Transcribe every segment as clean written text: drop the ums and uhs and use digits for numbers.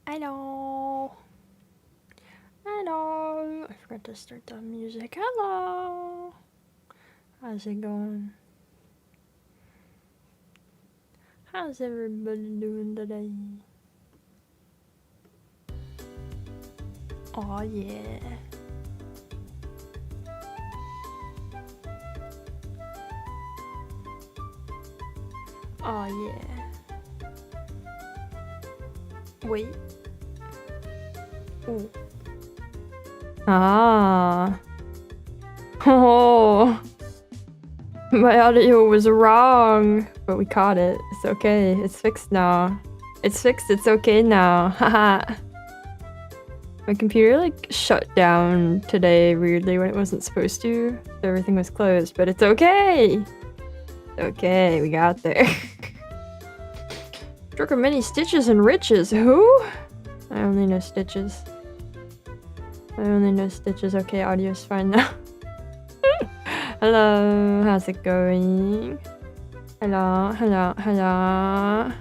Hello. Hello. I forgot to start the music. Hello. How's it going? How's everybody doing today? Oh yeah. Oh yeah. Wait. Ooh. Ah. Oh. My audio was wrong, but we caught it. It's okay. It's fixed now. It's fixed. It's okay now. Haha. My computer like shut down today weirdly when it wasn't supposed to. So everything was closed, but it's okay. Okay, we got there. Stroke of many stitches and riches. Who? I only know stitches. I only know stitches. Okay, audio's fine now. Hello, how's it going? Hello, hello, hello.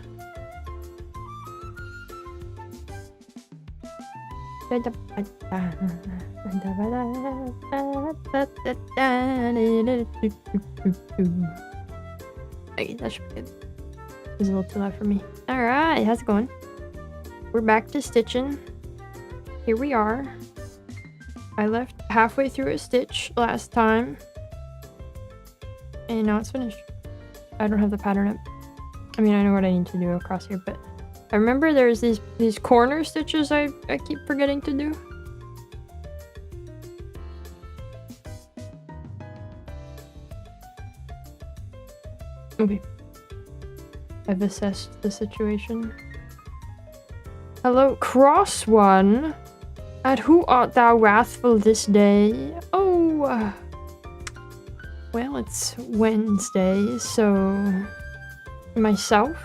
Okay, that should be good. It was a little too loud for me. Alright, how's it going? We're back to stitching. Here we are. I left halfway through a stitch last time. And now it's finished. I don't have the pattern up. I mean, I know what I need to do across here, but I remember there's these corner stitches I keep forgetting to do. Okay. I've assessed the situation. Hello, cross one. At who art thou wrathful this day? Oh, well, it's Wednesday, so myself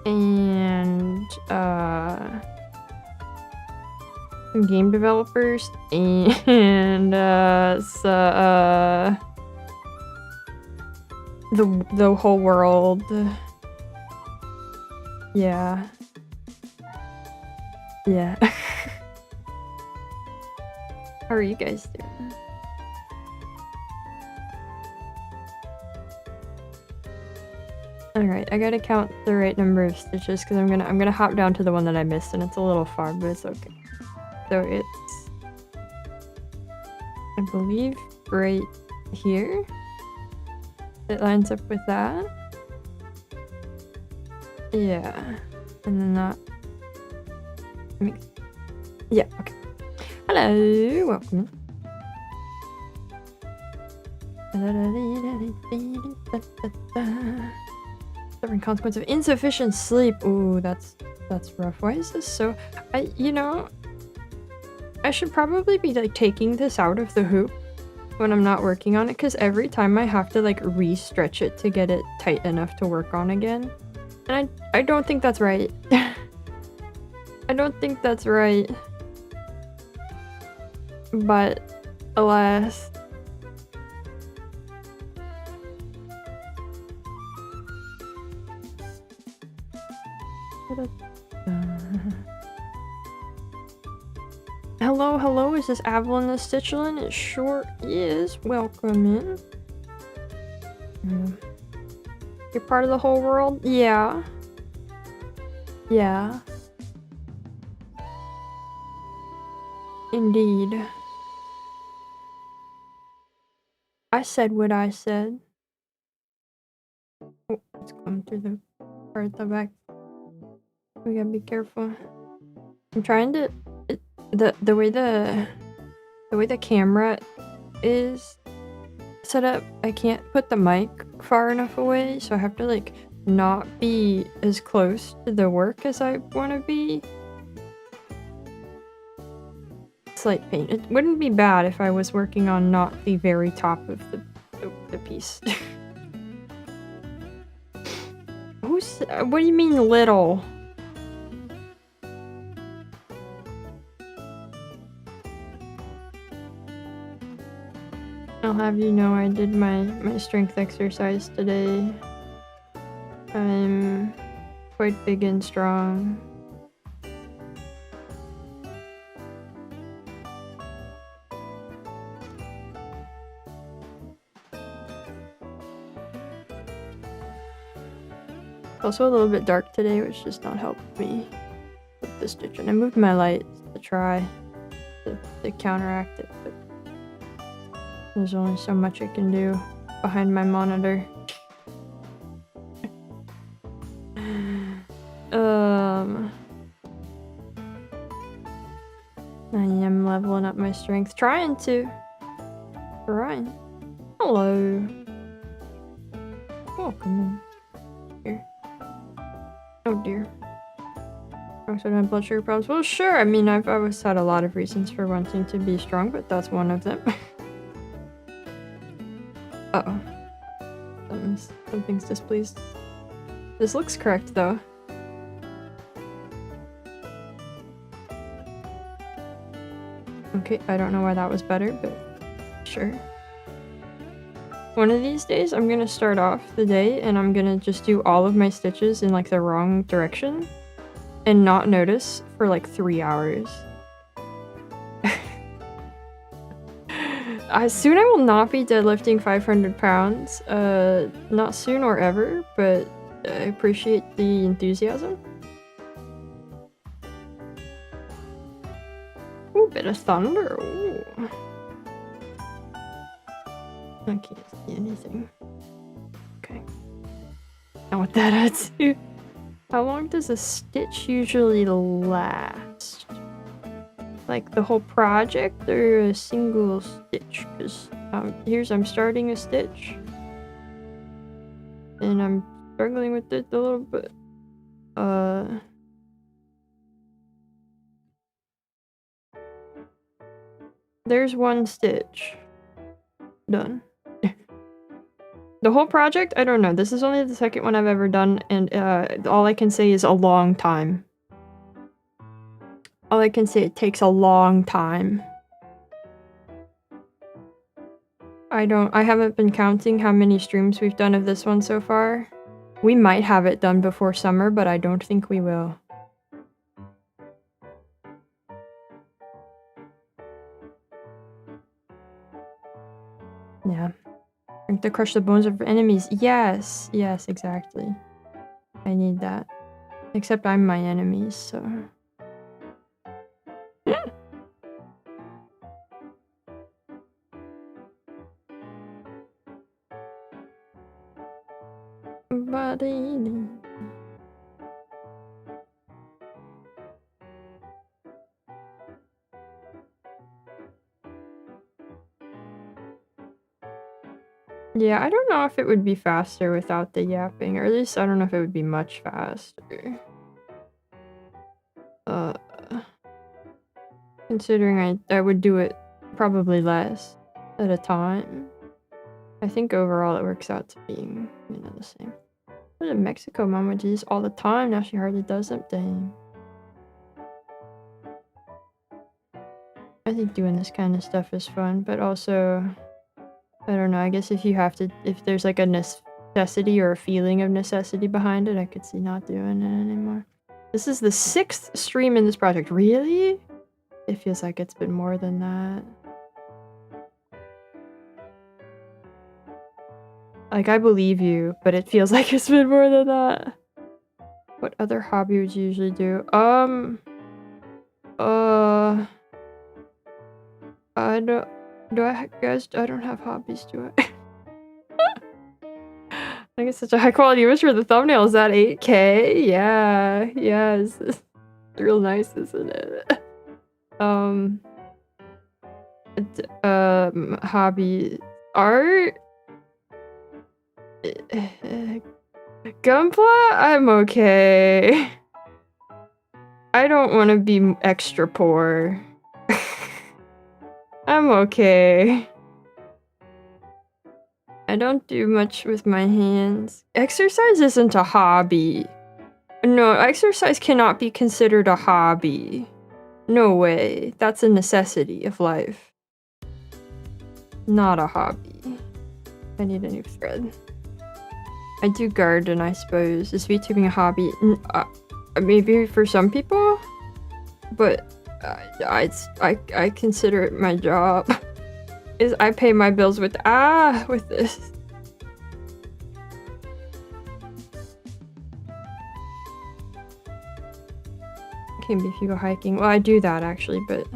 and some game developers and the whole world. Yeah. Yeah. How are you guys doing? Alright, I gotta count the right number of stitches because I'm gonna hop down to the one that I missed and it's a little far, but it's okay. So it's, I believe, right here. It lines up with that. Yeah. And then that makes, yeah, okay. Hello, welcome. Suffering consequence of insufficient sleep. Ooh, that's rough. Why is this so? You know, I should probably be like taking this out of the hoop when I'm not working on it, because every time I have to like re-stretch it to get it tight enough to work on again, and I don't think that's right. I don't think that's right. But alas. Hello, hello, is this Avalon the Stitchlin? It sure is. Welcome in. You're part of the whole world? Yeah. Yeah. Indeed. I said what I said. Oh, it's coming through the part at the back. We gotta be careful. I'm trying to... The way the camera is set up, I can't put the mic far enough away, so I have to like not be as close to the work as I want to be. Slight pain. It wouldn't be bad if I was working on not the very top of the piece. Who's... what do you mean little? I'll have you know I did my strength exercise today. I'm quite big and strong. Also a little bit dark today, which does not help me with the stitch. And I moved my lights to try to counteract it, but there's only so much I can do behind my monitor. I am leveling up my strength. Trying. Hello. Oh, come in. Here. Oh dear. Oh, so I don't have blood sugar problems. Well, sure. I mean, I've always had a lot of reasons for wanting to be strong, but that's one of them. Uh-oh. Something's displeased. This looks correct, though. Okay, I don't know why that was better, but sure. One of these days, I'm gonna start off the day and I'm gonna just do all of my stitches in like the wrong direction and not notice for like 3 hours. Soon I will not be deadlifting 500 pounds. Not soon or ever, but I appreciate the enthusiasm. Ooh, bit of thunder. Ooh. I can't see anything. Okay. Now what that adds to. How long does a stitch usually last? Like the whole project or a single stitch? Because I'm starting a stitch. And I'm struggling with it a little bit. There's one stitch. Done. The whole project? I don't know. This is only the second one I've ever done, and all I can say is a long time. All I can say, it takes a long time. I haven't been counting how many streams we've done of this one so far. We might have it done before summer, but I don't think we will. Yeah. Drink to crush the bones of enemies. Yes, yes, exactly. I need that. Except I'm my enemies, so... Buddy. Yeah, I don't know if it would be faster without the yapping, or at least I don't know if it would be much faster. Considering I would do it probably less at a time. I think overall it works out to being, you know, the same. But in Mexico, Mom would do this all the time, now she hardly does something. I think doing this kind of stuff is fun, but also... I don't know, I guess if there's like a necessity or a feeling of necessity behind it, I could see not doing it anymore. This is the 6th stream in this project. Really? It feels like it's been more than that. Like, I believe you, but it feels like it's been more than that. What other hobby would you usually do? I don't... I don't have hobbies, do I? I guess such a high quality image for the thumbnail. Is that 8K? Yeah, yes. It's real nice, isn't it? Hobby. Art? Gunpla? I'm okay. I don't want to be extra poor. I'm okay. I don't do much with my hands. Exercise isn't a hobby. No, exercise cannot be considered a hobby. No way. That's a necessity of life. Not a hobby. I need a new thread. I do garden, I suppose. Is VTubing a hobby? Maybe for some people? But... I consider it my job. I pay my bills with this. Can't be if you go hiking. Well, I do that actually, but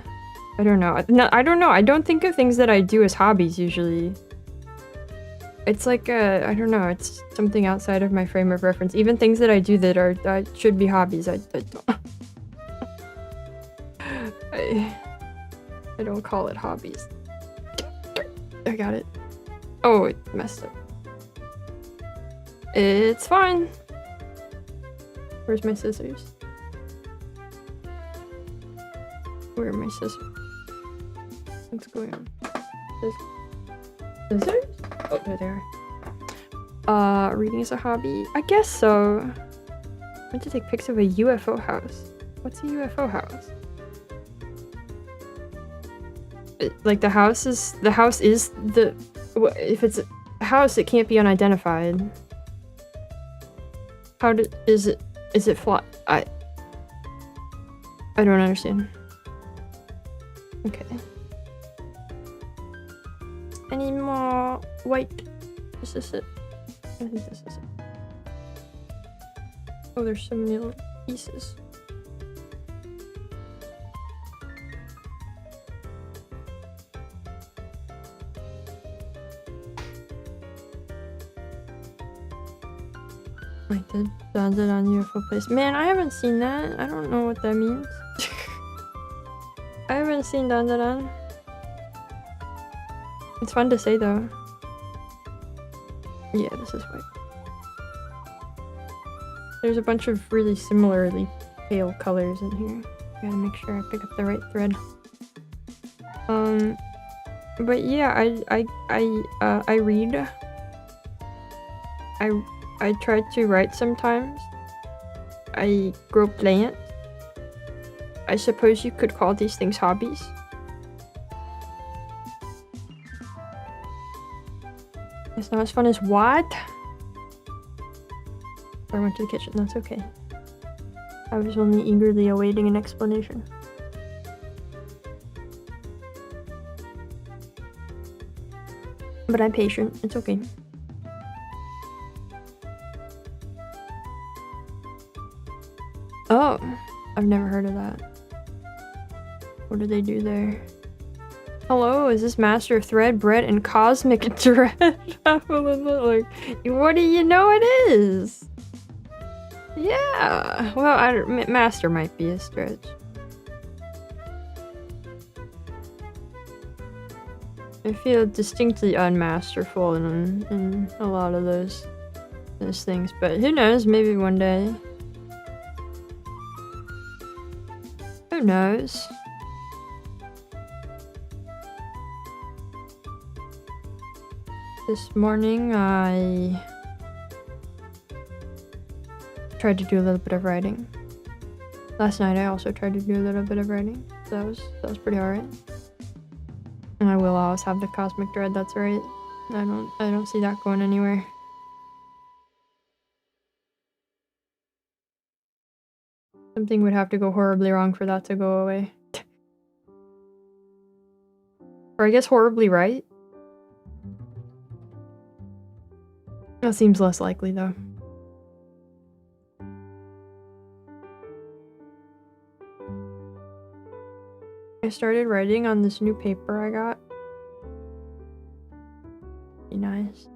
I don't know. No, I don't know. I don't think of things that I do as hobbies usually. It's like I don't know. It's something outside of my frame of reference. Even things that I do that should be hobbies, I don't. I don't call it hobbies. I got it. Oh, it messed up. It's fine. Where's my scissors? Where are my scissors? What's going on? Scissors? Oh, there they are. Reading is a hobby? I guess so. I went to take pics of a UFO house. What's a UFO house? Like the house is the... If it's a house, it can't be unidentified. Is it fly? I don't understand. Okay. Any more white? Is this it? I think this is it. Oh, there's so many little pieces. Like the Dandadan UFO place. Man, I haven't seen that. I don't know what that means. I haven't seen Dandadan. It's fun to say though. Yeah, this is white. There's a bunch of really similarly pale colors in here. Gotta make sure I pick up the right thread. But yeah, I read. I try to write sometimes. I grow plants. I suppose you could call these things hobbies. It's not as fun as what? I went to the kitchen, that's okay. I was only eagerly awaiting an explanation. But I'm patient, it's okay. Oh, I've never heard of that. What do they do there? Hello, is this Master of Thread, Bread, and Cosmic Dread? Like, what do you know it is? Yeah, well, Master might be a stretch. I feel distinctly unmasterful in a lot of those things, but who knows, maybe one day. Who knows? This morning I tried to do a little bit of writing. Last night I also tried to do a little bit of writing. That was pretty alright. And I will always have the Cosmic Dread, that's right. I don't see that going anywhere. Something would have to go horribly wrong for that to go away. Or I guess horribly right? That seems less likely though. I started writing on this new paper I got. Be nice.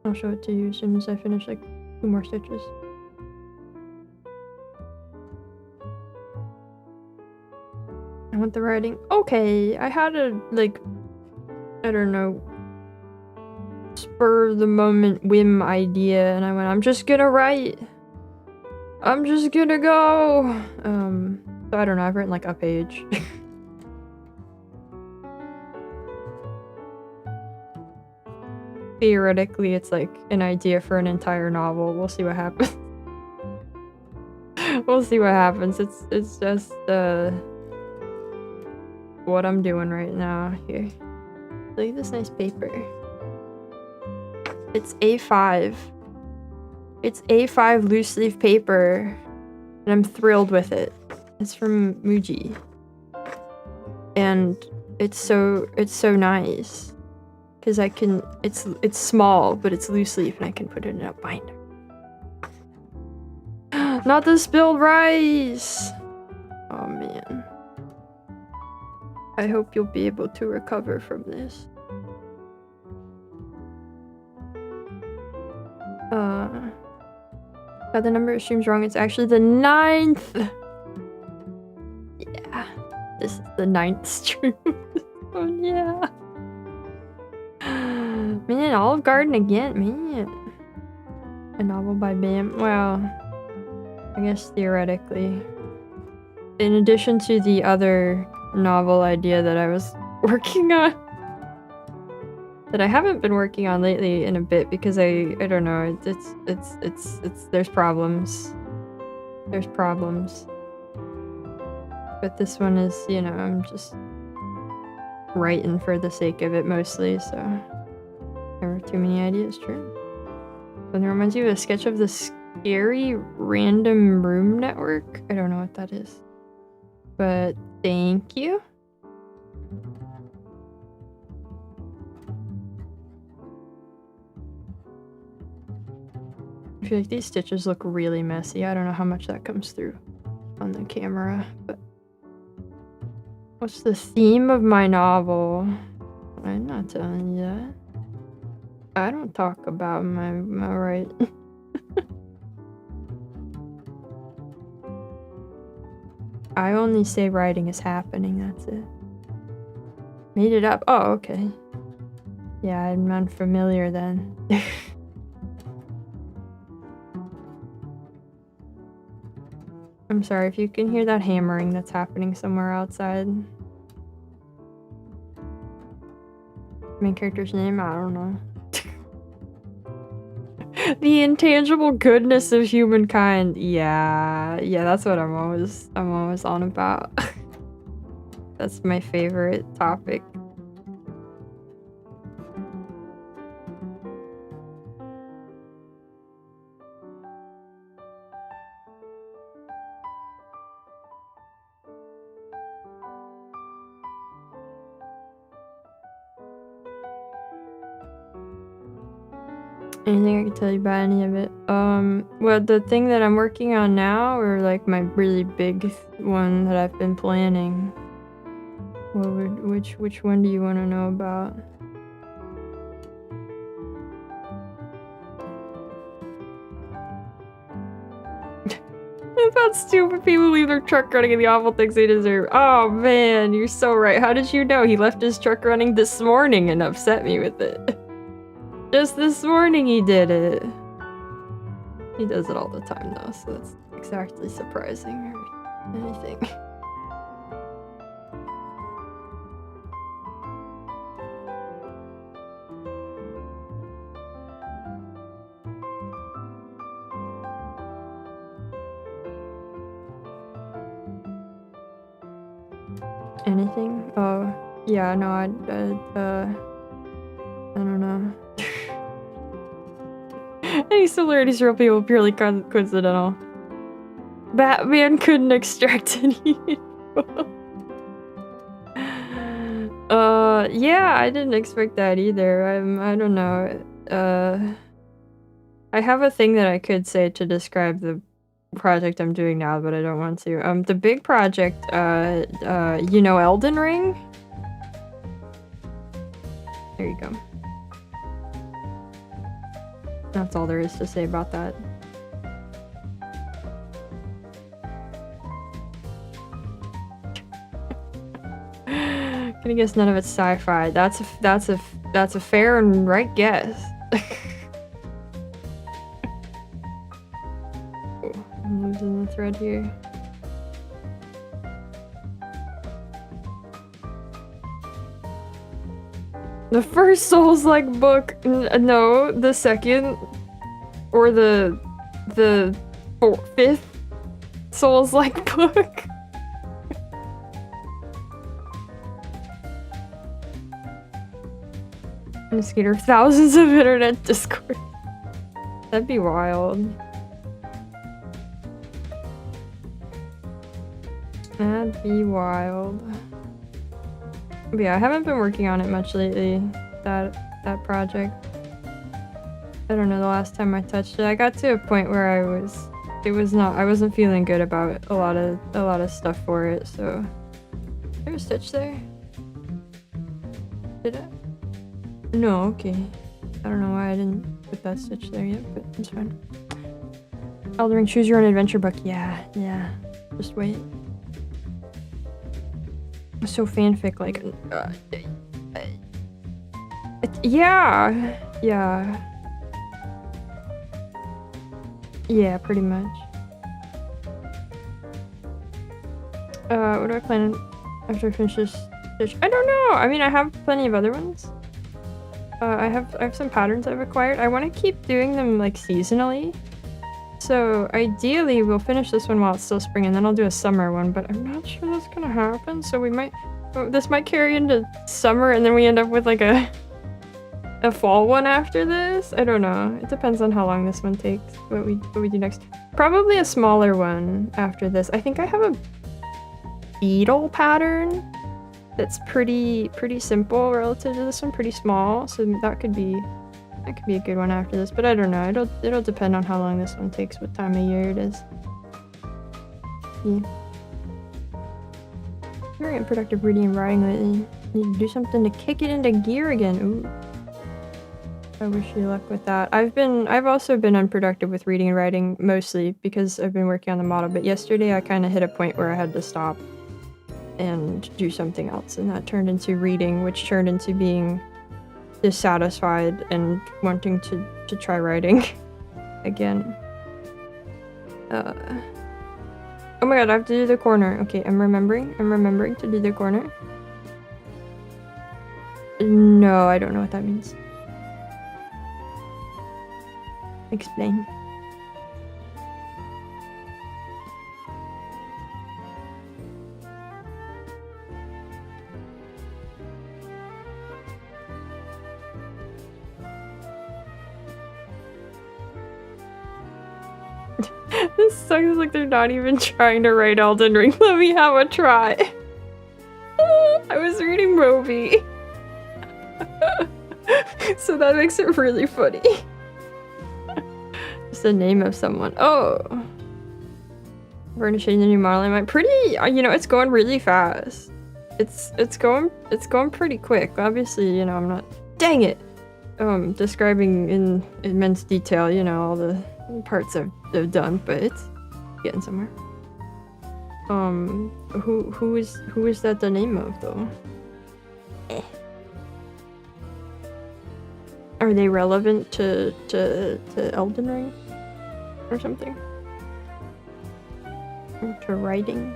I'll show it to you as soon as I finish like 2 more stitches. I want the writing. Okay, I had a like, I don't know, spur of the moment whim idea, and I went, I'm just gonna write. I'm just gonna go. So I don't know. I've written like a page. Theoretically, it's like an idea for an entire novel. We'll see what happens. We'll see what happens. It's just what I'm doing right now. Here, look at this nice paper. It's A5. It's A5 loose leaf paper, and I'm thrilled with it. It's from Muji, and it's so nice. because I can. It's small, but it's loose leaf, and I can put it in a binder. Not the spilled rice. Oh man. I hope you'll be able to recover from this. Got the number of streams wrong. It's actually the 9th. Yeah, this is the 9th stream. Oh yeah. Man, Olive Garden again, man. A novel by Bam. Well, I guess theoretically. In addition to the other novel idea that I was working on. That I haven't been working on lately in a bit because I don't know, there's problems. There's problems. But this one is, you know, I'm just writing for the sake of it mostly, so never too many ideas, true. And it reminds you of a sketch of the Scary Random Room Network. I don't know what that is. But thank you. I feel like these stitches look really messy. I don't know how much that comes through on the camera, but what's the theme of my novel? I'm not telling you that. I don't talk about my right. I only say writing is happening, that's it. Made it up. Oh, okay. Yeah, I'm unfamiliar then. I'm sorry if you can hear that hammering that's happening somewhere outside. Main character's name? I don't know. The intangible goodness of humankind. Yeah, that's what I'm always on about. That's my favorite topic. Anything I can tell you about any of it? Well, the thing that I'm working on now, or like my really big one that I've been planning. Which one do you want to know about? About stupid people leave their truck running and the awful things they deserve. Oh man, you're so right. How did you know? He left his truck running this morning and upset me with it. Just this morning he did it. He does it all the time though, so that's exactly surprising or anything. Anything? Oh, yeah, no, I don't know. Any similarities to real people purely coincidental. Batman couldn't extract any info. Yeah, I didn't expect that either. I don't know. I have a thing that I could say to describe the project I'm doing now, but I don't want to. The big project, you know Elden Ring? There you go. That's all there is to say about that. Gonna guess none of it's sci-fi. That's a fair and right guess. Oh, I'm losing the thread here. The first Souls-like book, no, the second, or the fifth Souls-like book. I'm scared of thousands of internet discord. That'd be wild. That'd be wild. But yeah, I haven't been working on it much lately. that project. I don't know the last time I touched it. I got to a point where I wasn't feeling good about a lot of stuff for it, so is there a stitch there? Did I? No, okay. I don't know why I didn't put that stitch there yet, but it's fine. Elden Ring, choose your own adventure book. Yeah. Just wait. So fanfic, like, yeah, pretty much. What do I plan after I finish this stitch? I don't know. I mean, I have plenty of other ones. I have some patterns I've acquired. I want to keep doing them like seasonally. So ideally we'll finish this one while it's still spring and then I'll do a summer one, but I'm not sure that's gonna happen. So this might carry into summer and then we end up with like a fall one after this. I don't know. It depends on how long this one takes, what we do next. Probably a smaller one after this. I think I have a beetle pattern that's pretty simple relative to this one, pretty small, so that could be a good one after this, but I don't know. It'll depend on how long this one takes, what time of year it is. Yeah. Very unproductive reading and writing lately. Need to do something to kick it into gear again. Ooh. I wish you luck with that. I've also been unproductive with reading and writing, mostly because I've been working on the model, but yesterday I kind of hit a point where I had to stop and do something else, and that turned into reading, which turned into being dissatisfied and wanting to try writing again. Oh my god, I have to do the corner. Okay, I'm remembering to do the corner. No, I don't know what that means. Explain. This sucks, like they're not even trying to write Elden Ring. Let me have a try. I was reading Moby. So that makes it really funny. Just the name of someone. Oh. Varnishing the new model. Am I pretty, you know, it's going really fast. It's going pretty quick. Obviously, you know, I'm not, dang it. Describing in immense detail, you know, all the parts I've done, but it's getting somewhere. Who is that the name of though? Are they relevant to Elden Ring or something? Or to writing?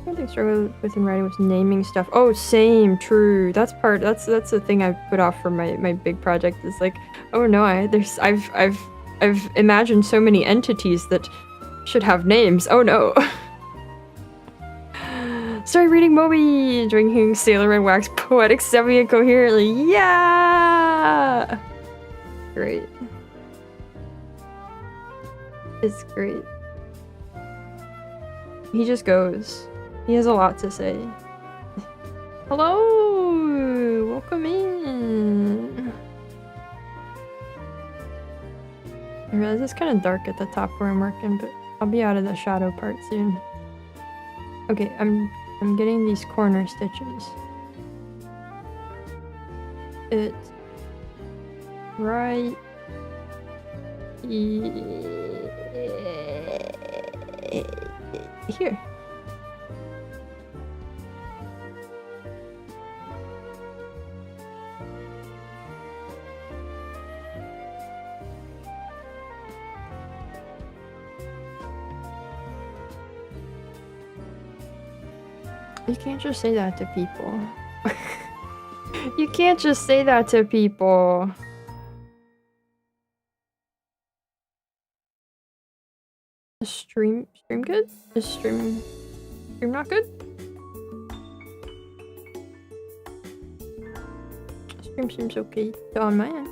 One thing I struggle with in writing was naming stuff. Oh, same, true. That's the thing I put off for my big project. Is like, oh no, I've imagined so many entities that should have names. Oh no. Started reading Moby, drinking Sailor Red Wax, poetic semi-incoherently. Yeah! Great. It's great. He just goes. He has a lot to say. Hello! Welcome in! I realize it's kind of dark at the top where I'm working, but I'll be out of the shadow part soon. Okay, I'm getting these corner stitches. It's right here. You can't just say that to people. You can't just say that to people. Is stream good? Is stream not good? Stream seems okay on my end.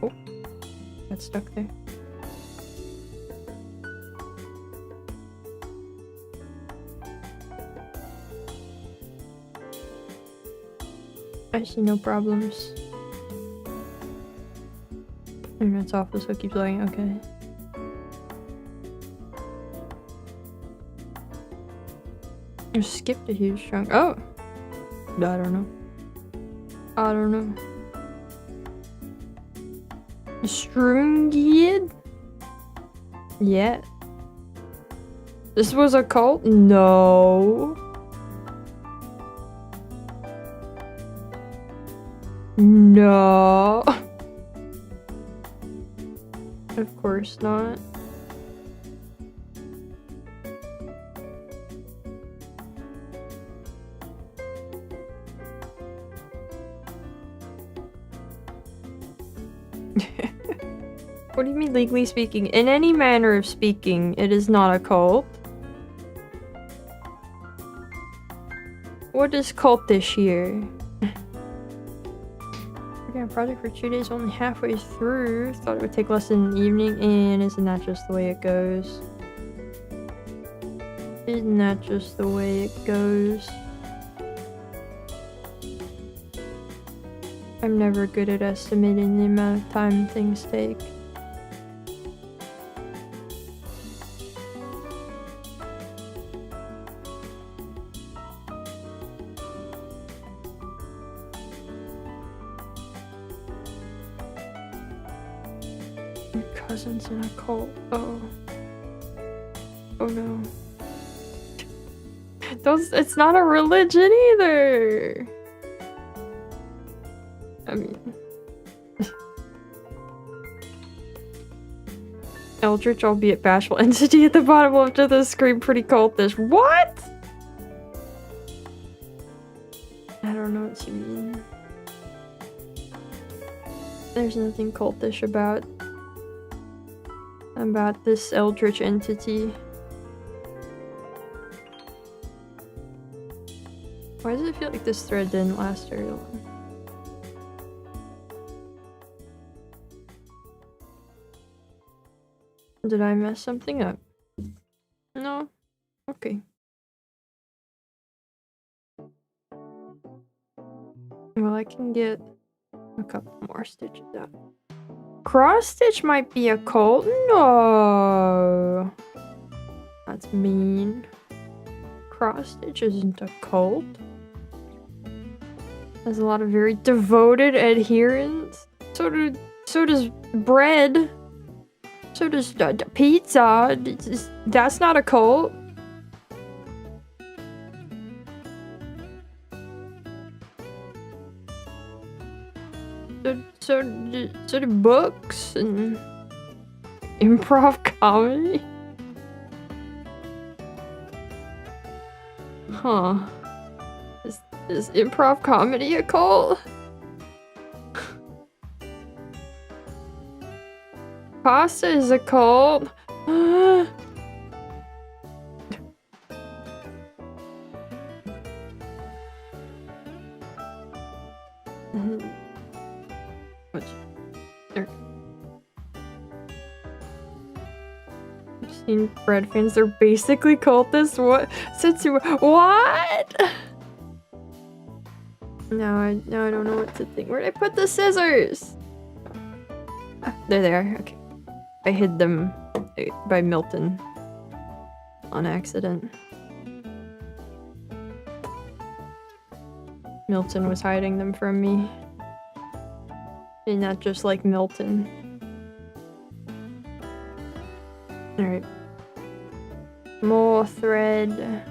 Oh, got stuck there. I see no problems. Internet's off, so it keeps loading. Okay. You skipped a huge chunk. Oh! I don't know. I don't know. Strungied? Yeah. This was a cult? No. No. Of course not. What do you mean legally speaking? In any manner of speaking, it is not a cult. What is cultish here? Working on a project for 2 days, only halfway through. Thought it would take less than an evening, and isn't that just the way it goes? Isn't that just the way it goes? I'm never good at estimating the amount of time things take. Your cousin's in a cult. Oh. Oh no. It's not a religion either! I mean... Eldritch, albeit bashful entity at the bottom left of the screen, pretty cultish. What?! I don't know what you mean. There's nothing cultish about this Eldritch entity. Why does it feel like this thread didn't last very long? Did I mess something up? No? Okay. Well, I can get a couple more stitches out. Cross stitch might be a cult? No! That's mean. Cross stitch isn't a cult. Has a lot of very devoted adherents. So does bread. So does pizza. That's not a cult. So do books and improv comedy. Huh. Is improv comedy a cult? Pasta is a cult. What? There. I've seen bread fans. They're basically cultists. What? What? Now I don't know what to think. Where'd I put the scissors? They're there. Okay. I hid them by Milton on accident. Milton was hiding them from me. And not just like Milton. Alright. More thread.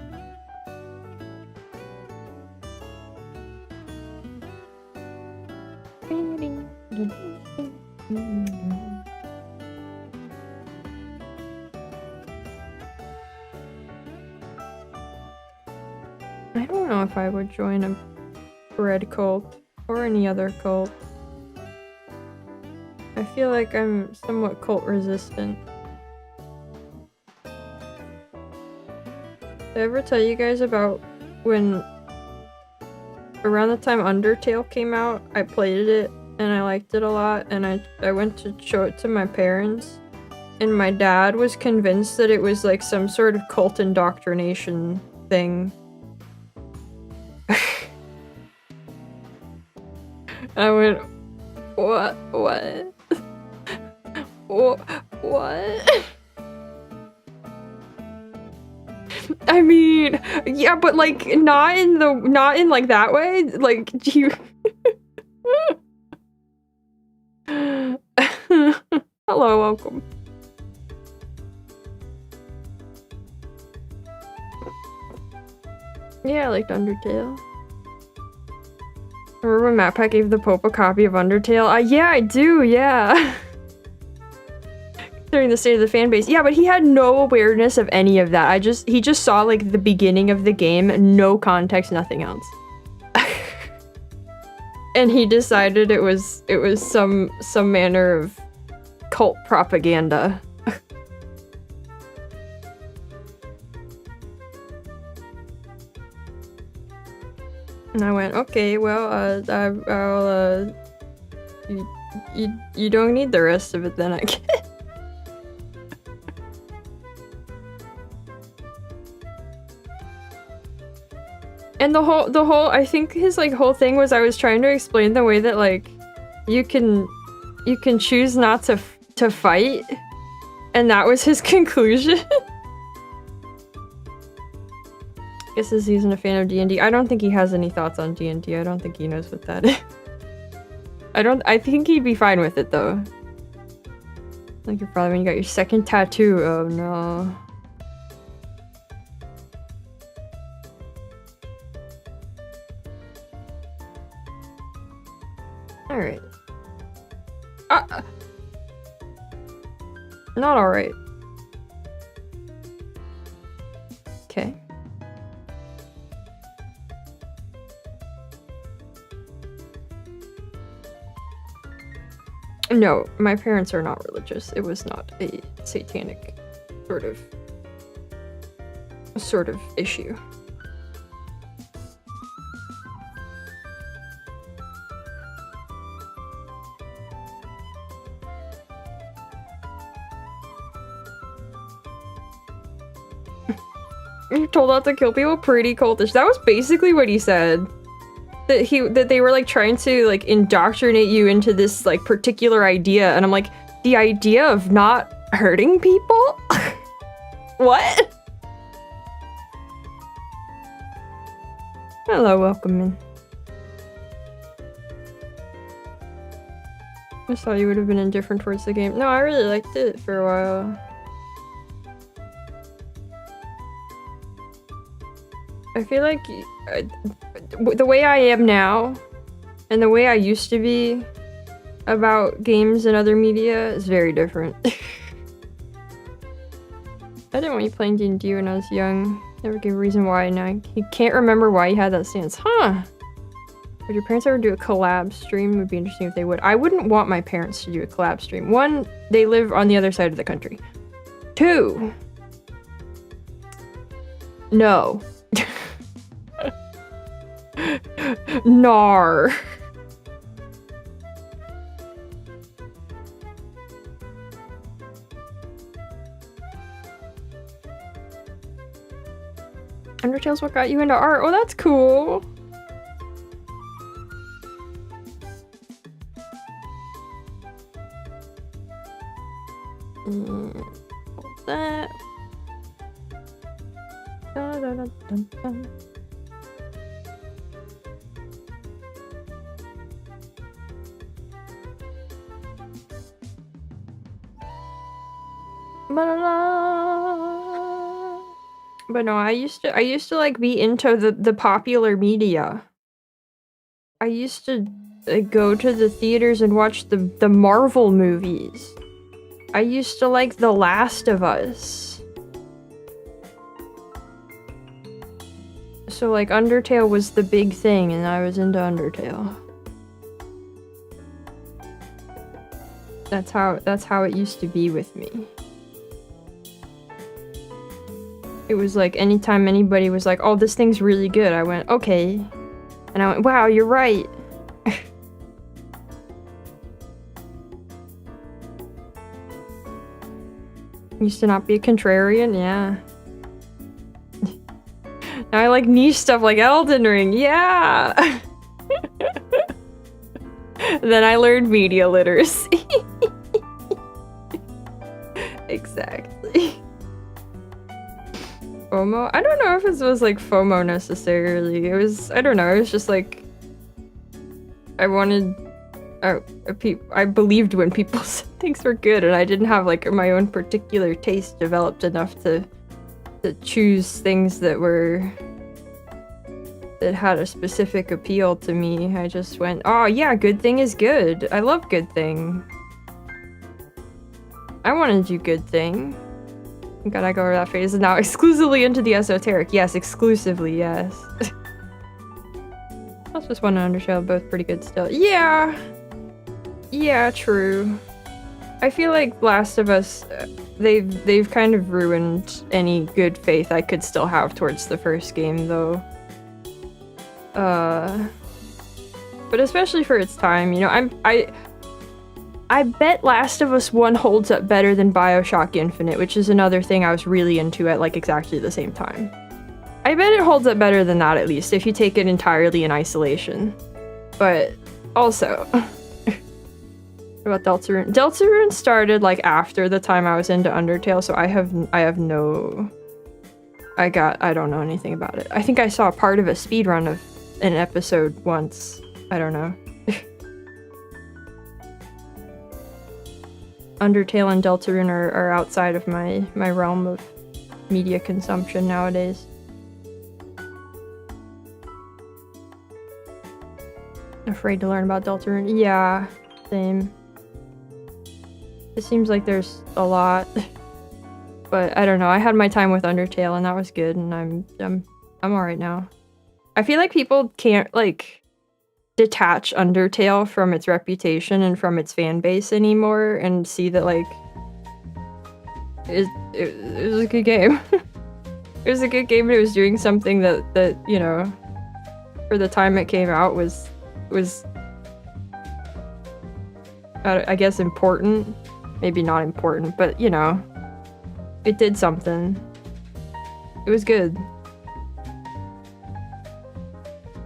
I don't know if I would join a bread cult or any other cult. I feel like I'm somewhat cult resistant. Did I ever tell you guys about when around the time Undertale came out, I played it and I liked it a lot, and I went to show it to my parents, and my dad was convinced that it was like some sort of cult indoctrination thing. I went, what? What? I mean, yeah, but like not in like that way. Like you. Hello, welcome. Yeah, I liked Undertale. Remember when MatPat gave the Pope a copy of Undertale? Yeah, I do, yeah. During the state of the fan base. Yeah, but he had no awareness of any of that. He just saw like the beginning of the game, no context, nothing else. And he decided it was some manner of cult propaganda. And I went, okay, well, I'll, you don't need the rest of it then, I guess. And the whole, I think his, like, whole thing was I was trying to explain the way that, like, you can choose not to fight, and that was his conclusion. Guess he's isn't a fan of D&D. I don't think he has any thoughts on D&D. I don't think he knows what that is. I think he'd be fine with it, though. Like your father when you got your second tattoo. Oh, no. Alright. Not alright. Okay. No, my parents are not religious. It was not a satanic sort of issue. You told not to kill people? Pretty cultish. That was basically what he said. That they were like trying to like indoctrinate you into this like particular idea, and I'm like, the idea of not hurting people? What? Hello, welcome in. I just thought you would have been indifferent towards the game. No, I really liked it for a while. I feel like the way I am now and the way I used to be about games and other media is very different. I didn't want you playing D&D when I was young. Never gave a reason why. Now he can't remember why he had that stance. Huh. Would your parents ever do a collab stream? It would be interesting if they would. I wouldn't want my parents to do a collab stream. One, they live on the other side of the country. Two, no. Nar. Undertale's what got you into art. Oh, that's cool. That. Dun, dun, dun, dun, dun. But no, I used to like be into the popular media. I used to go to the theaters and watch the Marvel movies. I used to like The Last of Us. So like Undertale was the big thing and I was into Undertale. That's how it used to be with me. It was like anytime anybody was like, oh, this thing's really good, I went, okay. And I went, wow, you're right. Used to not be a contrarian, yeah. Now I like niche stuff like Elden Ring, yeah! Then I learned media literacy. Exactly. FOMO? I don't know if it was like FOMO necessarily. It was, I don't know, it was just like I wanted I believed when people said things were good, and I didn't have like my own particular taste developed enough to choose things that had a specific appeal to me. I just went, oh yeah, good thing is good. I love good thing. I want to do good thing. God, I go over that phase, and now exclusively into the esoteric. Yes, exclusively, yes. That's just one and Undertale, both pretty good still. Yeah! Yeah, true. I feel like Last of Us, they've kind of ruined any good faith I could still have towards the first game, though. But especially for its time, you know, I bet Last of Us 1 holds up better than BioShock Infinite, which is another thing I was really into at like exactly the same time. I bet it holds up better than that, at least, if you take it entirely in isolation. But also, what about Deltarune? Deltarune started like after the time I was into Undertale, so I don't know anything about it. I think I saw part of a speedrun of an episode once. I don't know. Undertale and Deltarune are outside of my realm of media consumption nowadays. Afraid to learn about Deltarune. Yeah, same. It seems like there's a lot, but I don't know. I had my time with Undertale and that was good, and I'm alright now. I feel like people can't like detach Undertale from its reputation and from its fan base anymore and see that like it was a good game. It was a good game, but it was doing something that you know, for the time it came out was I guess important. Maybe not important, but you know, it did something. It was good.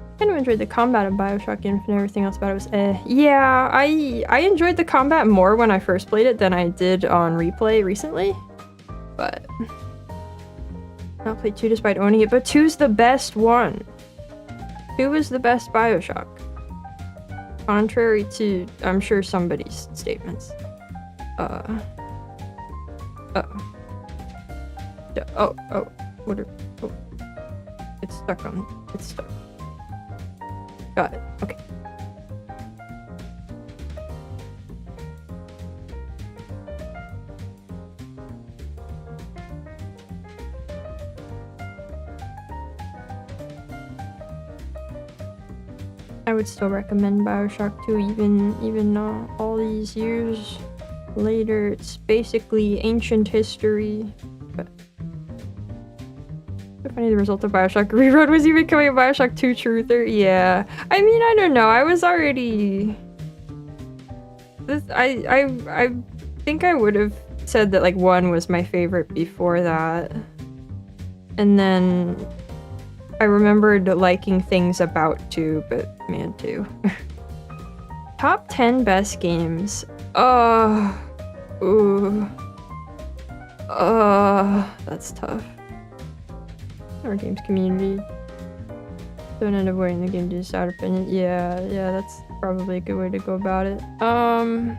I kind of enjoyed the combat of BioShock Infinite. Everything else about it was eh. Yeah, I enjoyed the combat more when I first played it than I did on replay recently. But I'll play 2 despite owning it, but 2's the best one. 2 is the best BioShock. Contrary to, I'm sure, somebody's statements. It's stuck. Got it, okay. I would still recommend BioShock 2 even all these years later. It's basically ancient history. But so funny, the result of BioShock rerun was you becoming a BioShock 2 truther. Yeah. I mean, I don't know. I was already I think I would have said that like 1 was my favorite before that. And then I remembered liking things about 2, but man, 2. Top 10 best games. That's tough. Our games community. Don't end up wearing the game to decide opinion. Yeah, that's probably a good way to go about it. Why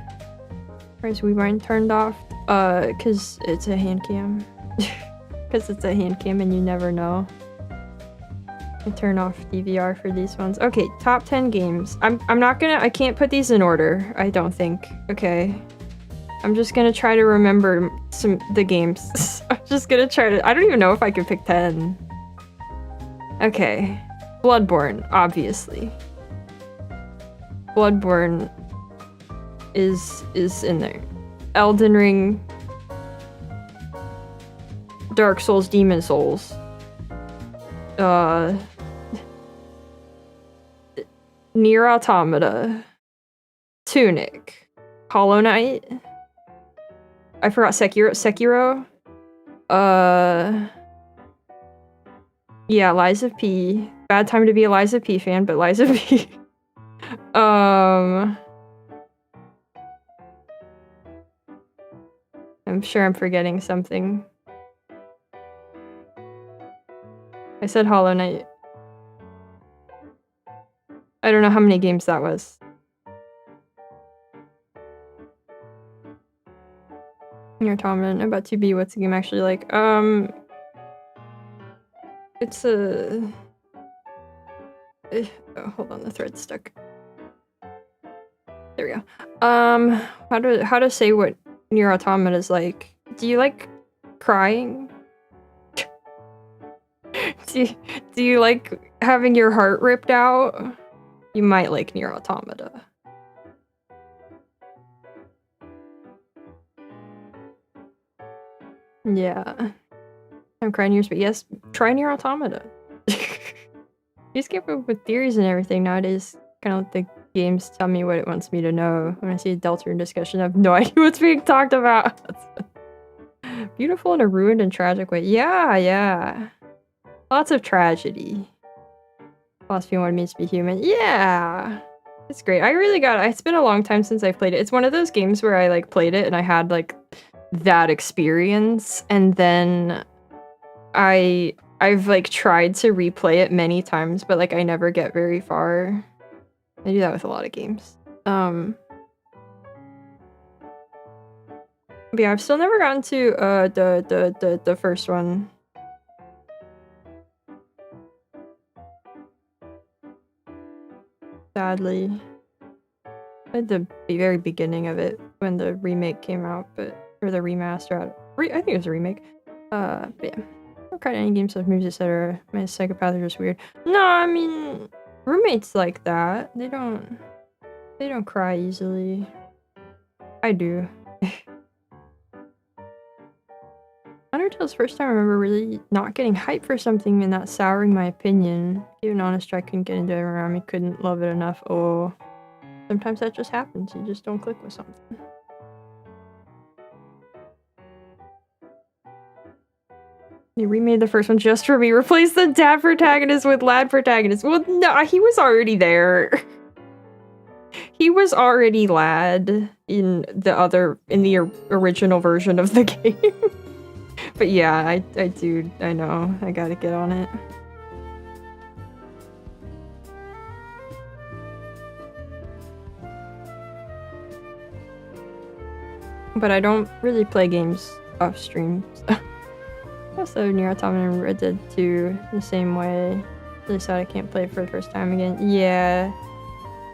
is Rewind turned off? Cause it's a hand cam. Cause it's a hand cam and you never know. I turn off DVR for these ones. Okay, top 10 games. I can't put these in order, I don't think. Okay. I'm just gonna try to remember the games. I'm just gonna try to, I don't even know if I can pick 10. Okay. Bloodborne, obviously. Bloodborne is in there. Elden Ring. Dark Souls, Demon Souls. Nier Automata, Tunic, Hollow Knight. I forgot Sekiro. Yeah, Lies of P. Bad time to be a Lies of P fan, but Lies of P. I'm sure I'm forgetting something. I said Hollow Knight. I don't know how many games that was. Nier Automata, about 2B, what's the game actually like? It's a... oh, hold on, the thread's stuck. There we go. How to say what Nier Automata is like? Do you like crying? do you like having your heart ripped out? You might like Nier Automata. Yeah. I'm crying yours, but yes, try Nier Automata. You just keep up with theories and everything nowadays. Kind of let the games tell me what it wants me to know. When I see a Deltarune discussion, I have no idea what's being talked about. Beautiful in a ruined and tragic way. Yeah, yeah. Lots of tragedy. Philosophy wanted me to be human. Yeah. It's great. I really got it. It's been a long time since I've played it. It's one of those games where I like played it and I had like that experience, and then I've like tried to replay it many times, but like I never get very far. I do that with a lot of games. But yeah, I've still never gotten to the first one. Sadly. I had the very beginning of it when the remake came out, or the remaster. I think it was a remake. But yeah. I don't cry to any games with moves, etc. My psychopath are just weird. No, I mean, roommates like that. They don't cry easily. I do. Undertale's first time I remember really not getting hyped for something and that souring my opinion. Even honest, I couldn't get into it around me, couldn't love it enough. Oh, sometimes that just happens. You just don't click with something. They remade the first one just for me. Replaced the dad protagonist with lad protagonist. Well, no, he was already there. He was already lad in the original version of the game. But yeah, I know. I gotta get on it. But I don't really play games off stream, so. Also, Nier Automata and Red Dead 2 the same way. Really sad I can't play it for the first time again. Yeah.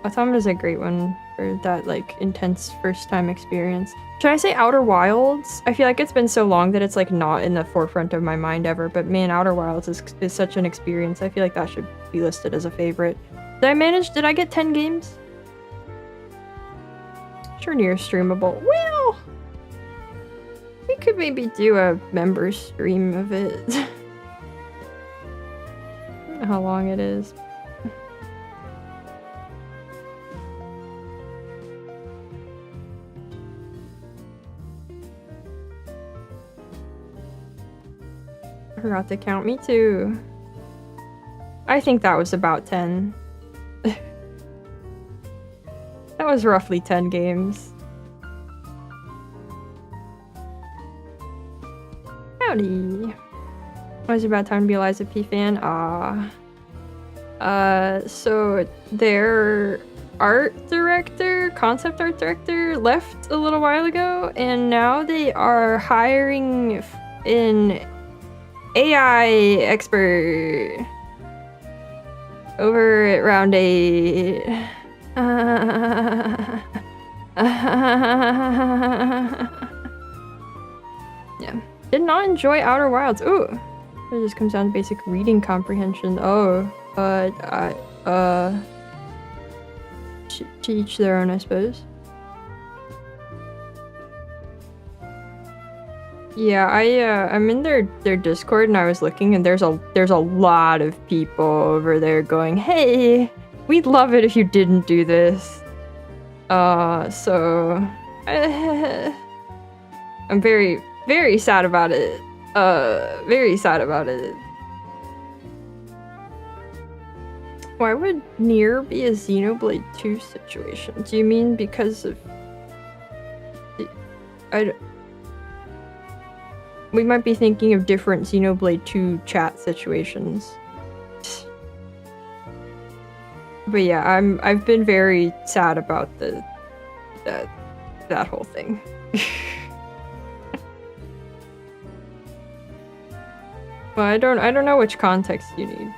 Automata's a great one for that, like, intense first-time experience. Should I say Outer Wilds? I feel like it's been so long that it's, like, not in the forefront of my mind ever, but man, Outer Wilds is such an experience. I feel like that should be listed as a favorite. Did I get 10 games? Sure, Nier streamable. Well, we could maybe do a member stream of it. I don't know how long it is. I forgot to count. Me too. I think that was about 10. That was roughly 10 games. Howdy. Was it about time to be a Liza P fan? So their concept art director left a little while ago, and now they are hiring an AI expert over at Round 8. Yeah. Did not enjoy Outer Wilds. Ooh. It just comes down to basic reading comprehension. Oh. To each their own, I suppose. Yeah, I'm in their Discord and I was looking, and there's a lot of people over there going, "Hey, we'd love it if you didn't do this." So I'm very, very sad about it. Very sad about it. Why would Nier be a Xenoblade 2 situation? Do you mean because of... We might be thinking of different Xenoblade 2 chat situations. But yeah, I've been very sad about that whole thing. Well, I don't know which context you need.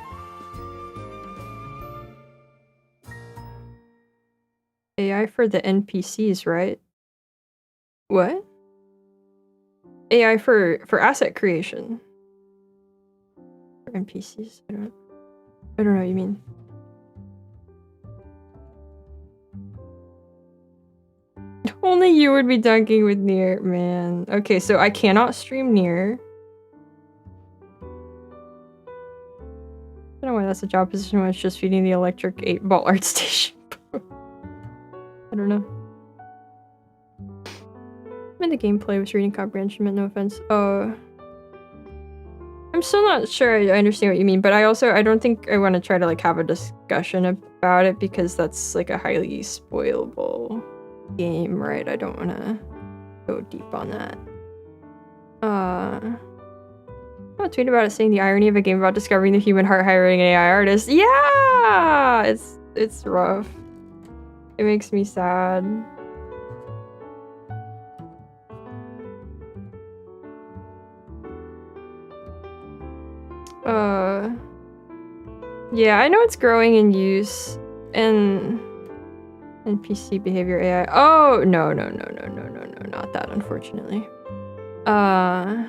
AI for the NPCs, right? What? AI for asset creation. For NPCs? I don't know what you mean. Only you would be dunking with Nier, man. Okay, so I cannot stream Nier. I don't know why that's a job position when it's just feeding the electric 8-ball art station. I don't know. I mean, the gameplay was reading comprehension, but no offense. I'm still not sure I understand what you mean, but I don't think I want to try to like have a discussion about it because that's like a highly spoilable game, right? I don't want to go deep on that. I'll tweet about it saying the irony of a game about discovering the human heart hiring an AI artist. Yeah! It's rough. It makes me sad. Yeah, I know it's growing in use and NPC behavior AI. Oh, no, not that, unfortunately. I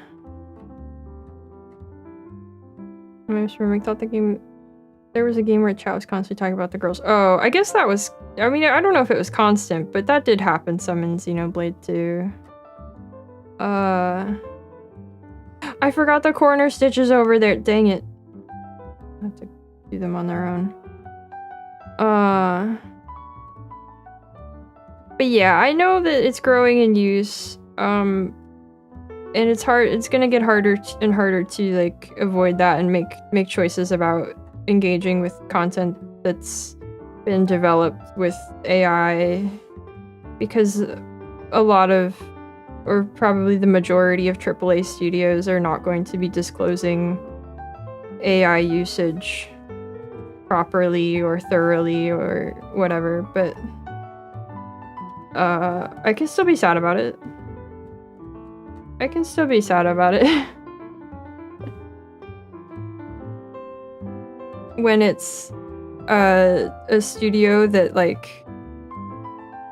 just remember, I thought the game... There was a game where chat was constantly talking about the girls. Oh, I guess that was... I mean, I don't know if it was constant, but that did happen some in Xenoblade 2. I forgot the corner stitches over there. Dang it. I have to do them on their own. But yeah, I know that it's growing in use. And it's hard. It's gonna get harder and harder to like avoid that and make choices about engaging with content that's been developed with AI, because a lot of, or probably the majority of AAA studios are not going to be disclosing AI usage properly or thoroughly or whatever, but I can still be sad about it. I can still be sad about it. When it's a studio that like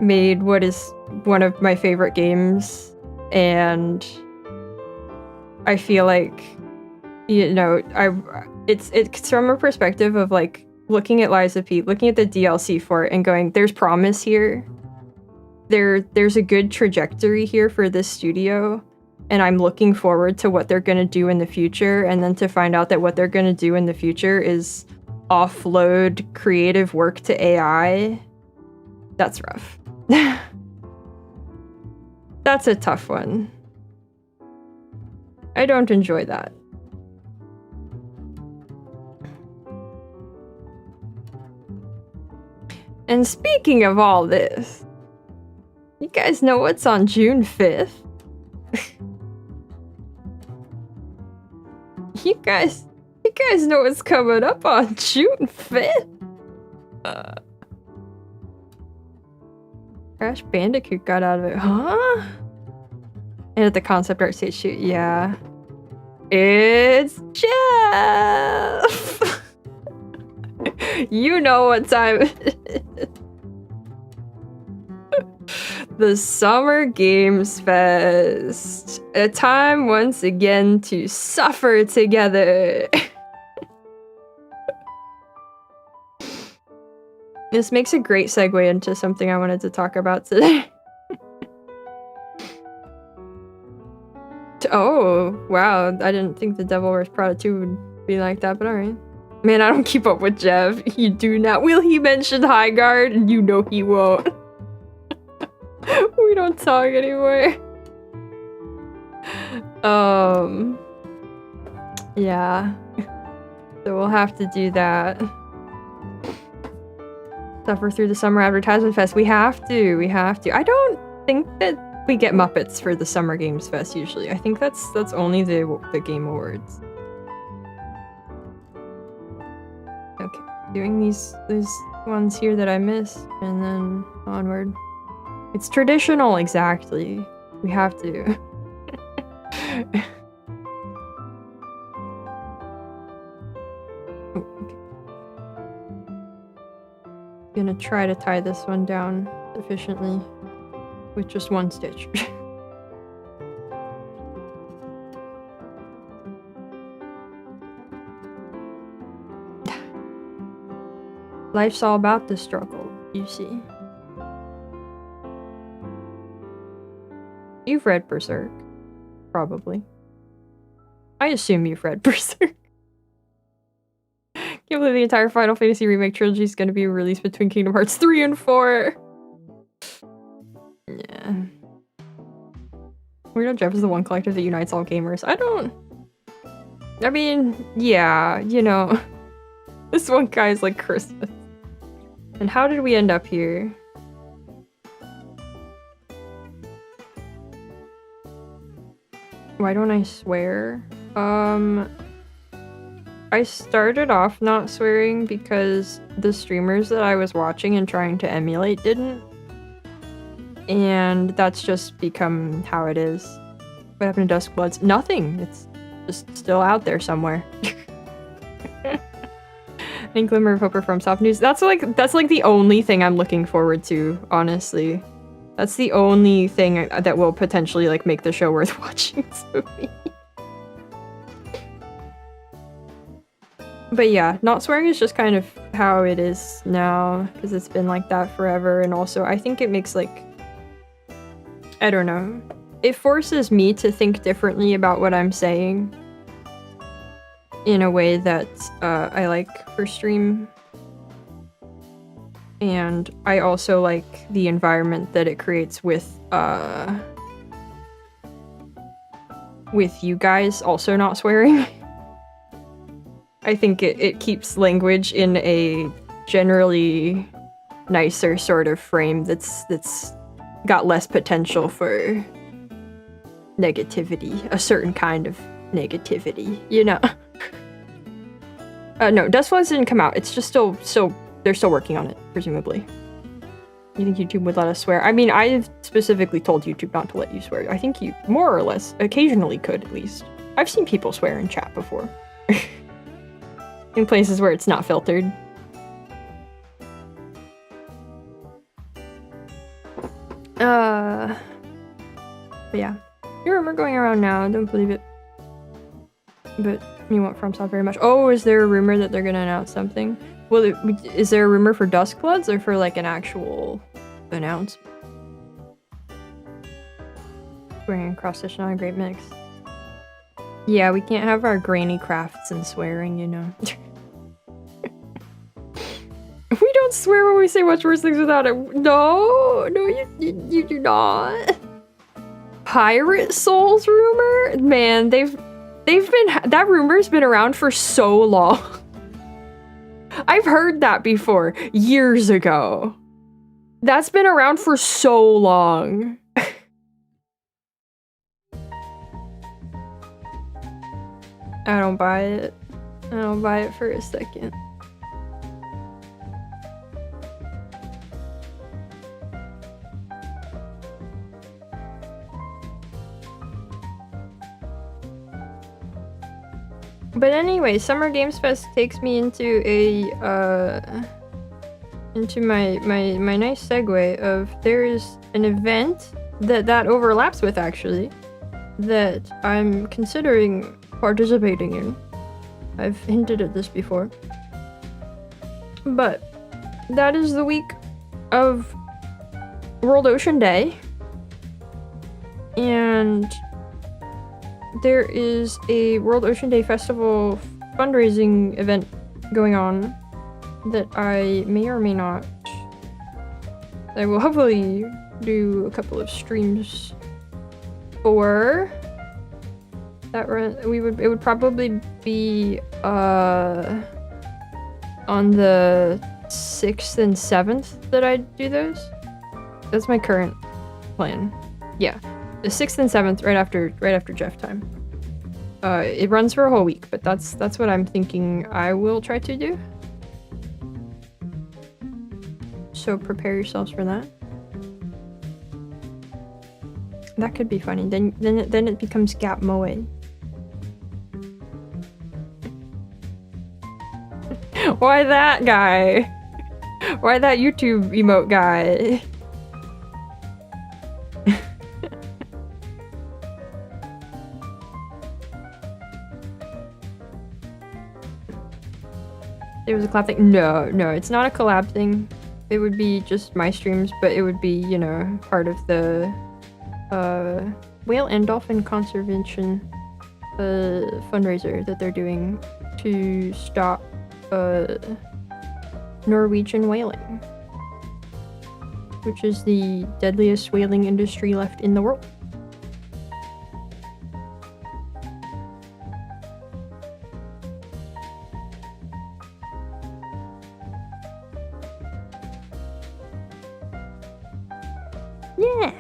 made what is one of my favorite games, and I feel like, you know, it's from a perspective of like looking at Lies of P, looking at the DLC for it and going, there's promise here. There's a good trajectory here for this studio, and I'm looking forward to what they're gonna do in the future, and then to find out that what they're gonna do in the future is offload creative work to AI. That's rough. That's a tough one. I don't enjoy that. And speaking of all this, you guys know what's on June 5th? You guys know what's coming up on June 5th? Crash Bandicoot got out of it, huh? And at the concept art stage shoot, yeah. It's Jeff! You know what time it is. The Summer Games Fest. A time once again to suffer together. This makes a great segue into something I wanted to talk about today. Oh, wow. I didn't think the Devil Wears Prada 2 would be like that, but alright. Man, I don't keep up with Jeff. You do not. Will he mention High Guard? You know he won't. We don't talk anymore. Yeah. So we'll have to do that. Suffer through the Summer Advertisement Fest. We have to. I don't think that We get Muppets for the Summer Games Fest usually. I think that's only the Game Awards. Okay, doing these ones here that I missed, and then onward. It's traditional, exactly. We have to. Oh, okay. Gonna try to tie this one down efficiently with just one stitch. Life's all about the struggle, you see. You've read Berserk. Probably. I assume you've read Berserk. Can't believe the entire Final Fantasy Remake trilogy is going to be released between Kingdom Hearts 3 and 4. Yeah. Weirdo Jeff is the one collective that unites all gamers. I mean, yeah, you know. This one guy is like Christmas. And how did we end up here? Why don't I swear? I started off not swearing because the streamers that I was watching and trying to emulate didn't. And that's just become how it is. What happened to Duskbloods? Nothing. It's just still out there somewhere. And Glimmer of Hope from Soft News. That's like the only thing I'm looking forward to, honestly. That's the only thing that will potentially like make the show worth watching to me. But yeah, not swearing is just kind of how it is now, because it's been like that forever, and also I think it makes like, I don't know, it forces me to think differently about what I'm saying in a way that I like for stream. And I also like the environment that it creates with you guys also not swearing. I think it keeps language in a generally nicer sort of frame that's got less potential for negativity, a certain kind of negativity, you know? No, Dustflies didn't come out. It's just still they're still working on it, presumably. You think YouTube would let us swear? I mean, I've specifically told YouTube not to let you swear. I think you, more or less, occasionally could, at least. I've seen people swear in chat before. In places where it's not filtered. But yeah. Your rumor going around now, don't believe it. But you want FromSoft very much. Oh, is there a rumor that they're gonna announce something? Well, is there a rumor for Duskbloods or for like an actual announcement? Swearing and cross-stitch, not a great mix. Yeah, we can't have our grainy crafts and swearing, you know. We don't swear when we say much worse things without it. No, you do not. Pirate Souls rumor? Man, they've been, that rumor's been around for so long. I've heard that before, years ago. That's been around for so long. I don't buy it. I don't buy it for a second. But anyway, Summer Games Fest takes me into a into my nice segue of there is an event that overlaps with actually that I'm considering participating in. I've hinted at this before. But that is the week of World Ocean Day. And there is a World Ocean Day Festival fundraising event going on that I may or may not. I will hopefully do a couple of streams for. That it would probably be on the 6th and 7th that I'd do those. That's my current plan. Yeah, the 6th and 7th, right after Jeff time. It runs for a whole week, but that's what I'm thinking I will try to do. So prepare yourselves for that. That could be funny. Then it becomes Gap Moe. Why that guy? Why that YouTube emote guy? It was a collab thing? No, it's not a collab thing. It would be just my streams, but it would be, you know, part of the whale and dolphin conservation fundraiser that they're doing to stop Norwegian whaling, which is the deadliest whaling industry left in the world. Yeah.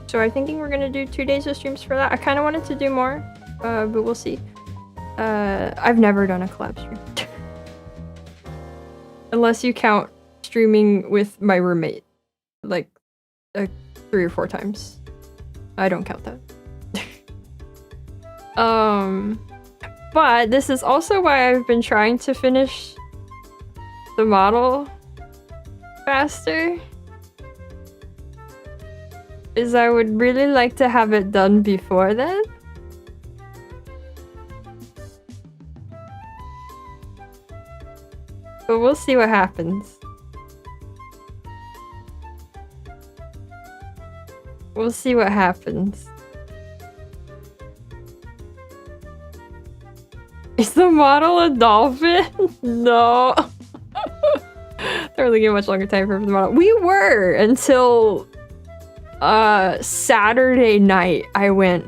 So I'm thinking we're gonna do 2 days of streams for that. I kind of wanted to do more, but we'll see. I've never done a collab stream. Unless you count streaming with my roommate, like 3 or 4 times. I don't count that. But this is also why I've been trying to finish the model faster. Is I would really like to have it done before then. But we'll see what happens. We'll see what happens. Is the model a dolphin? No. They're really getting much longer time for the model. We were until Saturday night. I went,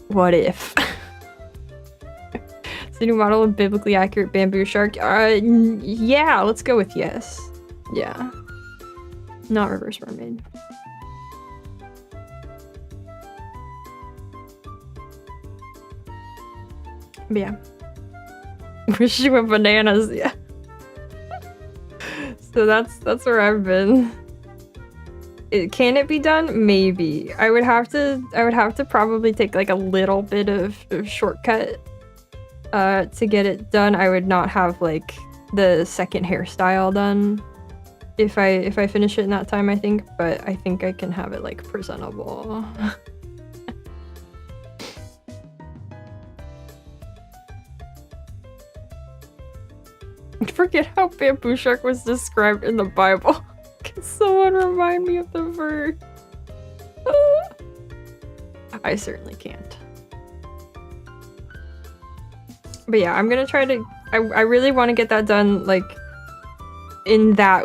what if? It's the new model of biblically accurate bamboo shark. Yeah, let's go with yes. Yeah. Not reverse mermaid. But yeah. Wish you went bananas, yeah. So that's where I've been. Can it be done? Maybe. I would have to probably take like a little bit of shortcut to get it done. I would not have like the second hairstyle done if I finish it in that time, I think, but I think I can have it like presentable. Forget how bamboo shark was described in the Bible. Can someone remind me of the verse? I certainly can't. But yeah, I'm gonna try to... I really want to get that done, like, in that...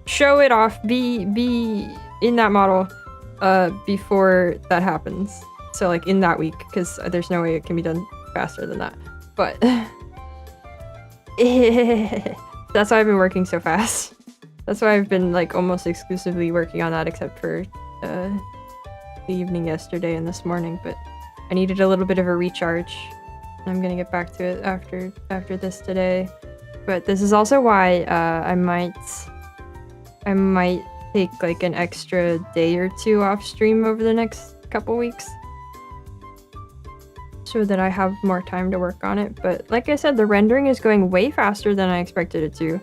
show it off, be in that model before that happens. So, like, in that week, because there's no way it can be done faster than that. But... that's why I've been working so fast. That's why I've been like almost exclusively working on that, except for the evening yesterday and this morning. But I needed a little bit of a recharge. I'm gonna get back to it after this today. But this is also why I might take like an extra day or two off stream over the next couple weeks, so that I have more time to work on it. But like I said, the rendering is going way faster than I expected it to,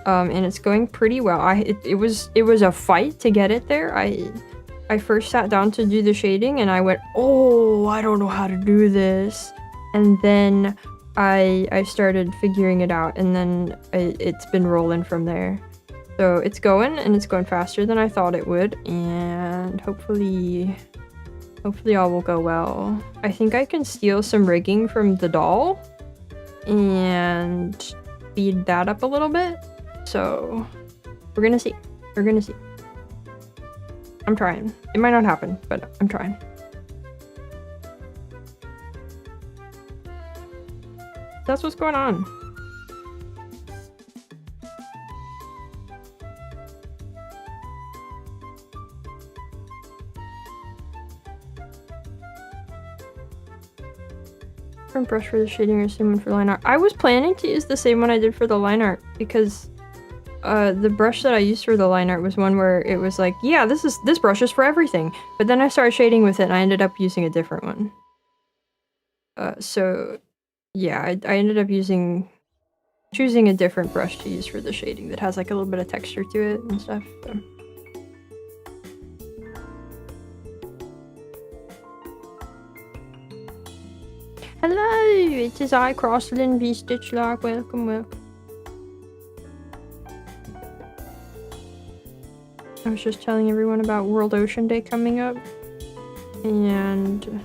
and it's going pretty well. It was a fight to get it there. I first sat down to do the shading and I went, oh, I don't know how to do this, and then I started figuring it out, and then it's been rolling from there. So it's going, and it's going faster than I thought it would, and hopefully all will go well. I think I can steal some rigging from the doll and speed that up a little bit. So we're gonna see. We're gonna see. I'm trying. It might not happen, but I'm trying. That's what's going on. Different brush for the shading or same one for line art. I was planning to use the same one I did for the line art because the brush that I used for the line art was one where it was like, yeah, this brush is for everything. But then I started shading with it and I ended up using a different one. So yeah, I ended up choosing a different brush to use for the shading that has like a little bit of texture to it and stuff. So. Hello, it is I, Crosslyn V Stitchlock. Welcome, welcome. I was just telling everyone about World Ocean Day coming up, and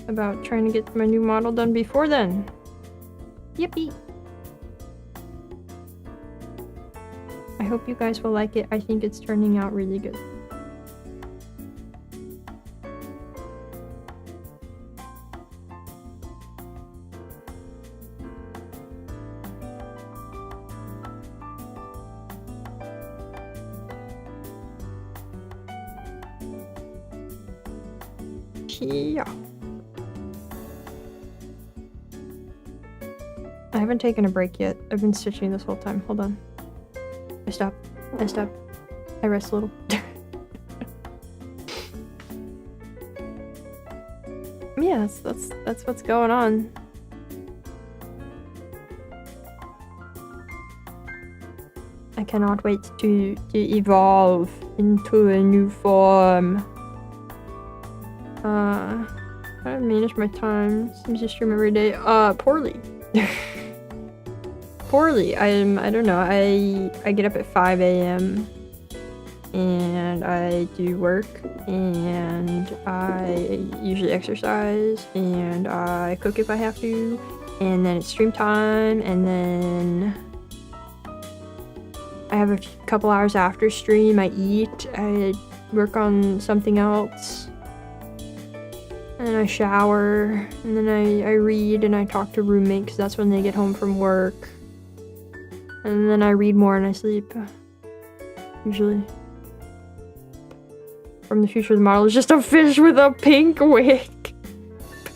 about trying to get my new model done before then. Yippee! I hope you guys will like it. I think it's turning out really good. Yeah. I haven't taken a break yet. I've been stitching this whole time. Hold on. I stop. I stop. I rest a little. Yeah, that's what's going on. I cannot wait to evolve into a new form. How do I manage my time? Seems to stream every day. Poorly. Poorly. I don't know. I get up at 5 a.m. and I do work and I usually exercise and I cook if I have to, and then it's stream time, and then I have a couple hours after stream. I eat, I work on something else, and then I shower, and then I read and I talk to roommates because that's when they get home from work. And then I read more and I sleep. Usually. From the future, the model is just a fish with a pink wig.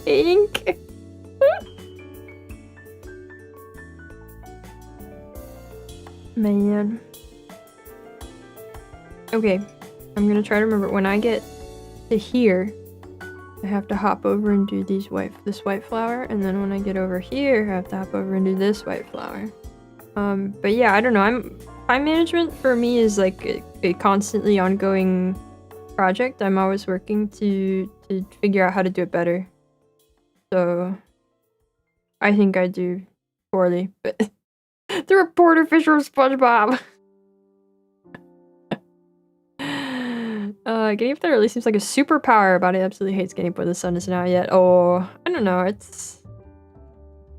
Pink? Man. Okay. I'm gonna try to remember. When I get to here, I have to hop over and do this white flower, and then when I get over here, I have to hop over and do this white flower. But yeah, I don't know. Time management for me is like a constantly ongoing project. I'm always working to figure out how to do it better. So I think I do poorly, but the reporter fish from SpongeBob. Getting up there really seems like a superpower, but I absolutely hate skating before the sun isn't out yet. Oh, I don't know.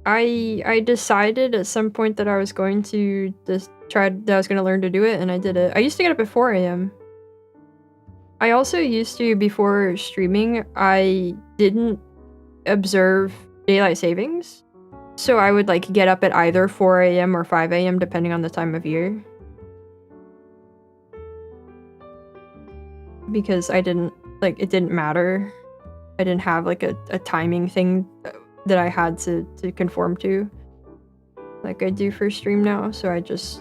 I decided at some point that I was going to learn to do it, and I did it. I used to get up at 4 a.m. I also used to, before streaming, I didn't observe daylight savings. So I would like get up at either 4 a.m. or 5 a.m. depending on the time of year. Because it didn't matter. I didn't have like a timing thing that I had to conform to, like I do for stream now, so I just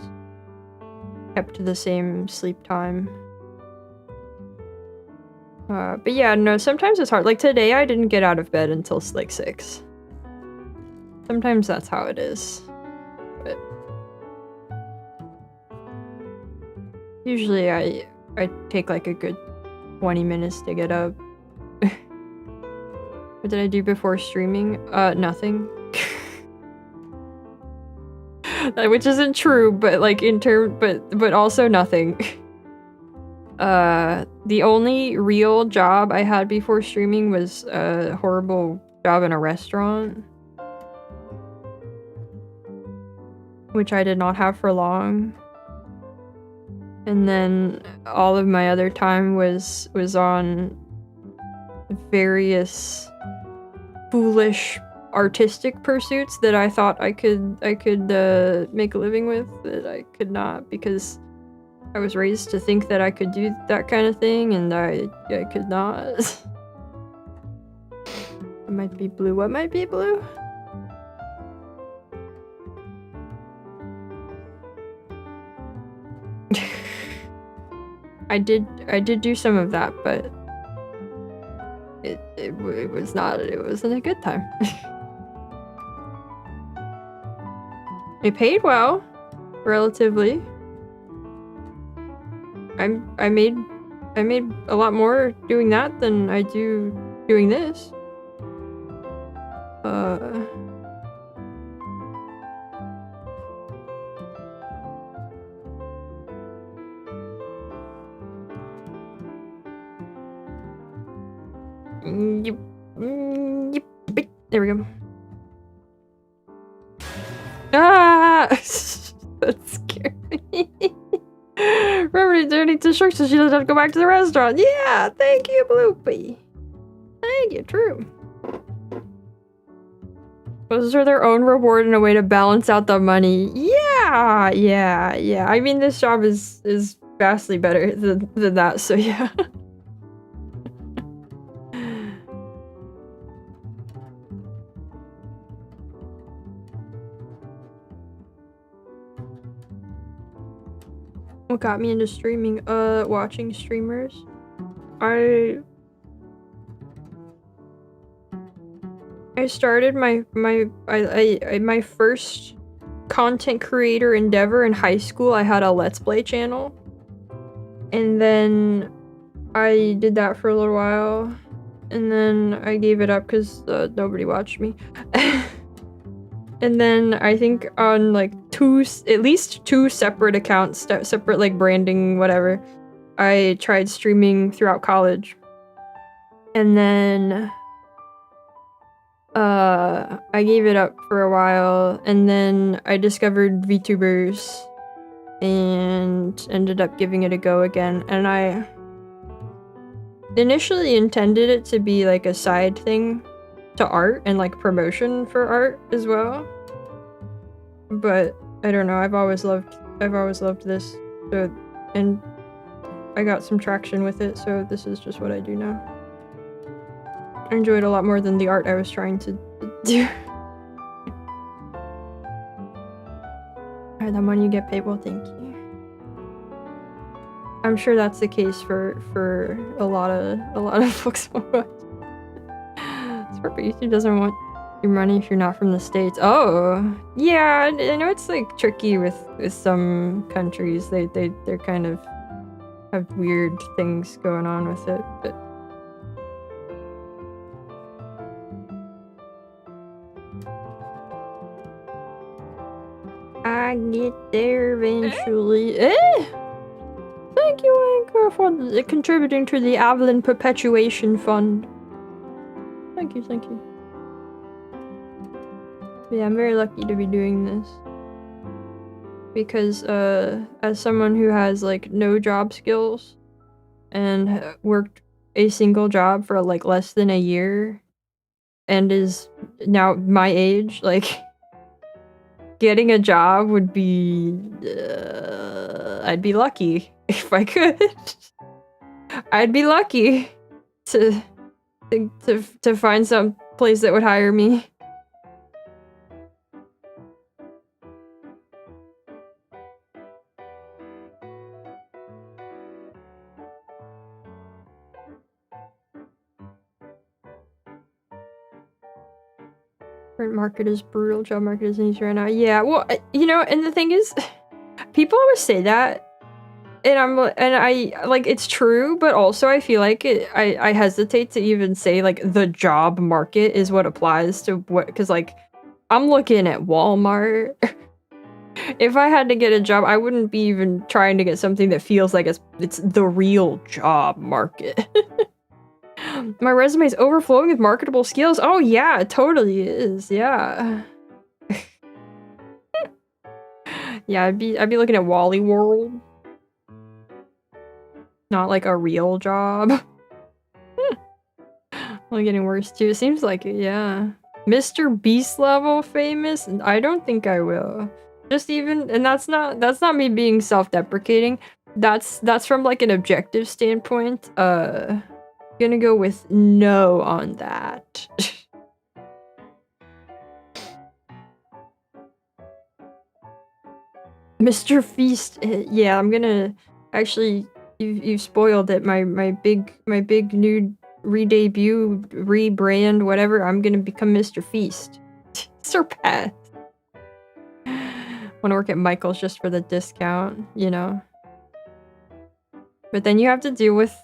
kept to the same sleep time. But yeah, no, sometimes it's hard. Like today I didn't get out of bed until like 6. Sometimes that's how it is. But usually I take like a good 20 minutes to get up. What did I do before streaming? Nothing. Which isn't true, but like but also nothing. The only real job I had before streaming was a horrible job in a restaurant, which I did not have for long. And then all of my other time was on various foolish artistic pursuits that I thought I could make a living with, that I could not, because I was raised to think that I could do that kind of thing, and I could not. It might be blue. What might be blue? I did do some of that, but it wasn't a good time. It paid well, relatively. I made a lot more doing that than I do doing this. Yep. There we go. Ah! That scared me. Remember to donate to Shark so she doesn't have to go back to the restaurant. Yeah, thank you, Bloopy. Thank you, true. Those are their own reward and a way to balance out the money. Yeah. I mean, this job is vastly better than that, so yeah. What got me into streaming? Watching streamers. I started my first content creator endeavor in high school. I had a Let's Play channel. And then I did that for a little while. And then I gave it up because nobody watched me. And then I think on like at least two separate accounts, separate like branding, whatever, I tried streaming throughout college. And then I gave it up for a while, and then I discovered VTubers and ended up giving it a go again. And I initially intended it to be like a side thing to art and like promotion for art as well, but I don't know, I've always loved this, so, and I got some traction with it, so this is just what I do now. I enjoy it a lot more than the art I was trying to do. Alright, that money you get paid, well, thank you. I'm sure that's the case for a lot of folks. YouTube doesn't want your money if you're not from the States. Oh, yeah, I know it's like tricky with some countries. They're kind of have weird things going on with it, but I get there eventually. Thank you, Anchor, for contributing to the Avalon Perpetuation Fund. Thank you. Yeah, I'm very lucky to be doing this. Because, as someone who has, like, no job skills and worked a single job for, like, less than a year and is now my age, like, getting a job would be... I'd be lucky if I could. I'd be lucky to find some place that would hire me. Current market is brutal, job market isn't easy right now. Yeah, well, you know, and the thing is, people always say that, and I like, it's true, but also I feel like I hesitate to even say like the job market is what applies to what, because like I'm looking at Walmart. If I had to get a job, I wouldn't be even trying to get something that feels like it's the real job market. My resume is overflowing with marketable skills. Oh yeah, it totally is. Yeah. Yeah, I'd be looking at Wally World. Not like a real job. Only getting worse too. It seems like it, yeah. Mr. Beast level famous? I don't think I will. Just even, and that's not me being self-deprecating. That's from like an objective standpoint. Gonna go with no on that. Mr. Feast. Yeah, I'm gonna actually. You've spoiled it. My big new re-debut, rebrand, whatever. I'm gonna become Mr. Feast. Sir Pat. Want to work at Michael's just for the discount, you know. But then you have to deal with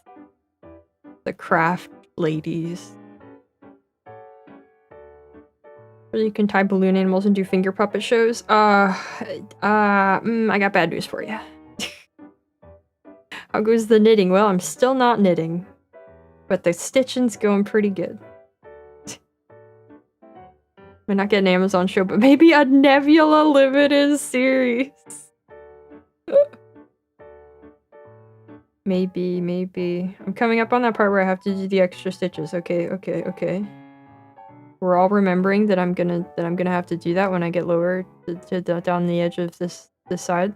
the craft ladies. Or you can tie balloon animals and do finger puppet shows. I got bad news for you. How goes the knitting? Well, I'm still not knitting. But the stitching's going pretty good. Might not get an Amazon show, but maybe a Nebula Limited series. Maybe. I'm coming up on that part where I have to do the extra stitches. Okay. We're all remembering that I'm gonna have to do that when I get lower to down the edge of this side.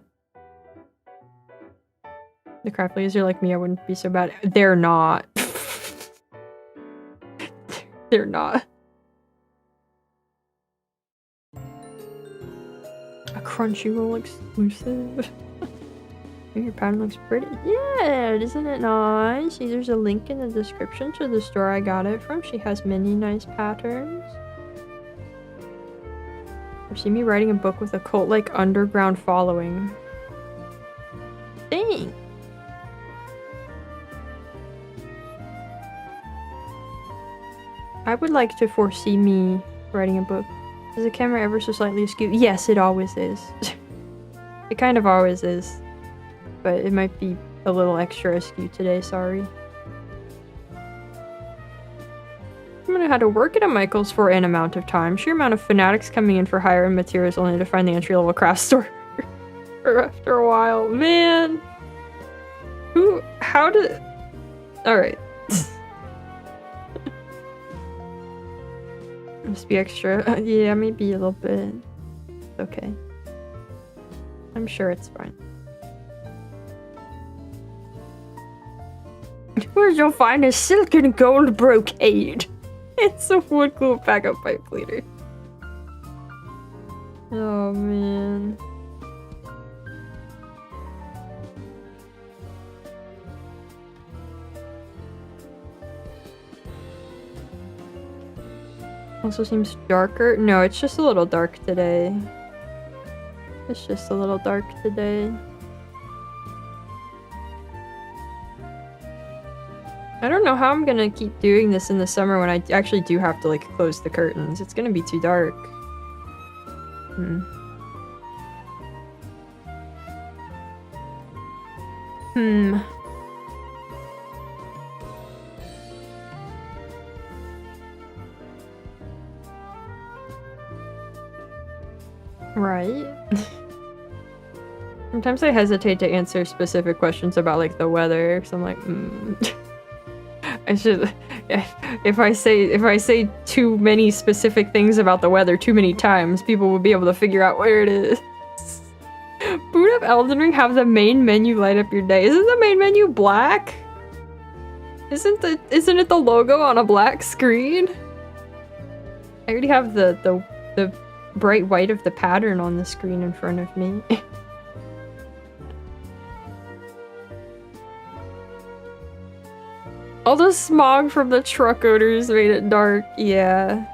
The craft ladies are like me, I wouldn't be so bad. They're not. They're not. A Crunchyroll exclusive. Your pattern looks pretty. Yeah, isn't it nice? See, there's a link in the description to the store I got it from. She has many nice patterns. Or see me writing a book with a cult-like underground following. Dang! I would like to foresee me writing a book. Is the camera ever so slightly askew? Yes, it always is. It kind of always is. But it might be a little extra askew today, sorry. I'm gonna have to work at a Michael's for an amount of time. Sheer amount of fanatics coming in for higher-end materials only to find the entry-level craft store after a while. Man! How did... Alright. Must be extra. Yeah, maybe a little bit. Okay. I'm sure it's fine. Where's your finest silk and gold brocade? It's a wood glue backup pipe cleaner. Oh man. Also seems darker. No, it's just a little dark today. It's just a little dark today. I don't know how I'm gonna keep doing this in the summer when I actually do have to, like, close the curtains. It's gonna be too dark. Right. Sometimes I hesitate to answer specific questions about, like, the weather, because I'm like, I should... If I say too many specific things about the weather too many times, people will be able to figure out where it is. Boot up Elden Ring, have the main menu light up your day. Isn't the main menu black? Isn't it the logo on a black screen? I already have the bright white of the pattern on the screen in front of me. All the smog from the truck odors made it dark. Yeah.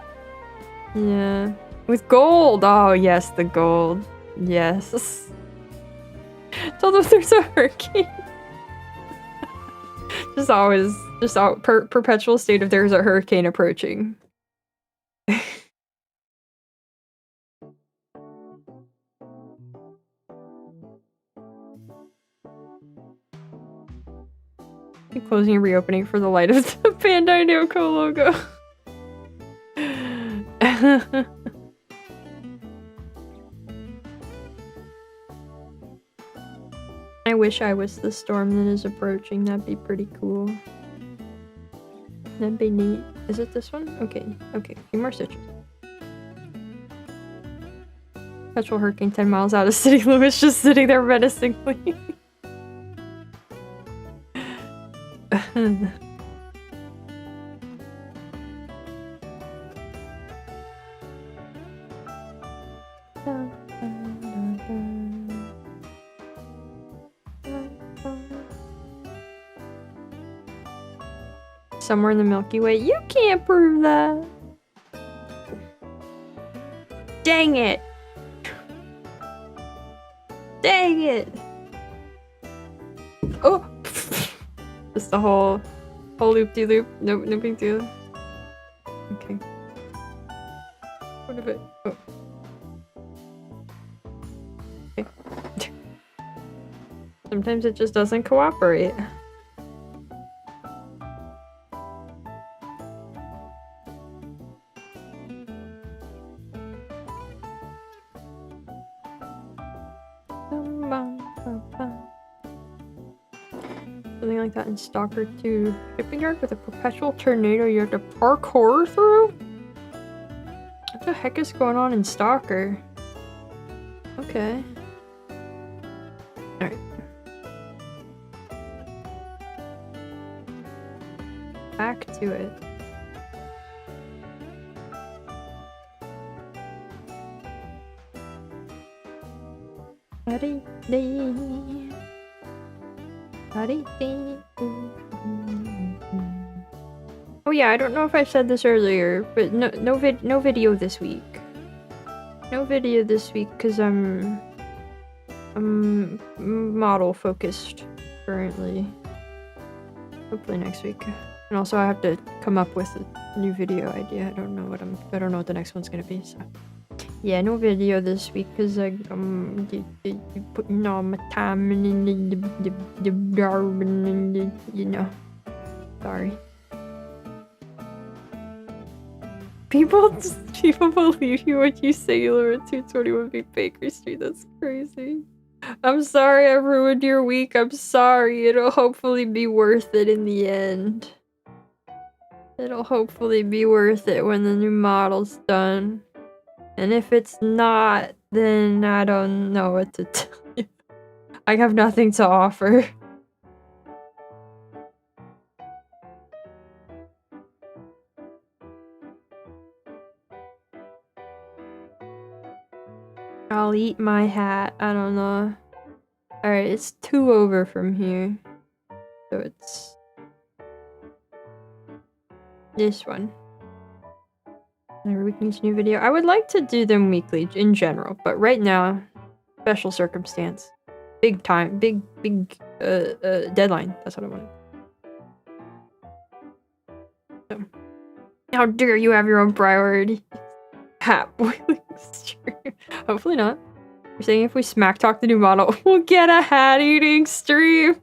Yeah. With gold! Oh, yes, the gold. Yes. Tell them there's a hurricane. Perpetual state of there's a hurricane approaching. Closing and reopening for the light of the Bandai Namco logo. I wish I was the storm that is approaching. That'd be pretty cool. That'd be neat. Is it this one? Okay, a few more stitches. Perpetual hurricane 10 miles out of city limits, just sitting there menacingly. somewhere in the Milky Way. You can't prove that. Dang it. Dang it. Oh. Just the whole loop-de-loop. No big deal. Okay. What if it? Oh. Okay. Sometimes it just doesn't cooperate. Something like that in Stalker 2. Shipping yard with a perpetual tornado you have to parkour through? What the heck is going on in Stalker? Okay. Alright. Back to it. Oh yeah, I don't know if I said this earlier, but no video this week. No video this week because I'm model focused currently. Hopefully next week. And also I have to come up with a new video idea. I don't know what the next one's gonna be, so. Yeah, no video this week because I'm putting all my time in the you know. Sorry. People believe you when you say you live at 221B Baker Street. That's crazy. I'm sorry I ruined your week. I'm sorry. It'll hopefully be worth it in the end. It'll hopefully be worth it when the new model's done. And if it's not, then I don't know what to tell you. I have nothing to offer. I'll eat my hat. I don't know. Alright, it's 2 over from here. So it's this one. Every week needs a new video. I would like to do them weekly in general, but right now, special circumstance. Big time. Big deadline. That's what I want. So, how dare you have your own priority? Hat boiling stream. Hopefully not. You're saying if we smack talk the new model, we'll get a hat eating stream?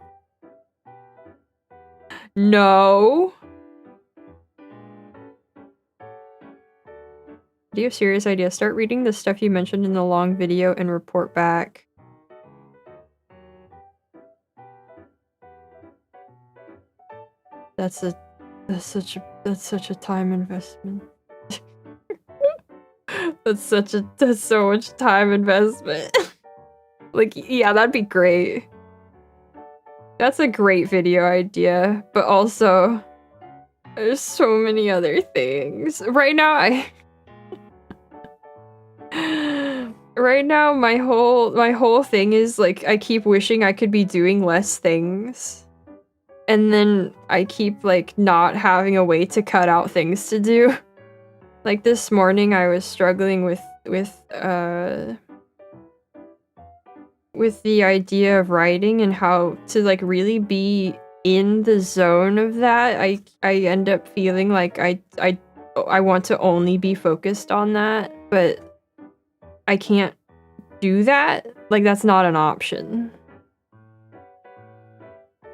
No. Do you have serious idea? Start reading the stuff you mentioned in the long video and report back. That's such a time investment. That's so much time investment. Like, yeah, that'd be great. That's a great video idea, but also there's so many other things. Right now right now my whole thing is like I keep wishing I could be doing less things. And then I keep like not having a way to cut out things to do. Like this morning I was struggling with the idea of writing and how to like really be in the zone of that. I end up feeling like I want to only be focused on that, but I can't do that. Like that's not an option.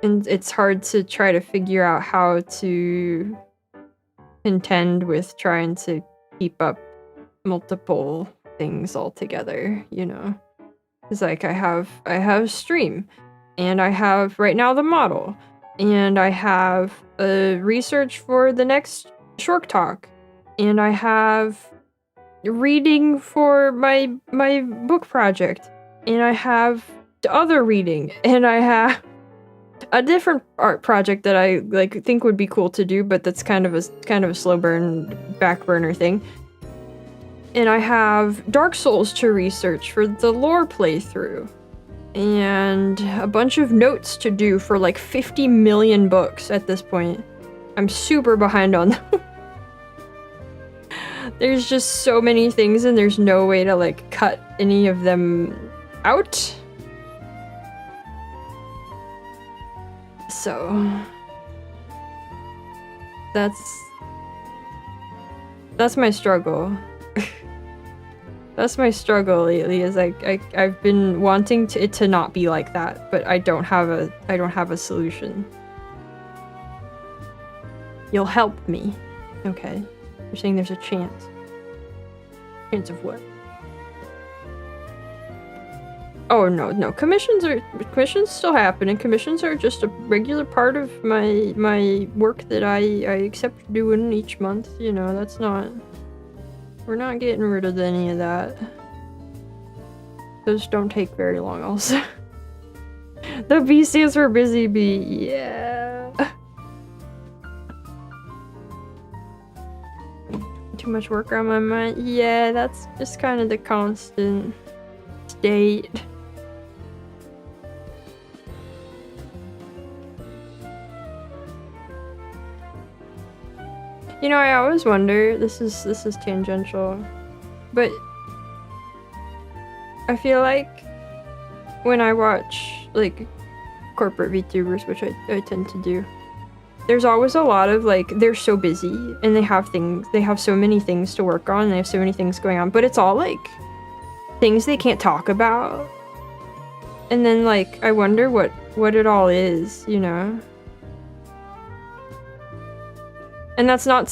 And it's hard to try to figure out how to contend with trying to keep up multiple things all together, you know? It's like I have stream, and I have right now the model, and I have research for the next short talk, and I have reading for my book project, and I have the other reading, and I have a different art project that I like think would be cool to do, but that's kind of a slow burn back burner thing. And I have Dark Souls to research for the lore playthrough, and a bunch of notes to do for like 50 million books at this point. I'm super behind on them. There's just so many things and there's no way to like cut any of them out. So that's my struggle. That's my struggle lately, is like I've been wanting it to not be like that, but I don't have a solution. You'll help me. Okay. You're saying there's a chance. Chance of what? Oh no. Commissions still happen, and commissions are just a regular part of my work that I accept doing each month. You know, that's not. We're not getting rid of any of that. Those don't take very long, also. The B stands for busy bee. Yeah. Too much work on my mind. Yeah, that's just kind of the constant state. You know, I always wonder, this is tangential, but I feel like when I watch like corporate VTubers, which I tend to do, there's always a lot of like, they're so busy and they have so many things to work on, and they have so many things going on, but it's all like things they can't talk about. And then like, I wonder what it all is, you know? And that's not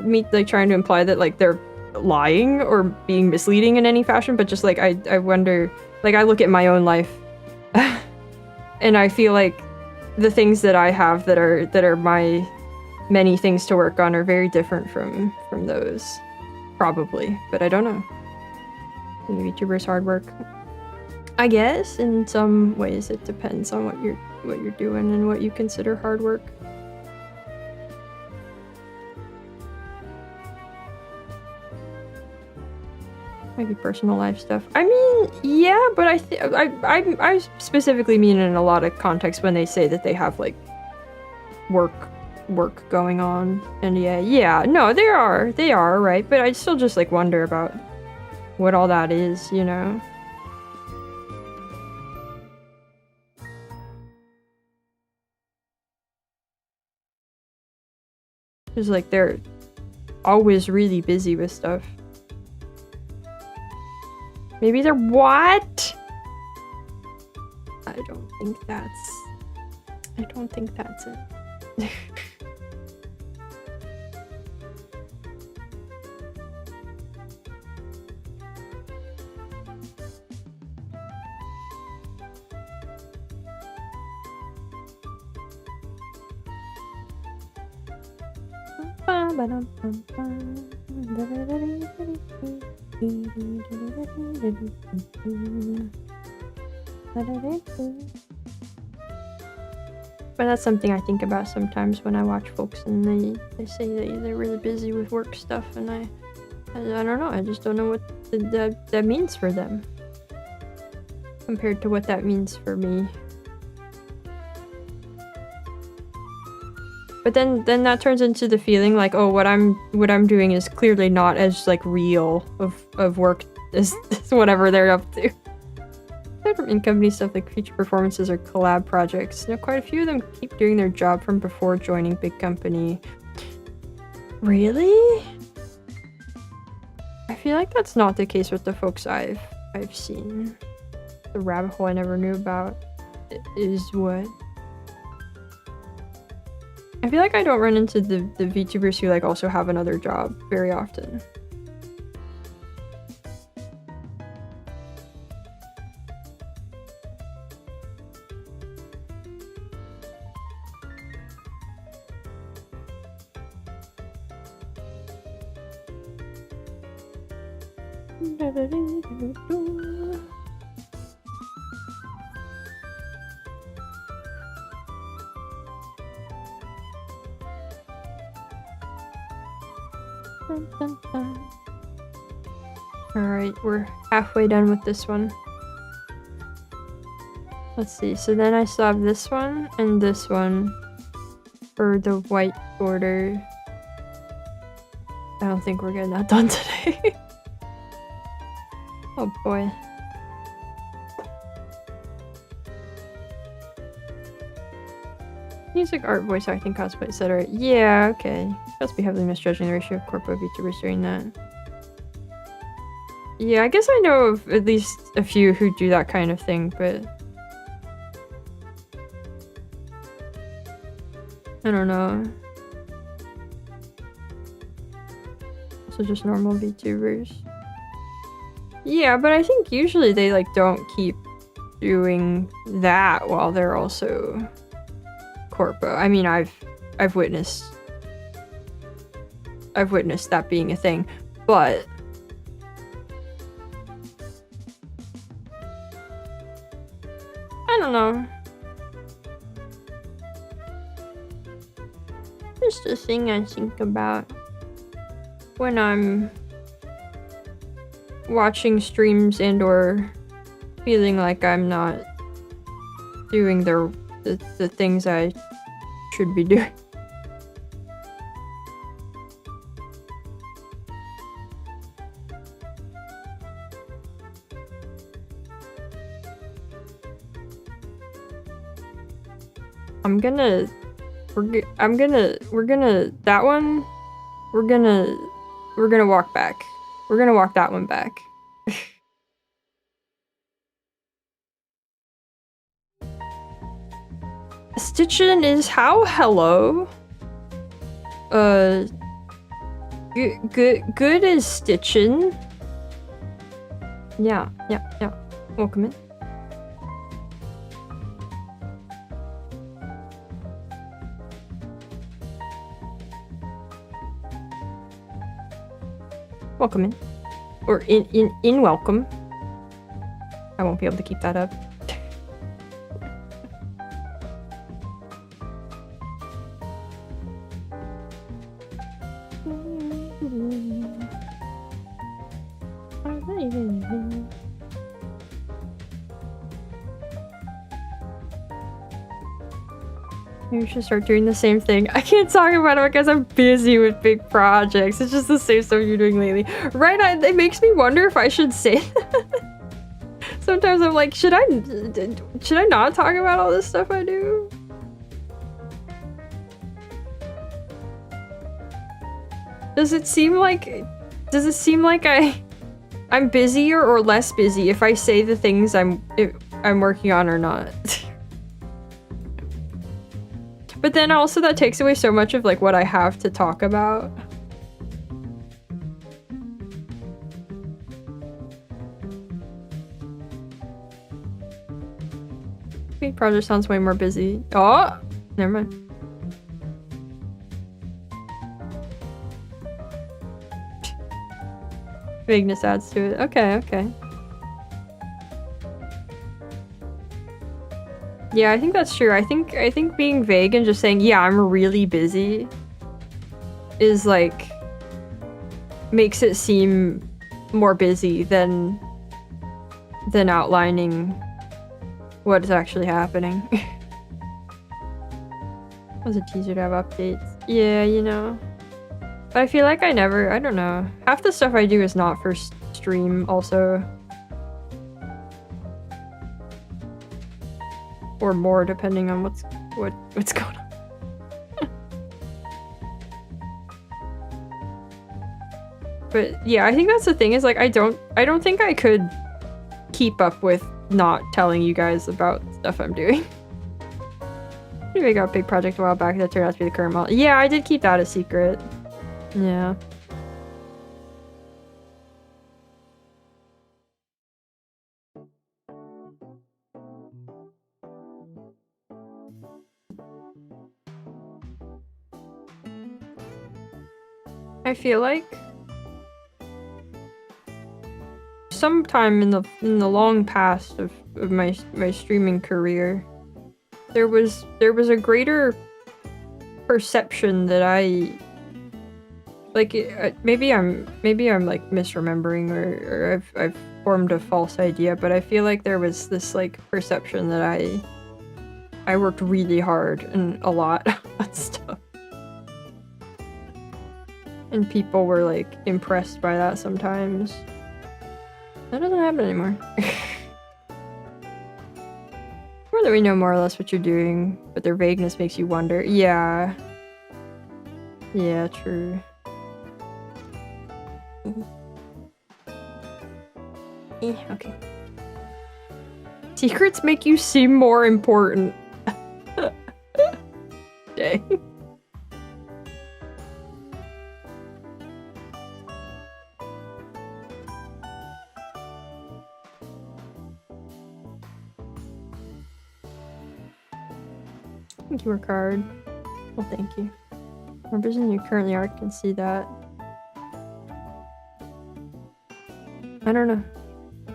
me like trying to imply that like they're lying or being misleading in any fashion, but just like I wonder, like I look at my own life and I feel like the things that I have that are my many things to work on are very different from those, probably, but I don't know. Being a VTuber is hard work. I guess in some ways it depends on what you're doing and what you consider hard work. Maybe personal life stuff. I mean, yeah, but I specifically mean in a lot of contexts when they say that they have like work going on, and yeah, no, they are right, but I still just like wonder about what all that is, you know? Because like they're always really busy with stuff. Maybe they're what? I don't think that's it. But that's something I think about sometimes when I watch folks and they say they're really busy with work stuff, and I don't know, I just don't know what that means for them compared to what that means for me. But then that turns into the feeling like, oh, what I'm doing is clearly not as like real of work as whatever they're up to. Aside from in-company stuff like feature performances or collab projects, you know, quite a few of them keep doing their job from before joining big company. Really? I feel like that's not the case with the folks I've seen. The rabbit hole I never knew about is what? I feel like I don't run into the VTubers who like also have another job very often. Alright, we're halfway done with this one. Let's see, so then I still have this one and this one. for the white border. I don't think we're getting that done today. Oh boy. Music, art, voice acting, cosplay, etc. Yeah, okay. Must be heavily misjudging the ratio of corpo VTubers doing that. Yeah, I guess I know of at least a few who do that kind of thing, but I don't know. Also just normal VTubers. Yeah, but I think usually they like don't keep doing that while they're also corpo. I mean, I've witnessed that being a thing, but I don't know. Just a thing I think about when I'm watching streams and or feeling like I'm not doing the things I should be doing. We're gonna walk back. We're gonna walk that one back. Stitchin is how? Hello? Good is Stitchin. Yeah. Welcome in. Welcome in. Or in welcome. I won't be able to keep that up. You should start doing the same thing. I can't talk about it because I'm busy with big projects. It's just the same stuff you're doing lately. Right? It makes me wonder if I should say that. Sometimes I'm like, should I not talk about all this stuff I do? Does it seem like I'm busier or less busy if I say the things I'm working on or not? But then also that takes away so much of like what I have to talk about. Big project sounds way more busy. Oh, never mind. Vagueness adds to it. Okay. Yeah, I think that's true. I think being vague and just saying, yeah, I'm really busy is like makes it seem more busy than outlining what is actually happening. It was a teaser to have updates. Yeah, you know. But I feel like I don't know. Half the stuff I do is not for stream also. Or more, depending on what's going on. But yeah, I think that's the thing is like I don't think I could keep up with not telling you guys about stuff I'm doing. We got a big project a while back that turned out to be the current model. Yeah, I did keep that a secret. Yeah. I feel like sometime in the long past of my streaming career, there was a greater perception that I like maybe I'm like misremembering or I've formed a false idea, but I feel like there was this like perception that I worked really hard and a lot on stuff. And people were like impressed by that sometimes. That doesn't happen anymore. Or that we know more or less what you're doing, but their vagueness makes you wonder. Yeah. Yeah, true. Okay. Secrets make you seem more important. Dang. I think you work hard. Well, thank you. More busy than you currently are, I can see that. I don't know.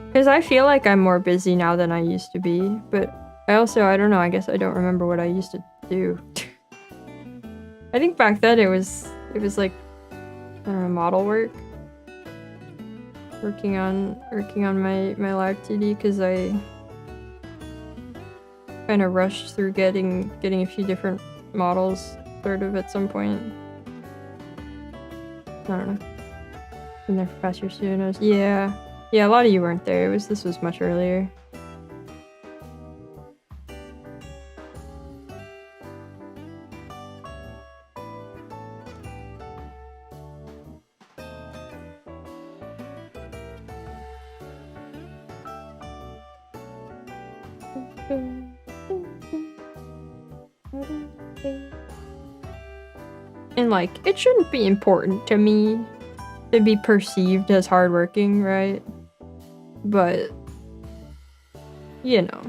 Because I feel like I'm more busy now than I used to be, but I don't know, I guess I don't remember what I used to do. I think back then it was like, I don't know, model work. Working on my live TD, because I kind of rushed through getting a few different models sort of at some point. I don't know. Been there for past years, who knows? Yeah. Yeah, a lot of you weren't there. This was much earlier. And like, it shouldn't be important to me to be perceived as hardworking, right? But, you know.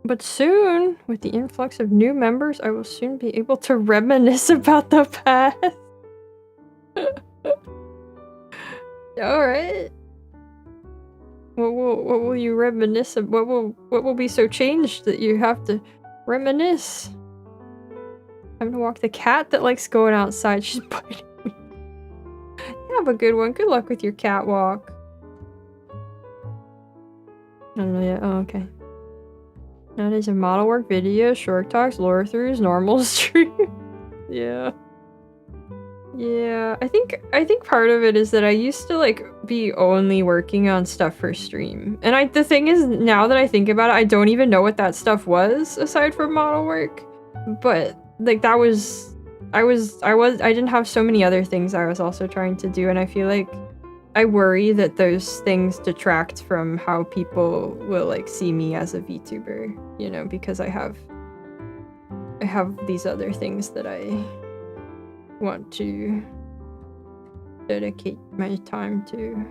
But soon, with the influx of new members, I will soon be able to reminisce about the past. Alright. What will you reminisce of? What will be so changed that you have to reminisce? I'm gonna walk the cat that likes going outside. She's biting me. Have a good one. Good luck with your catwalk. I don't know yet. Oh, okay. Nowadays, a model work video, short talks, lore throughs, normal stream. Yeah. Yeah, I think part of it is that I used to like be only working on stuff for stream. And the thing is, now that I think about it, I don't even know what that stuff was aside from model work. But like that was I didn't have so many other things I was also trying to do, and I feel like I worry that those things detract from how people will like see me as a VTuber, you know, because I have these other things that I want to dedicate my time to.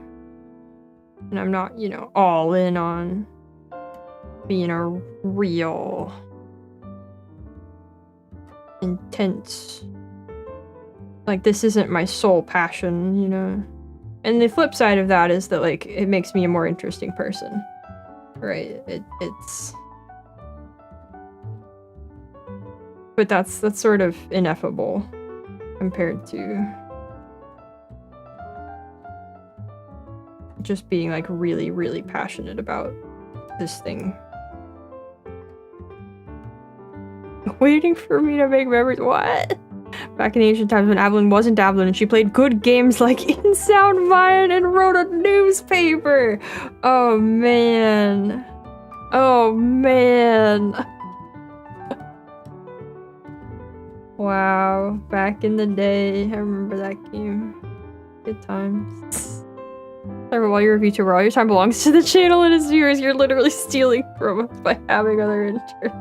And I'm not, you know, all in on being a real intense, like, this isn't my sole passion, you know. And the flip side of that is that, like, it makes me a more interesting person, right? It's but that's sort of ineffable compared to just being like really, really passionate about this thing. Waiting for me to make memories. What? Back in the ancient times when Avalyn wasn't Avalyn and she played good games like InSound Vine and wrote a newspaper. Oh man. Oh man. Wow. Back in the day. I remember that game. Good times. Remember, while you're a VTuber, all your time belongs to the channel and its viewers. You're literally stealing from us by having other interests.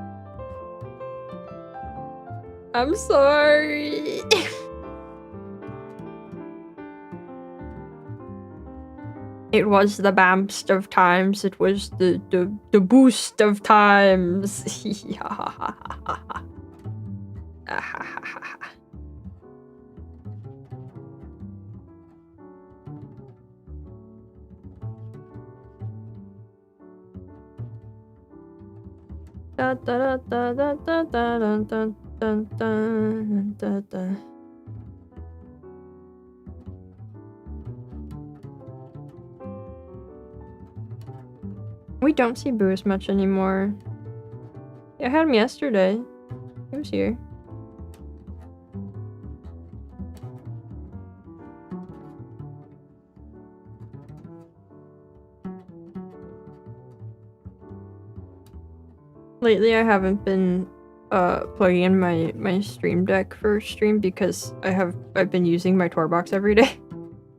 I'm sorry. It was the bamst of times. It was the boost of times. Da da da da da da da da da da. We don't see Boo as much anymore. I had him yesterday. He was here. Lately, I haven't been plugging in my Stream Deck for stream because I've been using my Torbox every day,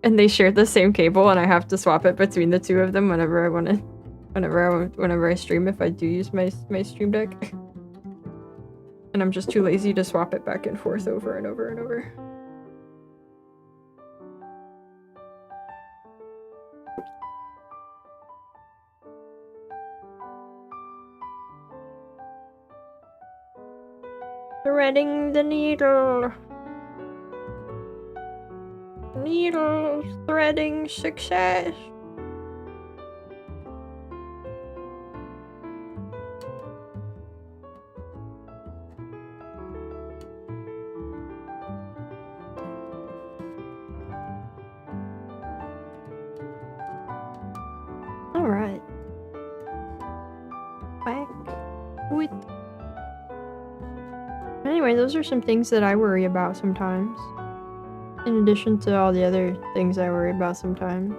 and they share the same cable, and I have to swap it between the two of them whenever I want to. Whenever I stream, if I do use my Stream Deck. And I'm just too lazy to swap it back and forth over and over and over. Threading the needle. Needle threading success. Alright. Back with... Anyway, those are some things that I worry about sometimes. In addition to all the other things I worry about sometimes.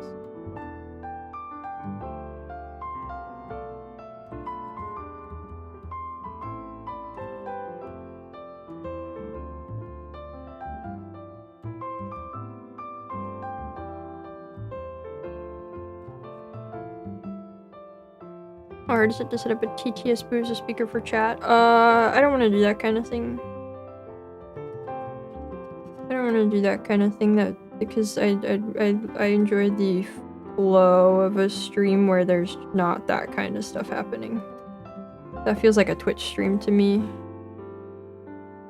How hard is it to set up a TTS Boo as a speaker for chat? I don't want to do that kind of thing. I don't want to do that kind of thing because I enjoy the flow of a stream where there's not that kind of stuff happening. That feels like a Twitch stream to me.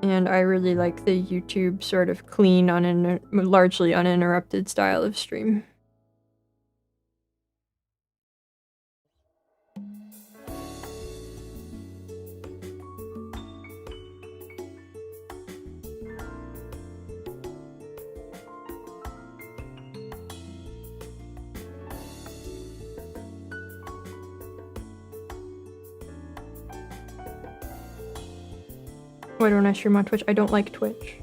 And I really like the YouTube sort of clean, largely uninterrupted style of stream. Why don't I stream on Twitch? I don't like Twitch.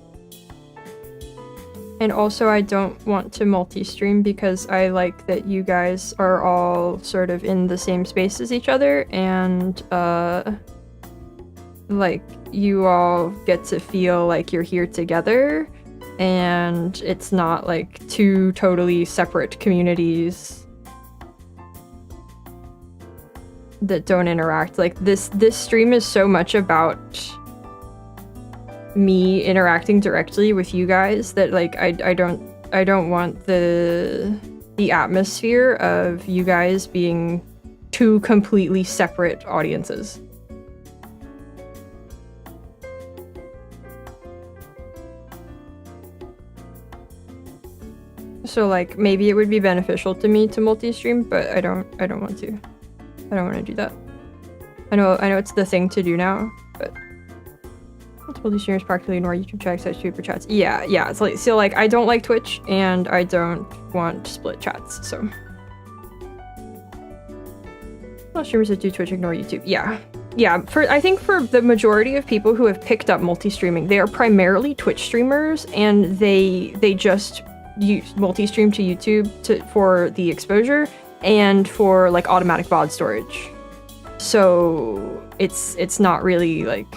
And also I don't want to multi-stream because I like that you guys are all sort of in the same space as each other and like you all get to feel like you're here together and it's not like two totally separate communities that don't interact. Like this stream is so much about me interacting directly with you guys that like I don't want the atmosphere of you guys being two completely separate audiences. So like maybe it would be beneficial to me to multi-stream, but I don't want to. I don't want to do that. I know it's the thing to do now, but multiple streamers practically ignore YouTube chats, super chats. Yeah, it's like so like I don't like Twitch and I don't want split chats, so most streamers that do Twitch ignore YouTube. Yeah. I think for the majority of people who have picked up multi-streaming, they are primarily Twitch streamers and they just use multi-stream to YouTube for the exposure and for like automatic VOD storage. So it's not really like.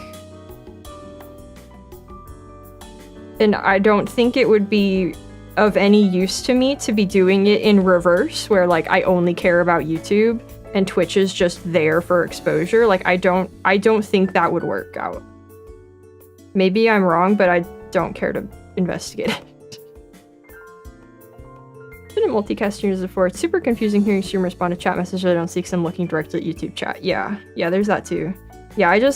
And I don't think it would be of any use to me to be doing it in reverse, where like I only care about YouTube and Twitch is just there for exposure. Like I don't think that would work out. Maybe I'm wrong, but I don't care to investigate it. Shouldn't multicast streamers before. It's super confusing hearing stream respond to chat messages I don't see because I'm looking directly at YouTube chat. Yeah, there's that too. Yeah,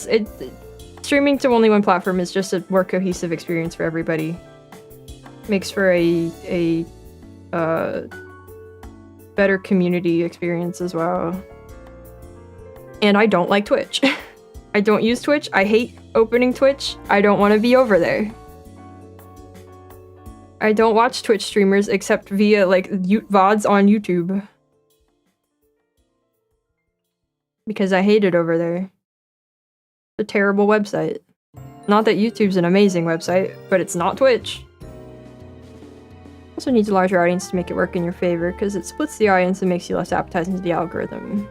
streaming to only one platform is just a more cohesive experience for everybody. Makes for a better community experience as well. And I don't like Twitch. I don't use Twitch. I hate opening Twitch. I don't want to be over there. I don't watch Twitch streamers except via, like, VODs on YouTube. Because I hate it over there. It's a terrible website. Not that YouTube's an amazing website, but it's not Twitch. Also needs a larger audience to make it work in your favor, because it splits the audience and makes you less appetizing to the algorithm.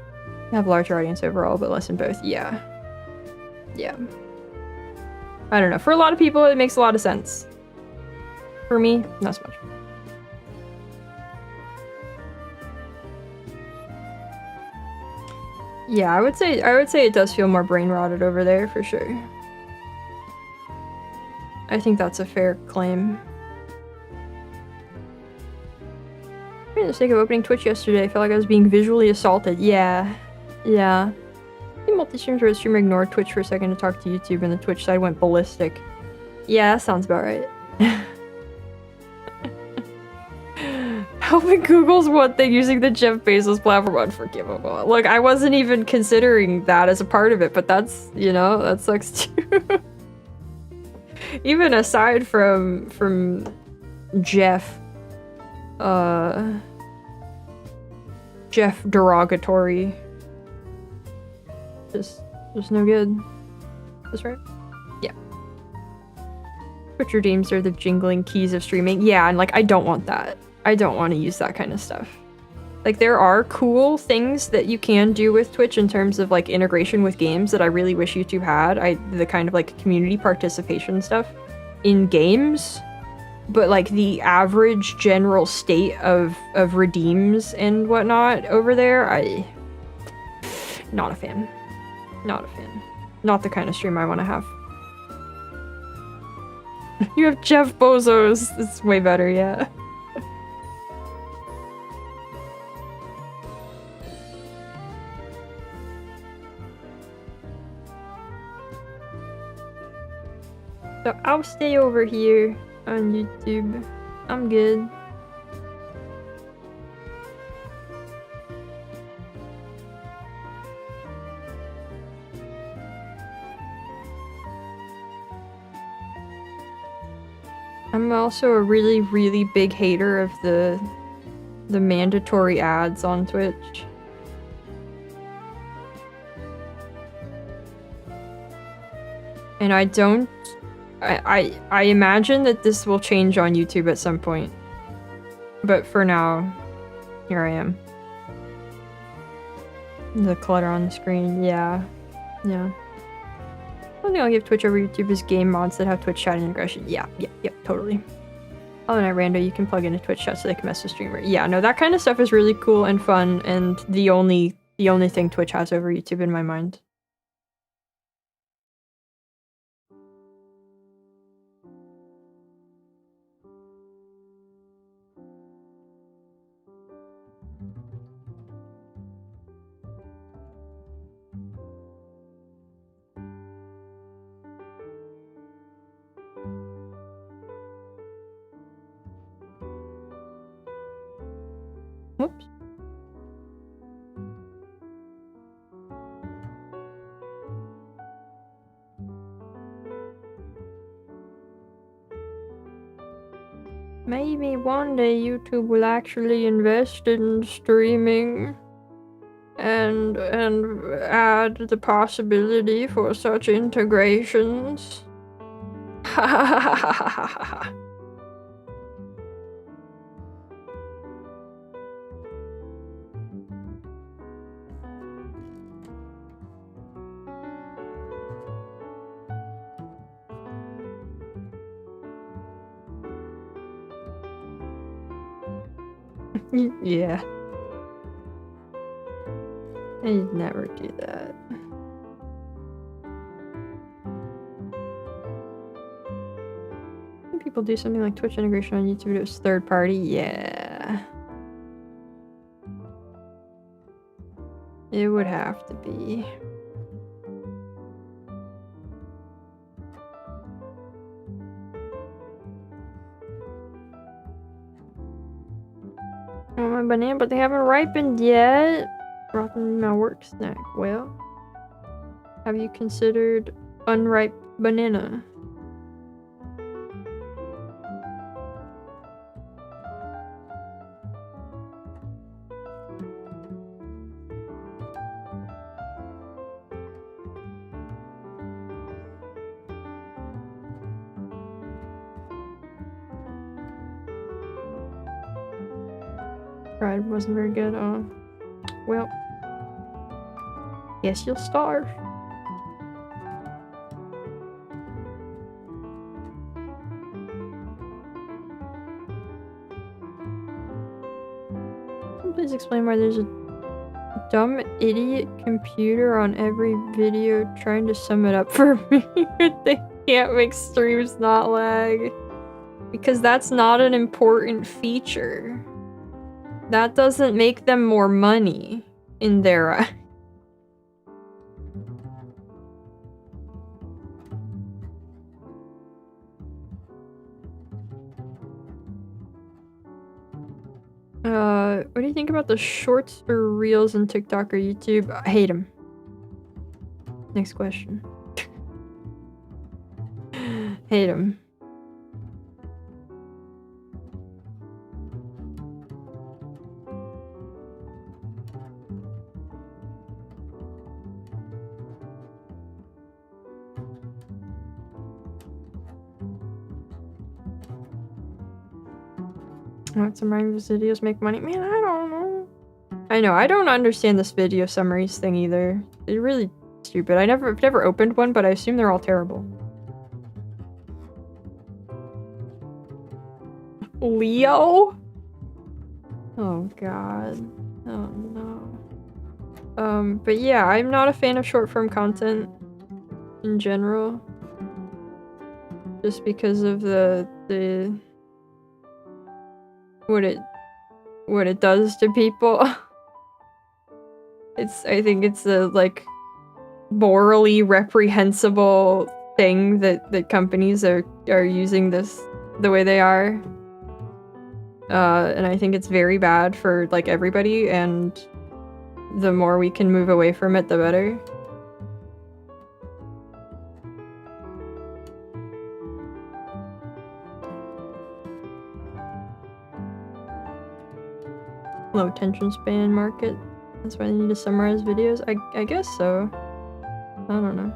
You have a larger audience overall, but less in both. Yeah. Yeah. I don't know. For a lot of people, it makes a lot of sense. For me, not so much. Yeah, I would say it does feel more brain rotted over there for sure. I think that's a fair claim. For the sake of opening Twitch yesterday, I felt like I was being visually assaulted. Yeah. Yeah. I think multi-streams where the streamer ignored Twitch for a second to talk to YouTube and the Twitch side went ballistic. Yeah, that sounds about right. Helping Google's one thing, using the Jeff Bezos platform unforgivable. Look, I wasn't even considering that as a part of it, but that's, you know, that sucks too. Even aside from Jeff, Jeff derogatory. Just no good. That's right? Yeah. Twitch redeems are the jingling keys of streaming. Yeah, and like, I don't want that. I don't want to use that kind of stuff. Like, there are cool things that you can do with Twitch in terms of, like, integration with games that I really wish YouTube had. The kind of, like, community participation stuff in games. But, like, the average general state of redeems and whatnot over there, not a fan. Not a fan. Not the kind of stream I want to have. You have Jeff Bezos. It's way better, yeah. So I'll stay over here on YouTube. I'm good. I'm also a really, really big hater of the mandatory ads on Twitch. And I don't... I imagine that this will change on YouTube at some point. But for now, here I am. The clutter on the screen, yeah. Yeah. One thing I'll give Twitch over YouTube is game mods that have Twitch chat integration. Yeah, totally. Oh, and at Rando, you can plug into Twitch chat so they can mess with streamer. Yeah, no, that kind of stuff is really cool and fun, and the only thing Twitch has over YouTube in my mind. Whoops. Maybe one day YouTube will actually invest in streaming and add the possibility for such integrations. Ha ha ha ha ha ha ha. Yeah. I'd never do that. When people do something like Twitch integration on YouTube, it was third party. Yeah. It would have to be. I want my banana, but they haven't ripened yet. Rotten my work snack. Well, have you considered unripe banana? Fried wasn't very good. Oh, well, guess you'll starve. Please explain why there's a dumb idiot computer on every video trying to sum it up for me. They can't make streams not lag. Because that's not an important feature. That doesn't make them more money in their eyes. What do you think about the shorts or reels in TikTok or YouTube? I hate them. Next question. Hate them. Some random videos make money. Man, I don't know. I know, I don't understand this video summaries thing either. It's really stupid. I've never opened one, but I assume they're all terrible. Leo? Oh god. Oh no. But yeah, I'm not a fan of short form content in general. Just because of the what it does to people. I think it's a like morally reprehensible thing that companies are using this the way they are. And I think it's very bad for like everybody, and the more we can move away from it, the better. Low attention span market. That's why they need to summarize videos. I guess so. I don't know.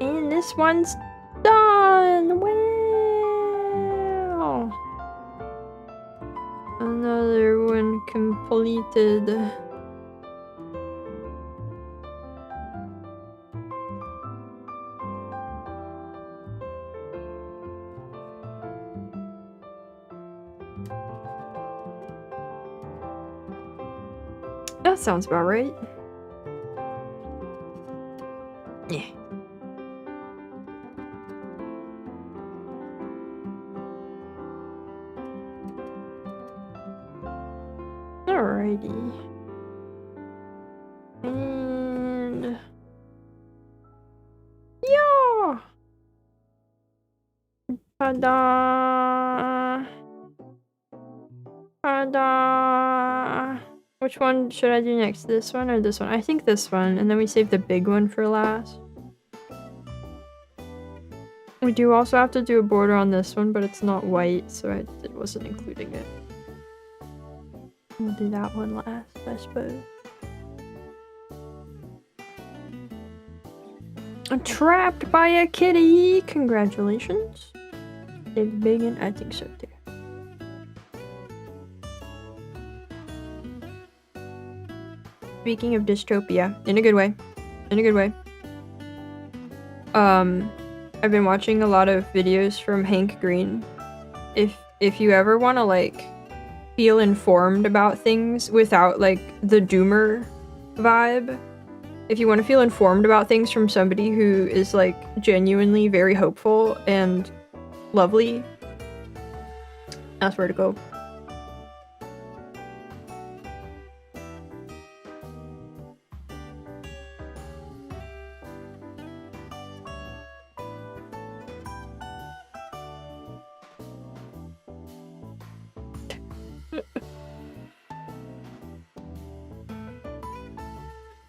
And this one's done! Wow! Another one completed. That sounds about right. Yeah. Alrighty. And... yeah! Ta-da! Ta-da! Which one should I do next? This one or this one? I think this one, and then we save the big one for last. We do also have to do a border on this one, but it's not white, so I wasn't including it. We'll do that one last, I suppose. I'm trapped by a kitty! Congratulations. Big, big, and I think so too. Speaking of dystopia, in a good way. In a good way. I've been watching a lot of videos from Hank Green. If you ever want to, like, feel informed about things without, like, the doomer vibe, if you want to feel informed about things from somebody who is, like, genuinely very hopeful and lovely, That's where to go.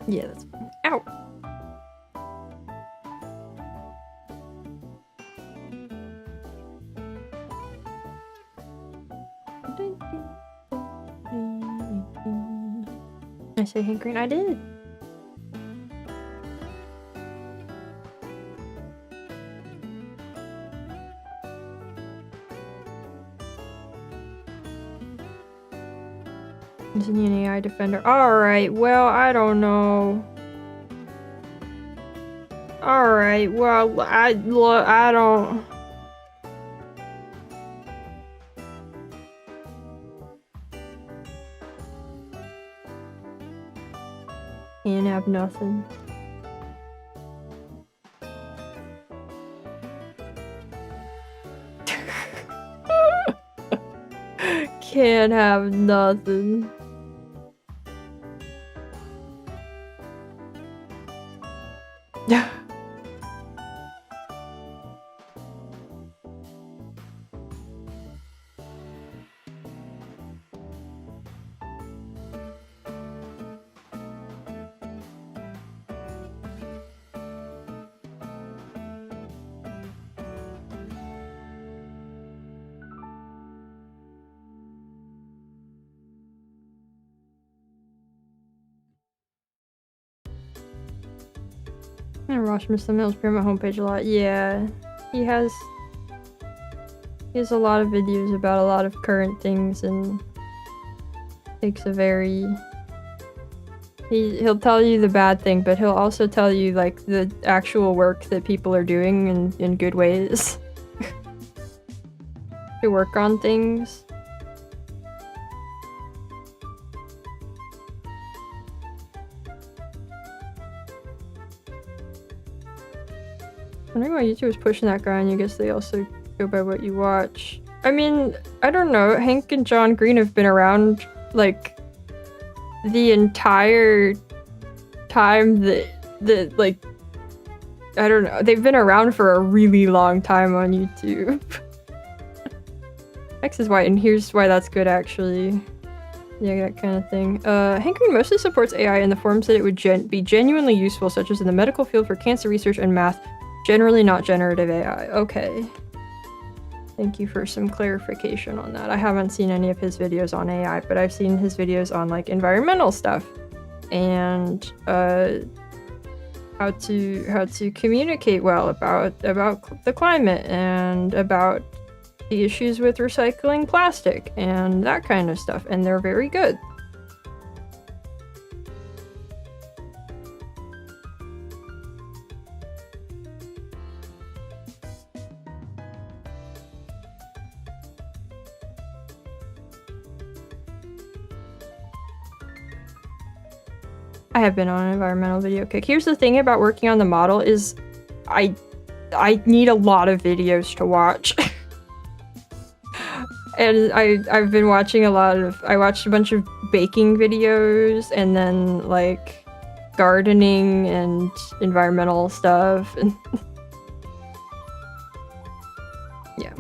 Yeah, that's fine. Ow! I say Hank Green? I did! Isn't he an AI defender? Alright, well, I don't know. Alright, well, I don't... Can't have nothing. Can't have nothing. I watch Mr. Mills Pyramid homepage a lot. Yeah, he has a lot of videos about a lot of current things and takes a very... He'll tell you the bad thing, but he'll also tell you like the actual work that people are doing in good ways to work on things. I wondering why YouTube is pushing that guy, and I guess they also go by what you watch. I mean, I don't know. Hank and John Green have been around like the entire time that like, I don't know. They've been around for a really long time on YouTube. X is white, and here's why that's good actually. Yeah, that kind of thing. Hank Green mostly supports AI in the forms that it would be genuinely useful, such as in the medical field for cancer research and math. Generally not generative AI. Okay. Thank you for some clarification on that. I haven't seen any of his videos on AI, but I've seen his videos on like environmental stuff and how to communicate well about the climate and about the issues with recycling plastic and that kind of stuff, and they're very good. I have been on an environmental video kick. Here's the thing about working on the model is I need a lot of videos to watch. And I've been watching I watched a bunch of baking videos and then like gardening and environmental stuff and yeah.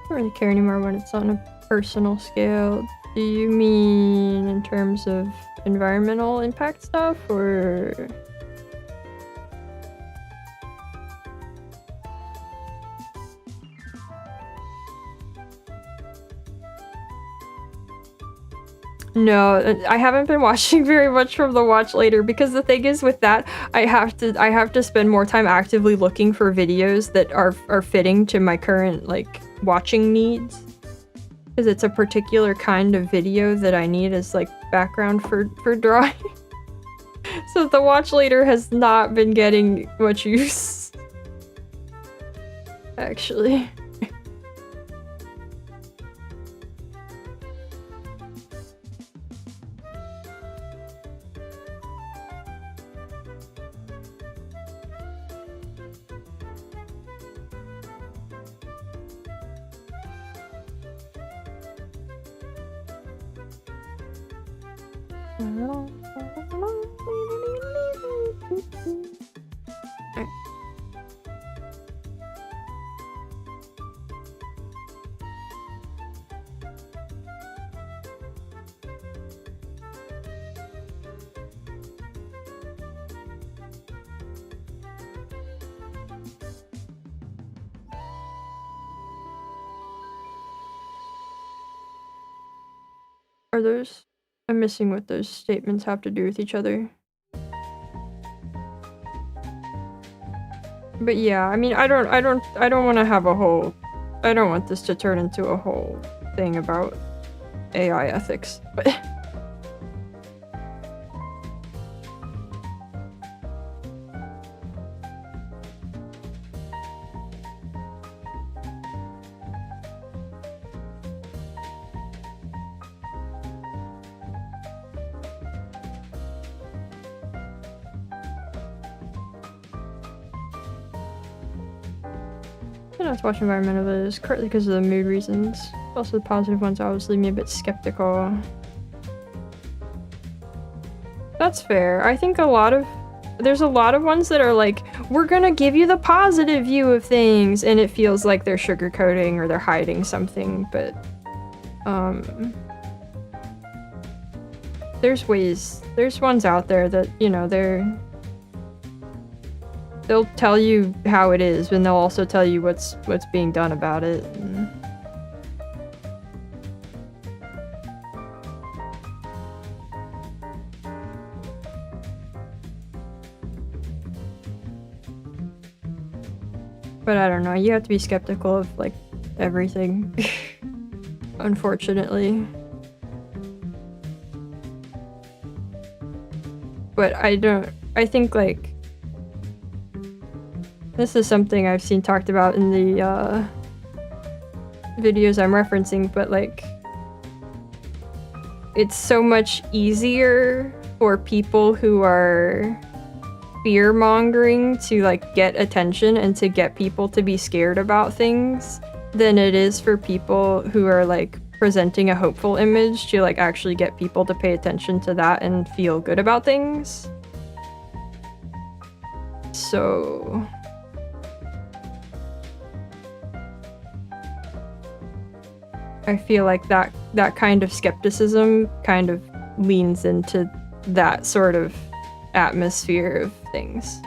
I don't really care anymore when it's on a personal scale. Do you mean in terms of environmental impact stuff, or...? No, I haven't been watching very much from the watch later, because the thing is with that, I have to spend more time actively looking for videos that are fitting to my current like watching needs, because it's a particular kind of video that I need as like background for drawing. So the watch later has not been getting much use, actually. Are those... I'm missing what those statements have to do with each other. But yeah, I mean, I don't want to have a whole... I don't want this to turn into a whole thing about AI ethics, but... I don't watch environmental videos, partly because of the mood reasons. Also the positive ones always leave me a bit skeptical. That's fair. I think there's a lot of ones that are like, we're gonna give you the positive view of things, and it feels like they're sugarcoating or they're hiding something, but there's ones out there that, you know, they'll tell you how it is, and they'll also tell you what's being done about it. But I don't know, you have to be skeptical of, like, everything. Unfortunately. But I think, like, this is something I've seen talked about in the videos I'm referencing, but like, it's so much easier for people who are fear-mongering to like get attention and to get people to be scared about things than it is for people who are like presenting a hopeful image to like actually get people to pay attention to that and feel good about things. So... I feel like that kind of skepticism kind of leans into that sort of atmosphere of things.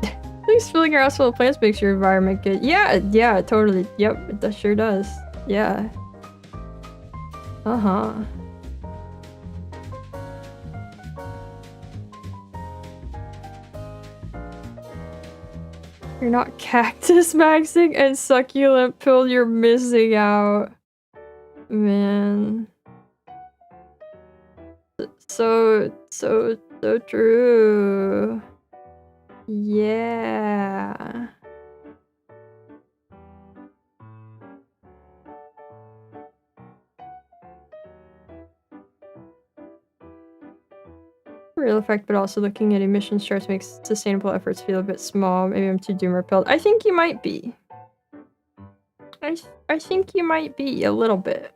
At least filling your house full of plants makes your environment good. Yeah, totally. Yep, that sure does. Yeah. Uh-huh. You're not cactus maxing and succulent pill, you're missing out. Man. So true. Yeah. Real effect, but also looking at emissions charts makes sustainable efforts feel a bit small. Maybe I'm too doom-repelled. I think you might be. I think you might be a little bit.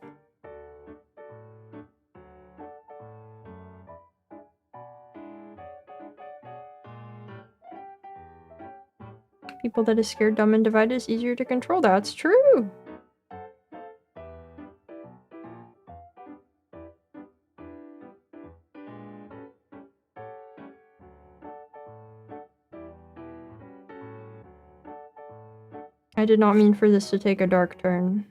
People that is scared, dumb, and divided is easier to control. That's true. I did not mean for this to take a dark turn.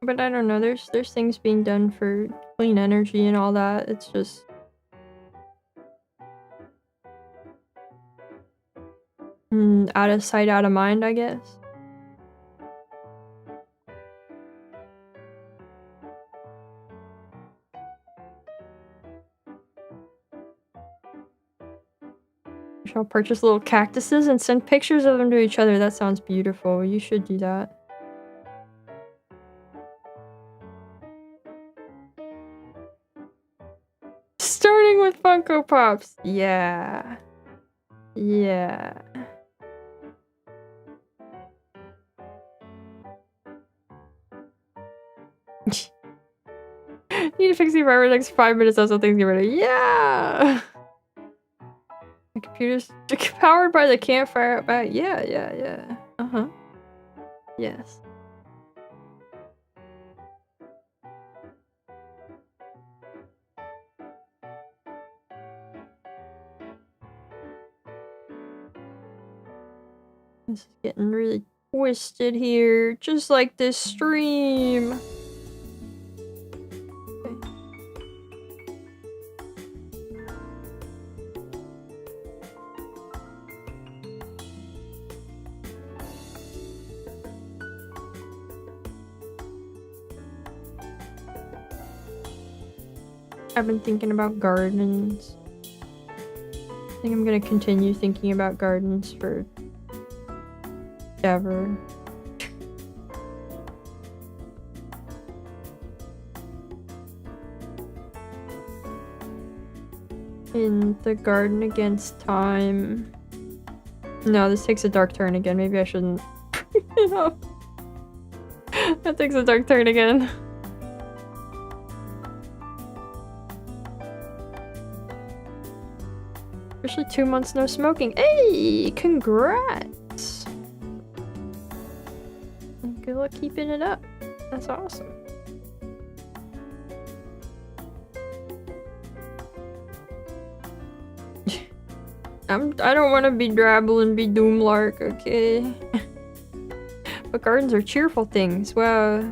But I don't know, there's things being done for clean energy and all that. It's just... out of sight, out of mind, I guess. We shall purchase little cactuses and send pictures of them to each other. That sounds beautiful. You should do that. Starting with Funko Pops. Yeah. Yeah. Need to fix the environment next 5 minutes. Also, things get ready. Yeah. The computer's powered by the campfire out back. Yeah. Uh-huh. Yes. This is getting really twisted here. Just like this stream. Okay. I've been thinking about gardens. I think I'm gonna continue thinking about gardens for ever. In the garden against time. No, this takes a dark turn again. Maybe I shouldn't. No. That takes a dark turn again. Officially 2 months no smoking. Hey, congrats! Good luck keeping it up. That's awesome. I don't want to be drabble and be doomlark, okay? But gardens are cheerful things. Well,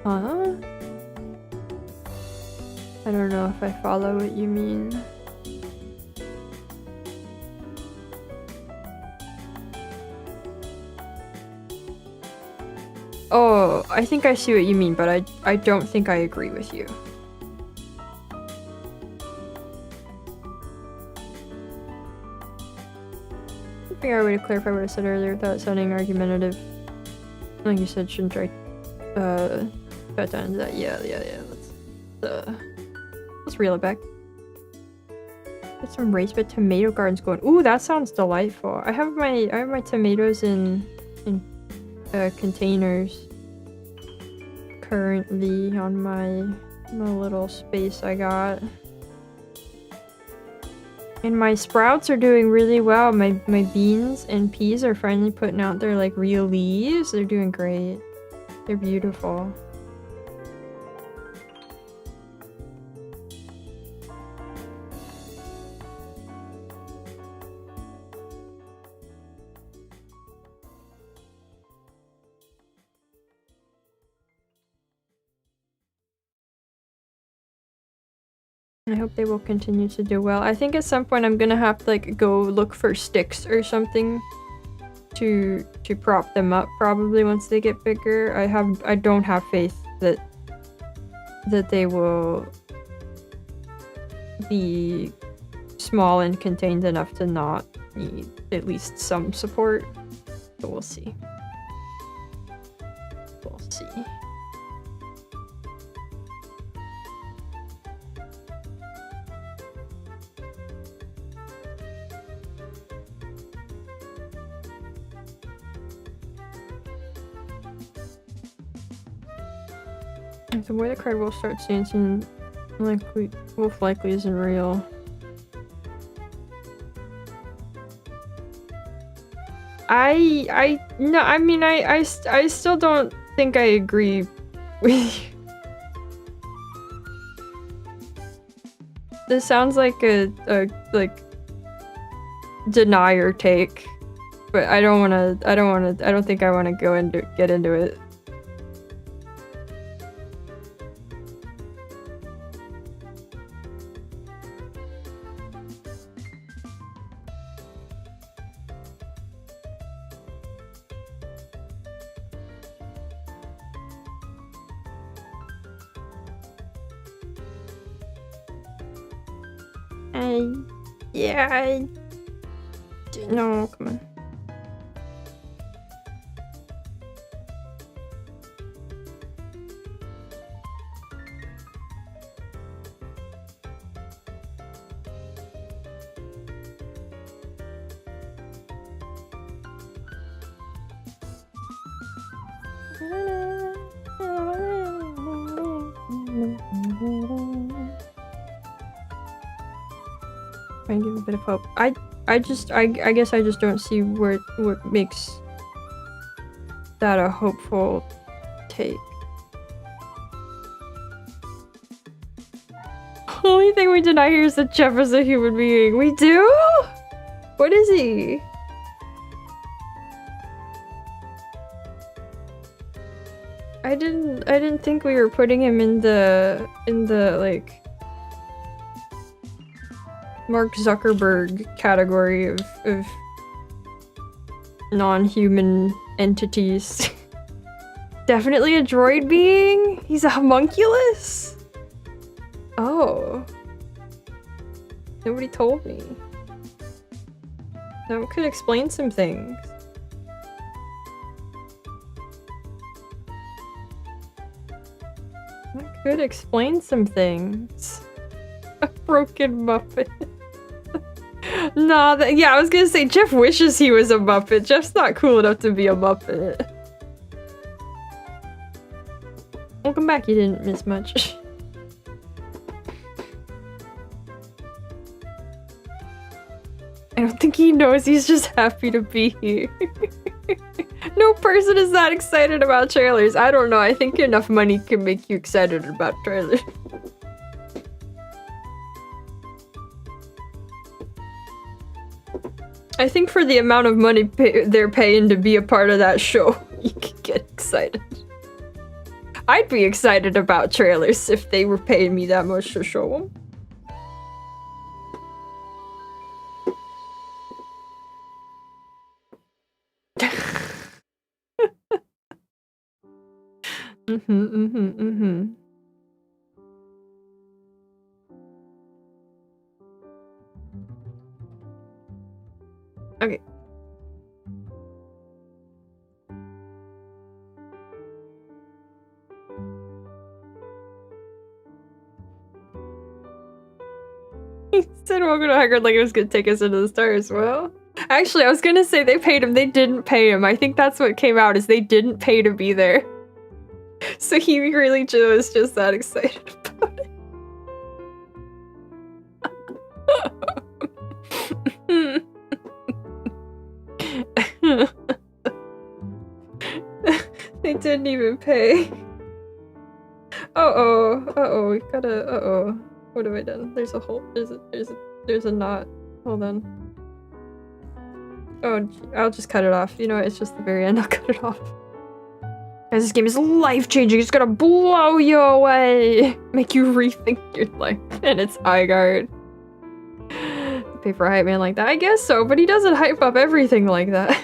huh? I don't know if I follow what you mean. Oh, I think I see what you mean, but I don't think I agree with you. I think I would clarify what I said earlier without sounding argumentative. Like you said, shouldn't try cut down to that. Yeah. Let's reel it back. Get some raised bed tomato gardens going. Ooh, that sounds delightful. I have my tomatoes in containers currently on my little space I got. And my sprouts are doing really well. My beans and peas are finally putting out their like real leaves. They're doing great. They're beautiful. I hope they will continue to do well. I think at some point I'm gonna have to like go look for sticks or something to prop them up probably once they get bigger. I don't have faith that they will be small and contained enough to not need at least some support. But we'll see. We'll see. The way the card will start dancing wolf likely isn't real. No, I mean I still don't think I agree with you. This sounds like a like denier take, but I don't think I wanna get into it. Yeah, no, come on. Try and give a bit of hope. I guess I just don't see what makes that a hopeful take. Only thing we deny here is that Jeff is a human being. We do? What is he? I didn't think we were putting him in the like Mark Zuckerberg category of non-human entities. Definitely a droid being? He's a homunculus? Oh. Nobody told me. That could explain some things. That could explain some things. A broken Muppet. Nah, yeah, I was gonna say, Jeff wishes he was a Muppet. Jeff's not cool enough to be a Muppet. Welcome back, you didn't miss much. I don't think he knows, he's just happy to be here. No person is that excited about trailers. I don't know, I think enough money can make you excited about trailers. I think for the amount of money they're paying to be a part of that show, you can get excited. I'd be excited about trailers if they were paying me that much to show them. Okay. He said welcome to Haggard like it was gonna take us into the stars. Well, actually, I was gonna say they paid him. They didn't pay him. I think that's what came out, is they didn't pay to be there. So he really was just that excited about it. They didn't even pay. Uh-oh, we gotta, what have I done? There's a hole, there's a knot. Hold on. Oh, I'll just cut it off. You know what, it's just the very end, I'll cut it off. Guys, this game is life-changing, it's gonna blow you away! Make you rethink your life, and it's Igard. Pay for a hype man like that? I guess so, but he doesn't hype up everything like that.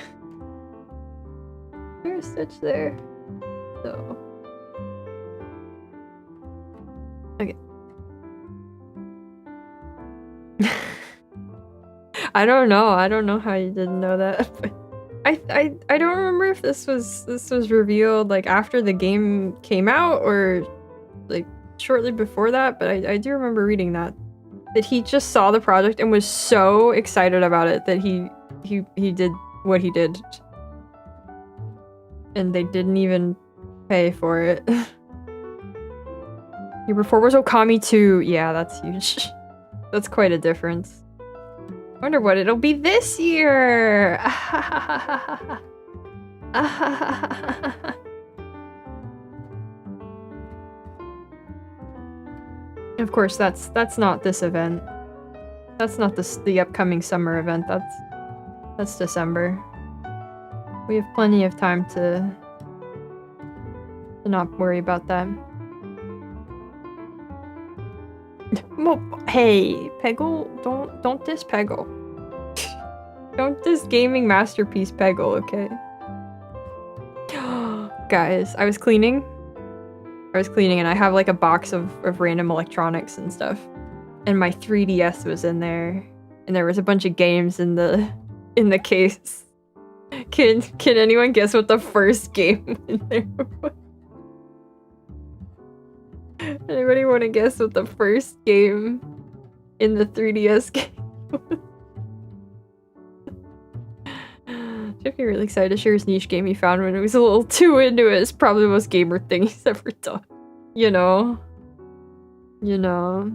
There's Stitch there. So. Okay. I don't know how you didn't know that. I don't remember if this was revealed like after the game came out or like shortly before that, but I do remember reading that he just saw the project and was so excited about it that he did what he did. And they didn't even pay for it. Year before was Okami 2. Yeah, that's huge. That's quite a difference. Wonder what it'll be this year. Of course, that's not this event. That's not the upcoming summer event. That's December. We have plenty of time to not worry about that. Hey, Peggle, don't diss Peggle. Don't diss gaming masterpiece Peggle, okay? Guys, I was cleaning and I have like a box of random electronics and stuff. and my 3DS was in there, and there was a bunch of games in the case. Can anyone guess what the first game in there was? Anybody want to guess what the first game in the 3DS game was? Jeff, you're really excited to share his niche game he found when he was a little too into it. It's probably the most gamer thing he's ever done. You know? You know?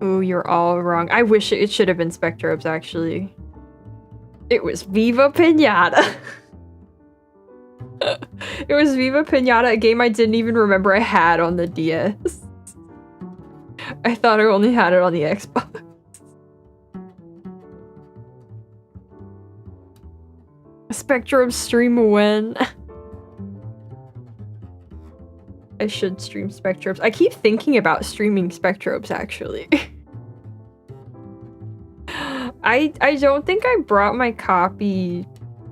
Ooh, you're all wrong. I wish it should have been Spectrobes, actually. It was Viva Pinata. It was Viva Pinata, a game I didn't even remember I had on the DS. I thought I only had it on the Xbox. Spectrum stream when? I should stream Spectrobes. I keep thinking about streaming Spectrobes, actually. I don't think I brought my copy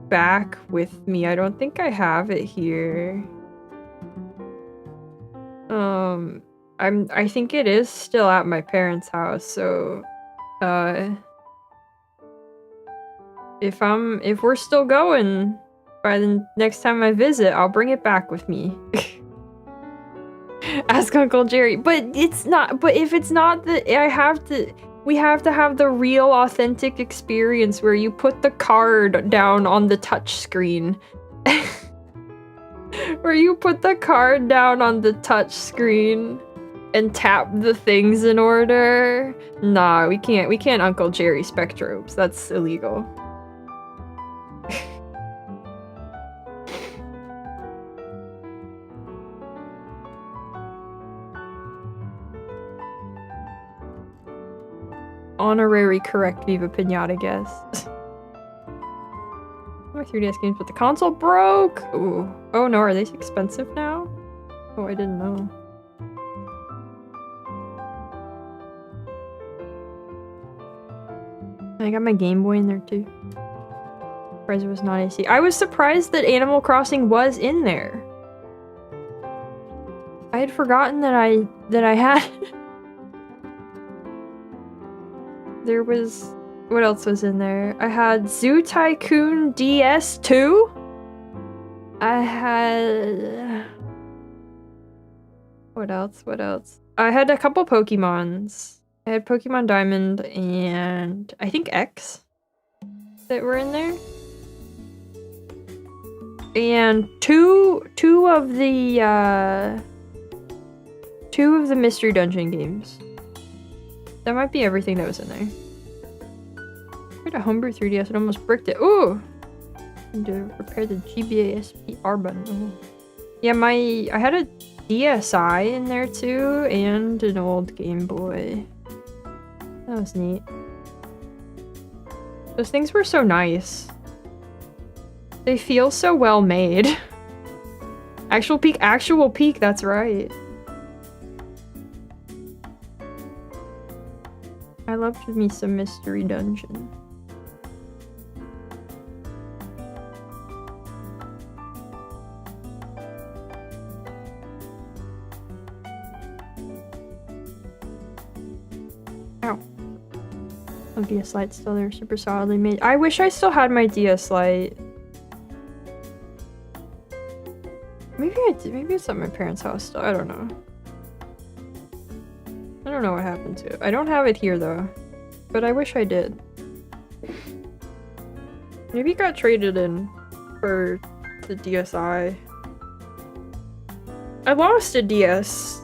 back with me. I don't think I have it here. I think it is still at my parents' house, so if we're still going by the next time I visit, I'll bring it back with me. Ask Uncle Jerry. But it's not, but if it's not we have to have the real authentic experience where you put the card down on the touch screen. Where you put the card down on the touch screen and tap the things in order. Nah, we can't Uncle Jerry Spectrobes. That's illegal. Honorary correct Viva Pinata guess. My 3DS games, but the console broke! Ooh. Oh no, are they expensive now? Oh, I didn't know. I got my Game Boy in there too. Surprised it was not AC. I was surprised that Animal Crossing was in there. I had forgotten that I had. There was... What else was in there? I had Zoo Tycoon DS2? I had... What else? What else? I had a couple Pokemons. I had Pokemon Diamond and I think X that were in there. And two of the Mystery Dungeon games. That might be everything that was in there. I had a homebrew 3DS, it almost bricked it. Ooh! Need to repair the GBA SPR button. Yeah, I had a DSi in there too, and an old Game Boy. That was neat. Those things were so nice. They feel so well made. Actual peak, that's right. I loved me some Mystery Dungeon. Ow. Oh, DS Lite's still there, super solidly made. I wish I still had my DS Lite. Maybe I did. Maybe it's at my parents' house still. I don't know. I don't know what happened to it. I don't have it here though, but I wish I did. Maybe it got traded in for the DSi. I lost a DS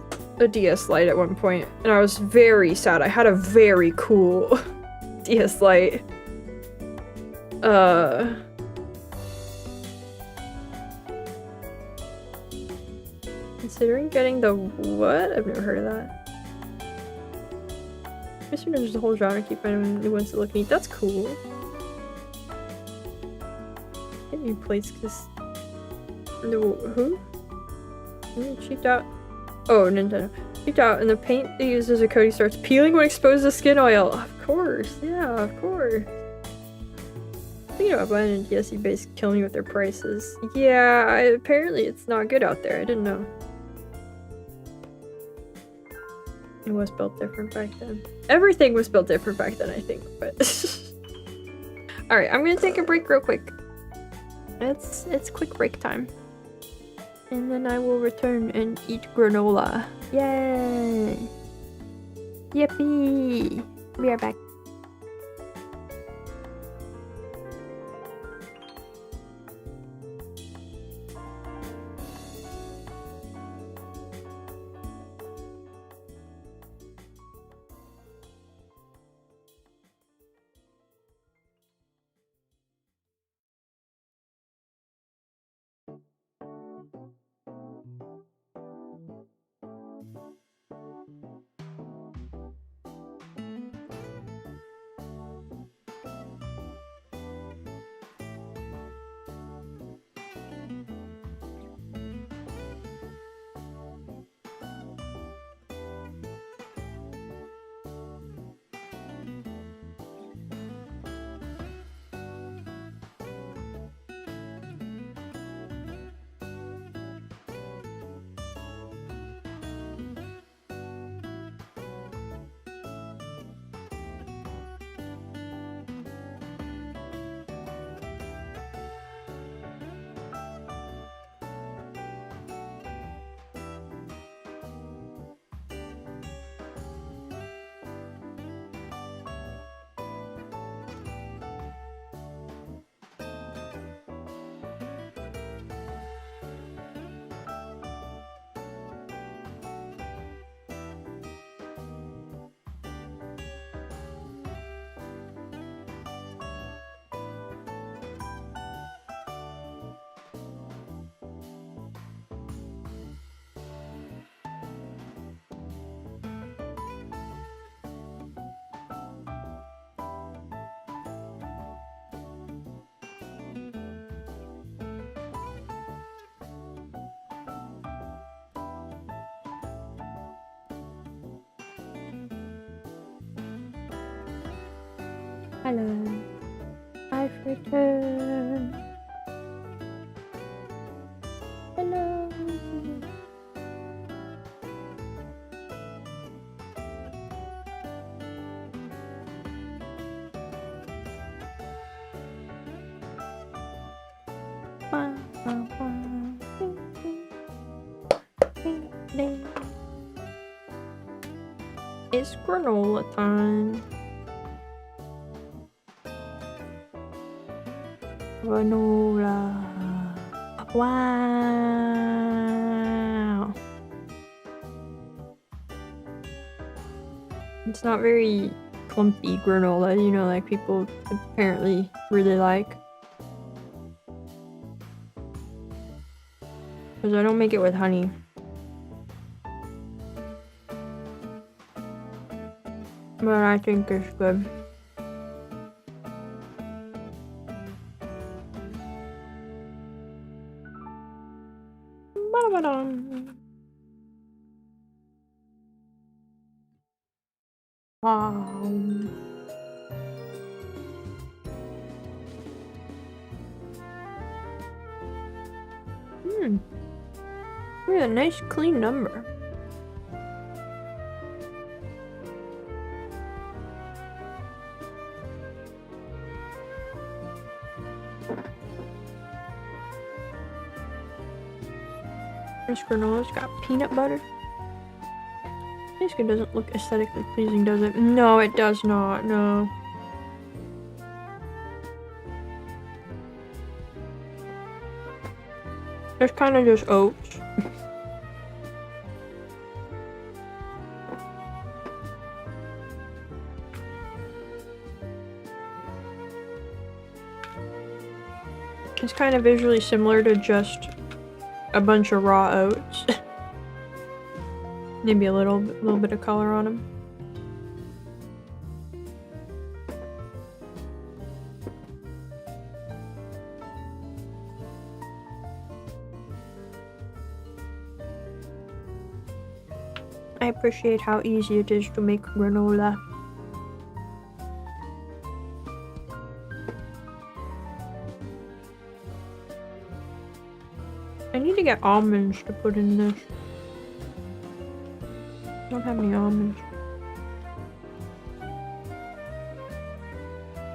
Lite at one point, and I was very sad. I had a very cool DS Lite. Considering getting the what? I've never heard of that. Mystery Dungeon's the whole genre. Keep finding new ones to look neat. That's cool. Get new plates because who? Cheaped out. Oh, Nintendo. Cheaped out, and the paint they use as a coating starts peeling when exposed to skin oil. Of course, yeah, of course. Thinking about buying a DSE base, killing me with their prices. Yeah, apparently it's not good out there. I didn't know. It was built different back then. Everything was built different back then, I think, but... Alright, I'm gonna take a break real quick. It's quick break time. And then I will return and eat granola. Yay! Yippee! We are back. Hello, I've returned. Hello. It's granola time. Granola. Wow. It's not very clumpy granola, you know, like people apparently really like. Because I don't make it with honey. But I think it's good. Yeah, nice clean number. This granola's got peanut butter. This one doesn't look aesthetically pleasing, does it? No, it does not, no. It's kind of just oats. It's kind of visually similar to just a bunch of raw oats. Maybe a little bit of color on them. I appreciate how easy it is to make granola. I need to get almonds to put in this. Don't have any almonds.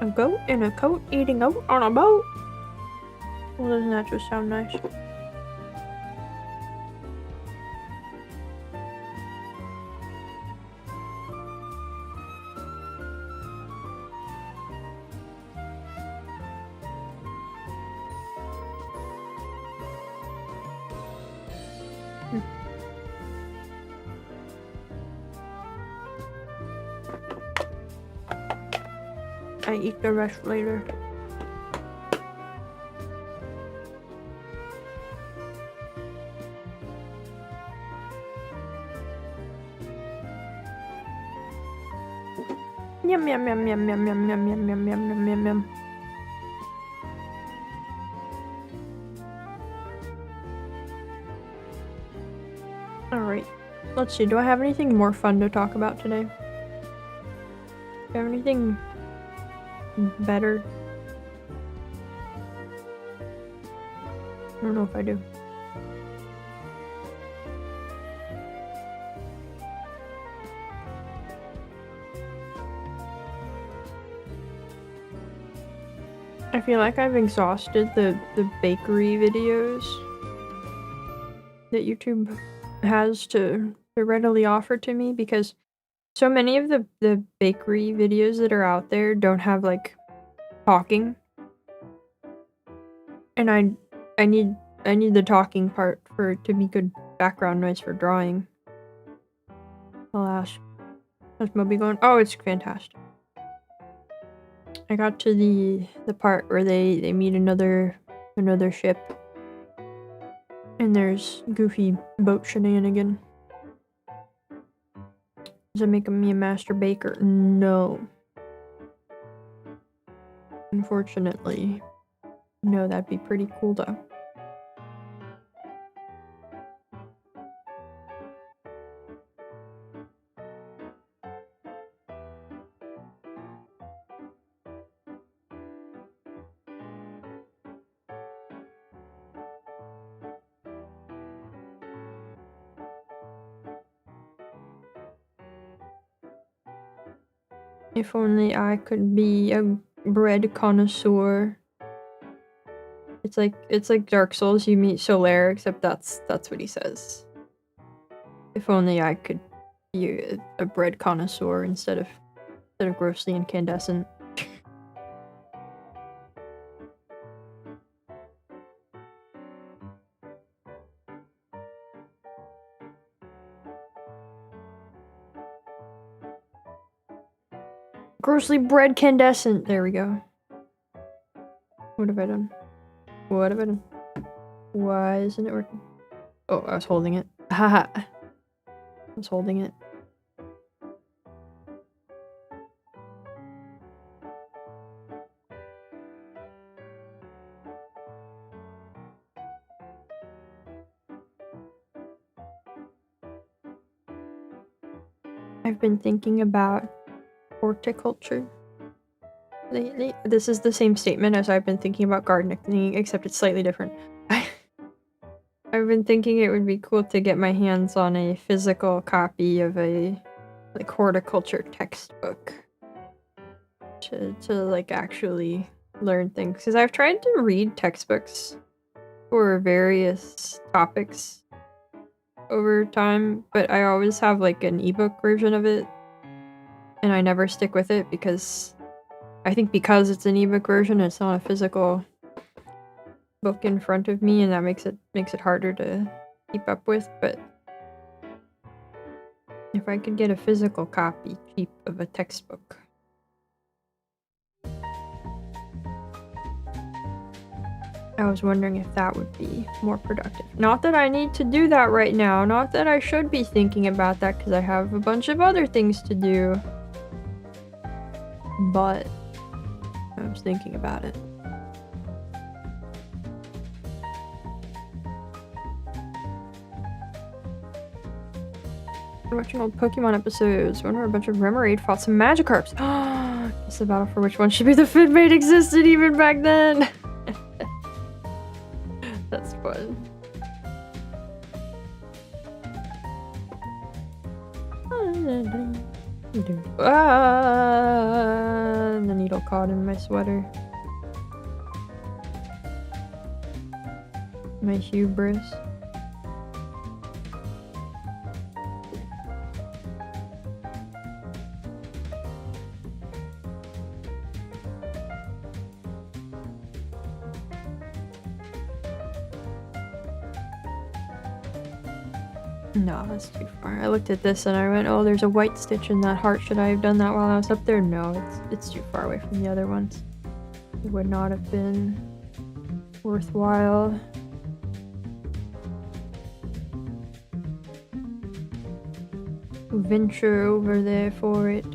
A goat in a coat eating oat on a boat? Well, doesn't that just sound nice? I eat the rest later. Yum yum yum yum yum yum yum yum yum yum yum yum yum. Alright. Let's see, do I have anything more fun to talk about today? Do I have anything better? I don't know if I do. I feel like I've exhausted the bakery videos that YouTube has to readily offer to me, because so many of the bakery videos that are out there don't have like talking, and I need the talking part for it to be good background noise for drawing. Alas, how's Moby going? Oh, it's fantastic. I got to the part where they meet another ship, and there's goofy boat shenanigan. Does that make me a master baker? No. Unfortunately. No, that'd be pretty cool though. If only I could be a bread connoisseur. It's like Dark Souls, you meet Solaire, except that's what he says. If only I could be a bread connoisseur instead of grossly incandescent. Grossly bread candescent. There we go. What have I done? What have I done? Why isn't it working? Oh, I was holding it. Haha. I was holding it. I've been thinking about horticulture lately. This is the same statement as I've been thinking about gardening, except it's slightly different. I've been thinking it would be cool to get my hands on a physical copy of a like horticulture textbook to like actually learn things, because I've tried to read textbooks for various topics over time, but I always have like an ebook version of it, and I never stick with it because I think because it's an ebook version, it's not a physical book in front of me, and that makes it harder to keep up with. But if I could get a physical copy cheap of a textbook. I was wondering if that would be more productive. Not that I need to do that right now, not that I should be thinking about that, because I have a bunch of other things to do. But I was thinking about it. We're watching old Pokemon episodes. One where a bunch of Remoraid fought some Magikarps. It's the battle for which one should be the fit mate existed even back then. That's fun. Ah, the needle caught in my sweater. My hubris. No, that's too far. I looked at this and I went, oh, there's a white stitch in that heart. Should I have done that while I was up there? No, it's too far away from the other ones. It would not have been worthwhile. Venture over there for it.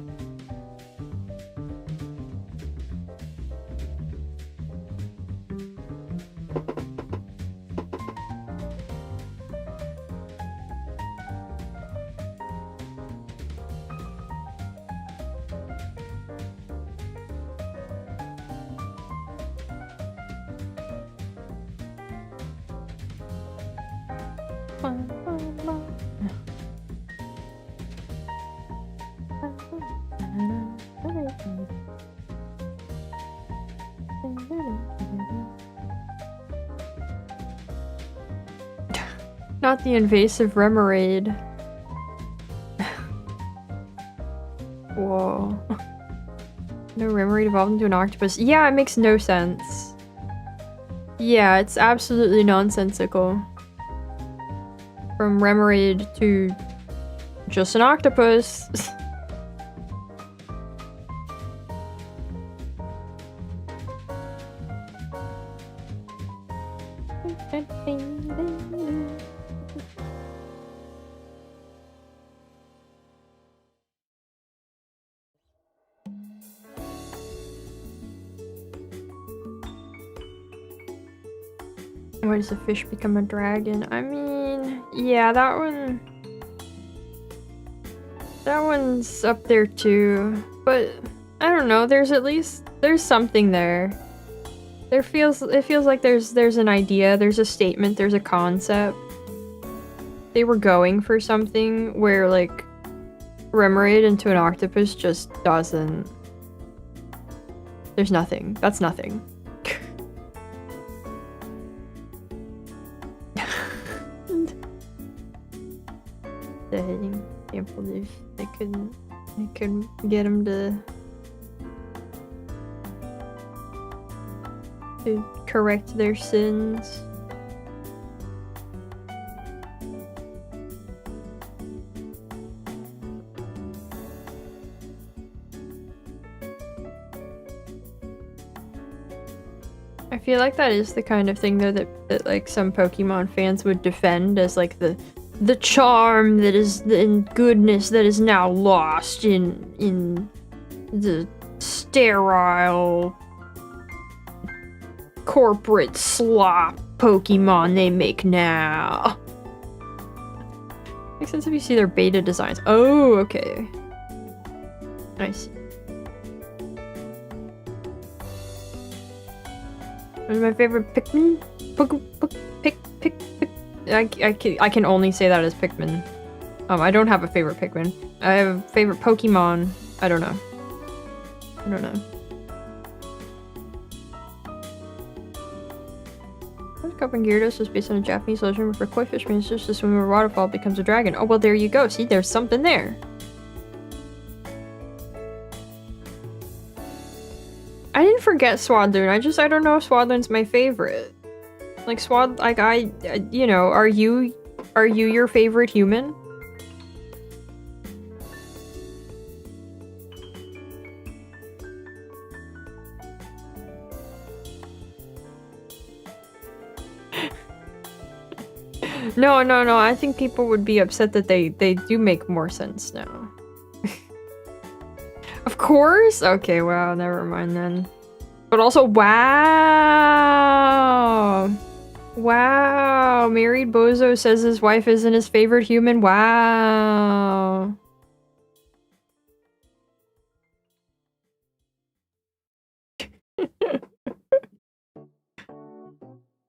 Not the invasive remoraid. Whoa. No remoraid evolved into an octopus. Yeah, it makes no sense. Yeah, it's absolutely nonsensical. From remoraid to just an octopus. Why does a fish become a dragon? I mean, yeah, that one's up there too. But I don't know, there's something there. It feels like there's an idea, there's a statement, there's a concept. They were going for something where like remoraid into an octopus just doesn't. There's nothing. That's nothing. Dang, can't believe they couldn't get him to correct their sins. I feel like that is the kind of thing though that like some Pokemon fans would defend as like the charm that is in goodness that is now lost in the sterile corporate slop Pokemon they make now. Makes sense if you see their beta designs. Oh, okay. I see. What's my favorite Pikmin? I can only say that as Pikmin. I don't have a favorite Pikmin. I have a favorite Pokemon. I don't know. Coping Gyarados was based on a Japanese legend where for koi fish manages to swim over a waterfall becomes a dragon. Oh well, there you go. See, there's something there. I didn't forget Swadloon. I don't know if Swadloon's my favorite. Like you know, are you your favorite human? No, I think people would be upset that they do make more sense now. Of course? Okay, wow, never mind then. But also, wow! Wow! Married Bozo says his wife isn't his favorite human. Wow!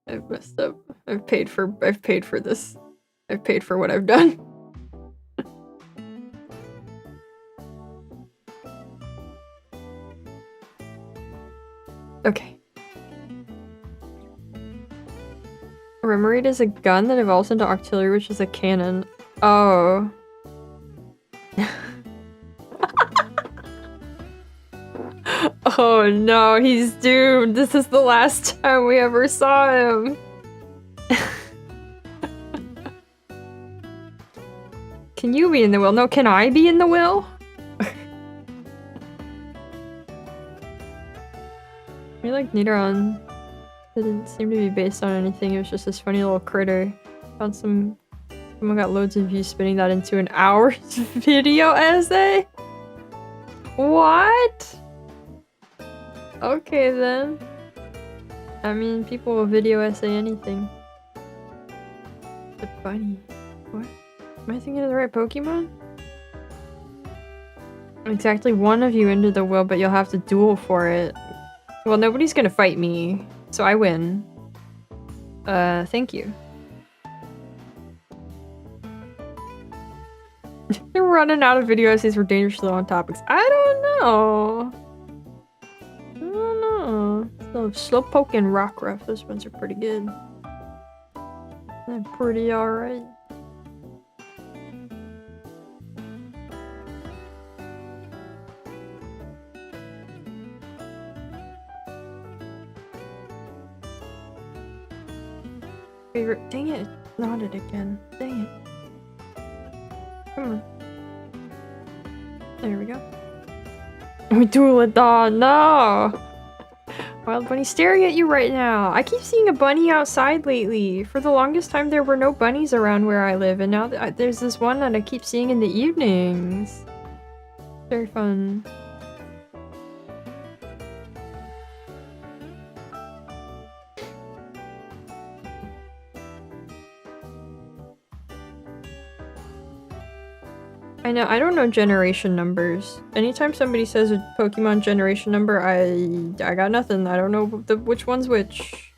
I've messed up. I've paid for this. I've paid for what I've done. Okay. Remoraid is a gun that evolves into artillery, which is a cannon. Oh. Oh no, he's doomed. This is the last time we ever saw him. Can you be in the will? No, can I be in the will? I like Nidoran. It didn't seem to be based on anything. It was just this funny little critter. Found someone got loads of views spinning that into an hour's video essay? What? Okay then. I mean, people will video essay anything. The bunny. What? Am I thinking of the right Pokemon? Exactly one of you into the will, but you'll have to duel for it. Well, nobody's gonna fight me, so I win. Thank you. They're running out of video essays for dangerously long topics. I don't know. I don't know. So, Slowpoke and Rockruff, those ones are pretty good. They're pretty alright. Favorite. Dang it, not it again. Dang it. Come on. There we go. We Dualadon, no! Wild bunny staring at you right now. I keep seeing a bunny outside lately. For the longest time there were no bunnies around where I live, and now there's this one that I keep seeing in the evenings. Very fun. I know, I don't know generation numbers. Anytime somebody says a Pokemon generation number, I got nothing. I don't know which one's which.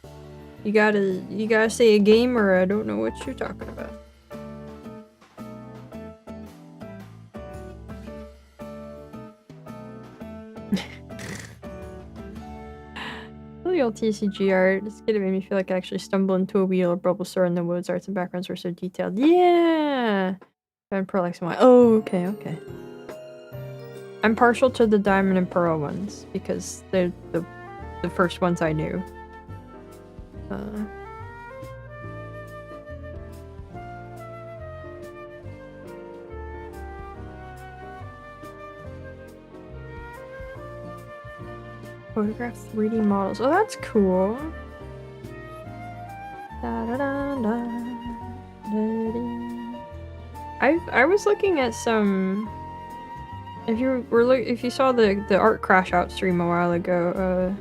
You gotta say a game, or I don't know what you're talking about. Really old TCG art. This kid made me feel like I actually stumbled into a wheel or Bulbasaur in the woods. Arts and backgrounds were so detailed. Yeah! And Pearl X and Y. Oh, okay, okay. I'm partial to the Diamond and Pearl ones because they're the first ones I knew. Photograph 3D models. Oh, that's cool. Da da da da. Da -dee. I was looking at some. If you saw the art crash out stream a while ago,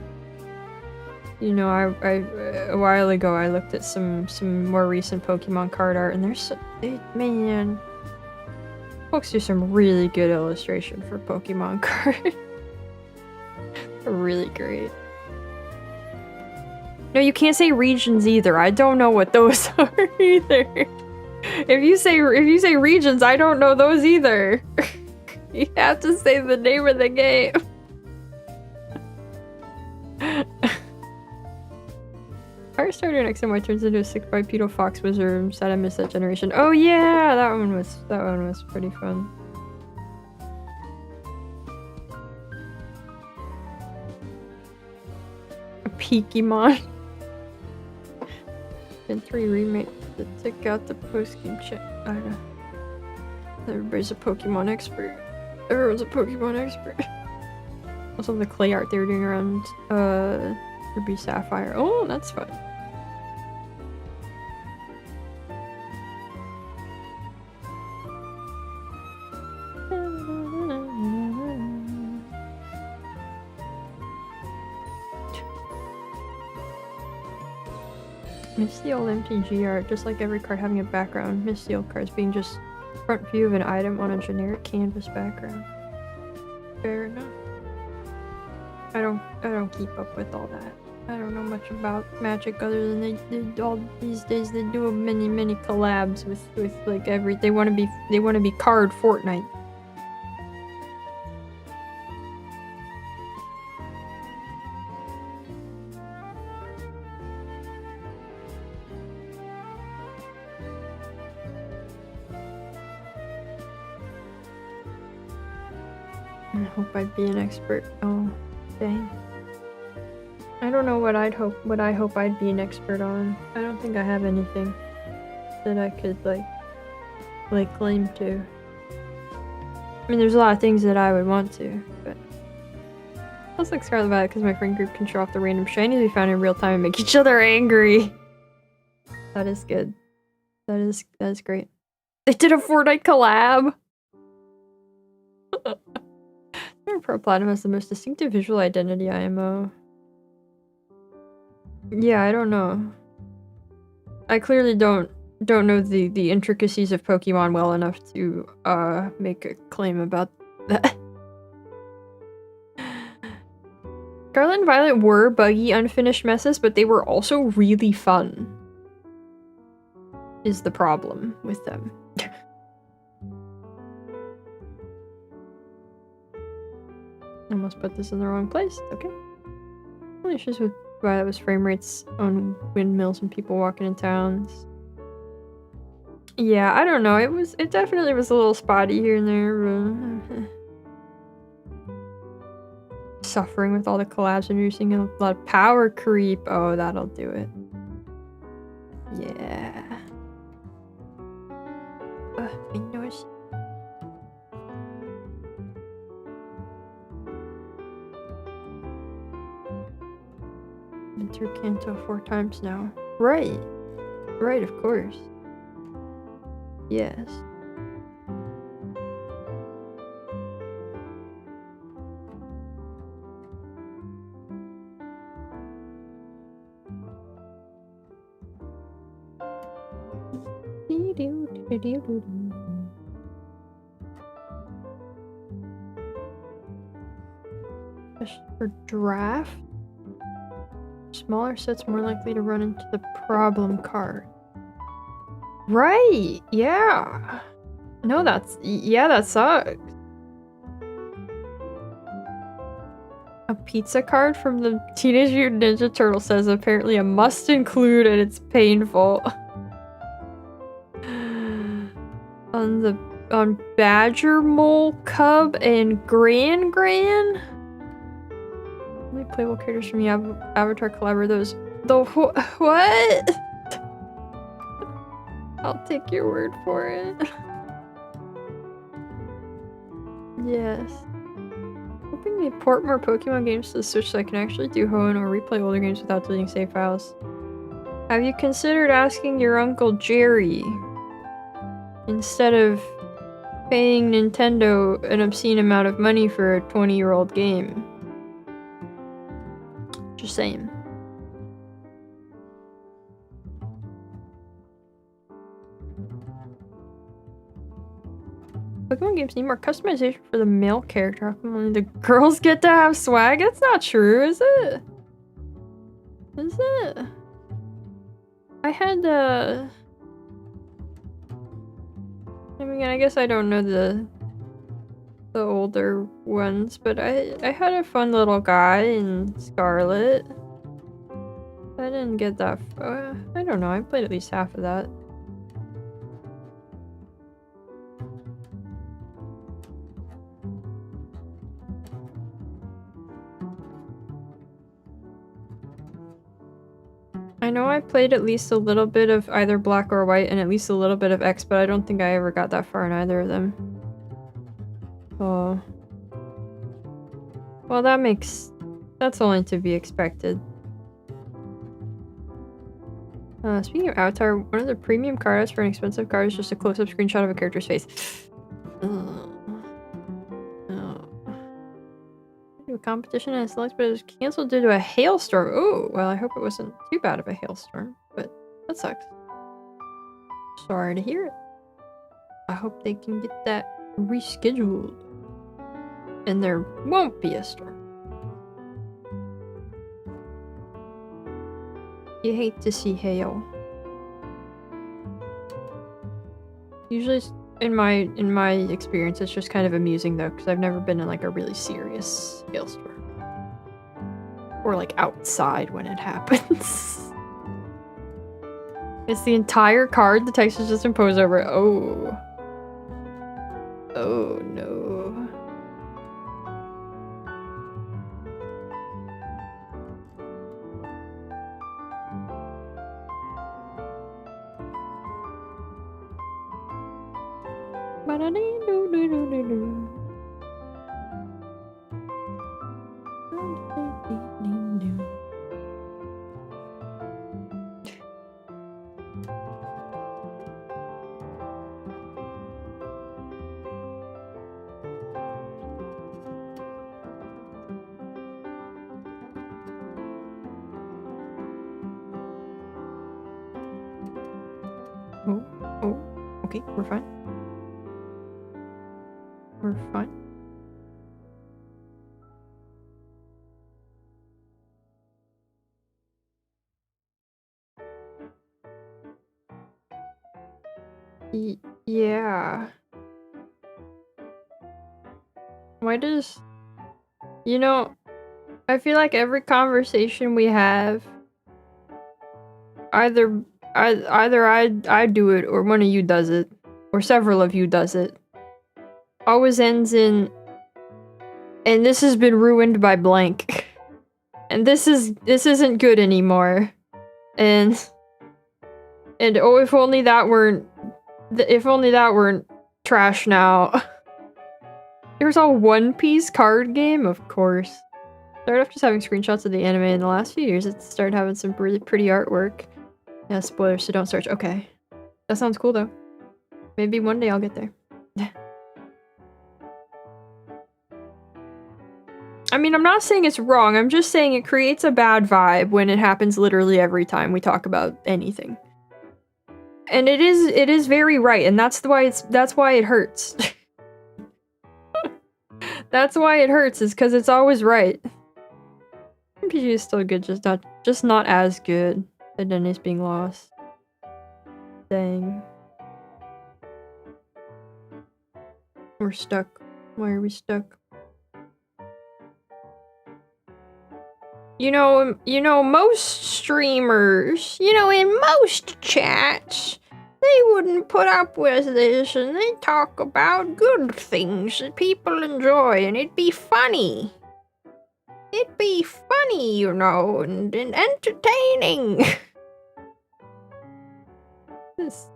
you know, a while ago I looked at some more recent Pokemon card art, and man, folks do some really good illustration for Pokemon card. They're really great. No, you can't say regions either. I don't know what those are either. If you say regions, I don't know those either. You have to say the name of the game. Art starter in X and Y turns into a 6 bipedal fox wizard. Sad I missed that generation. Oh yeah, that one was pretty fun. A Pokemon. Been 3 remakes to take out the post-game chat. I don't know. Everybody's a Pokemon expert. Everyone's a Pokemon expert. Also the clay art they were doing around Ruby Sapphire. Oh, that's fun. Miss the old MTG art, just like every card having a background. Miss the old cards being just front view of an item on a generic canvas background. Fair enough. I don't keep up with all that. I don't know much about Magic other than they all these days they do many collabs with like they want to be card Fortnite. I hope I'd be an expert. Oh, dang. I don't know what I hope I'd be an expert on. I don't think I have anything that I could like claim to. I mean, there's a lot of things that I would want to, but I was like Scarlet Violet because my friend group can show off the random shinies we found in real time and make each other angry. That is good. That is great. They did a Fortnite collab. Pro Platinum has the most distinctive visual identity IMO. Yeah, I don't know. I clearly don't know the intricacies of Pokemon well enough to make a claim about that. Scarlet and Violet were buggy, unfinished messes, but they were also really fun. Is the problem with them. I almost put this in the wrong place. Okay. Only issues with Violet was frame rates on windmills and people walking in towns. Yeah, I don't know. It definitely was a little spotty here and there. Suffering with all the collabs and using a lot of power creep. Oh, that'll do it. Yeah. My nose. Been through Kanto 4 times now. Right. Right, of course. Yes. For draft, smaller sets more likely to run into the problem card. Right, yeah. No, that sucks. A pizza card from the Teenage Mutant Ninja Turtle says apparently a must include and it's painful. On Badger, Mole, Cub, and Gran. How many playable characters from the Avatar collab are those? What? I'll take your word for it. Yes. Hoping they port more Pokemon games to the Switch so I can actually do Hoenn or replay older games without deleting save files. Have you considered asking your Uncle Jerry? Instead of paying Nintendo an obscene amount of money for a 20-year-old game. Just saying. Pokemon games need more customization for the male character. How come only the girls get to have swag? That's not true, is it? Is it? I had I mean, I guess I don't know the older ones, but I had a fun little guy in Scarlet. I didn't get that. I don't know. I played at least half of that. I know I played at least a little bit of either Black or White and at least a little bit of X, but I don't think I ever got that far in either of them. Oh. Well, that's only to be expected. Speaking of Avatar, one of the premium cards for an expensive card is just a close-up screenshot of a character's face. Oh. A competition and select, but it was cancelled due to a hailstorm. Oh, well, I hope it wasn't too bad of a hailstorm, but that sucks. Sorry to hear it. I hope they can get that rescheduled. And there won't be a storm. You hate to see hail. Usually, in my experience, it's just kind of amusing though, because I've never been in like a really serious hailstorm. Or like outside when it happens. It's the entire card, the text is just imposed over it. Oh. Oh no. Oh, okay, we're fine. We're fine. Yeah. Why does... You know, I feel like every conversation we have, either I do it or one of you does it, or several of you does it, always ends in, and this has been ruined by blank. And this isn't good anymore. And oh, if only that weren't trash now. There's a One Piece card game, of course. Started off just having screenshots of the anime. In the last few years, it started having some really pretty artwork. Yeah, spoilers, so don't search. Okay. That sounds cool, though. Maybe one day I'll get there. I mean, I'm not saying it's wrong. I'm just saying it creates a bad vibe when it happens literally every time we talk about anything. And it is very right, and that's why it hurts. That's why it hurts, is because it's always right. RPG is still good, just not as good. Identity's being lost. Dang. We're stuck. Why are we stuck? You know, most streamers, in most chats, they wouldn't put up with this, and they talk about good things that people enjoy, and it'd be funny. It'd be funny, and entertaining. This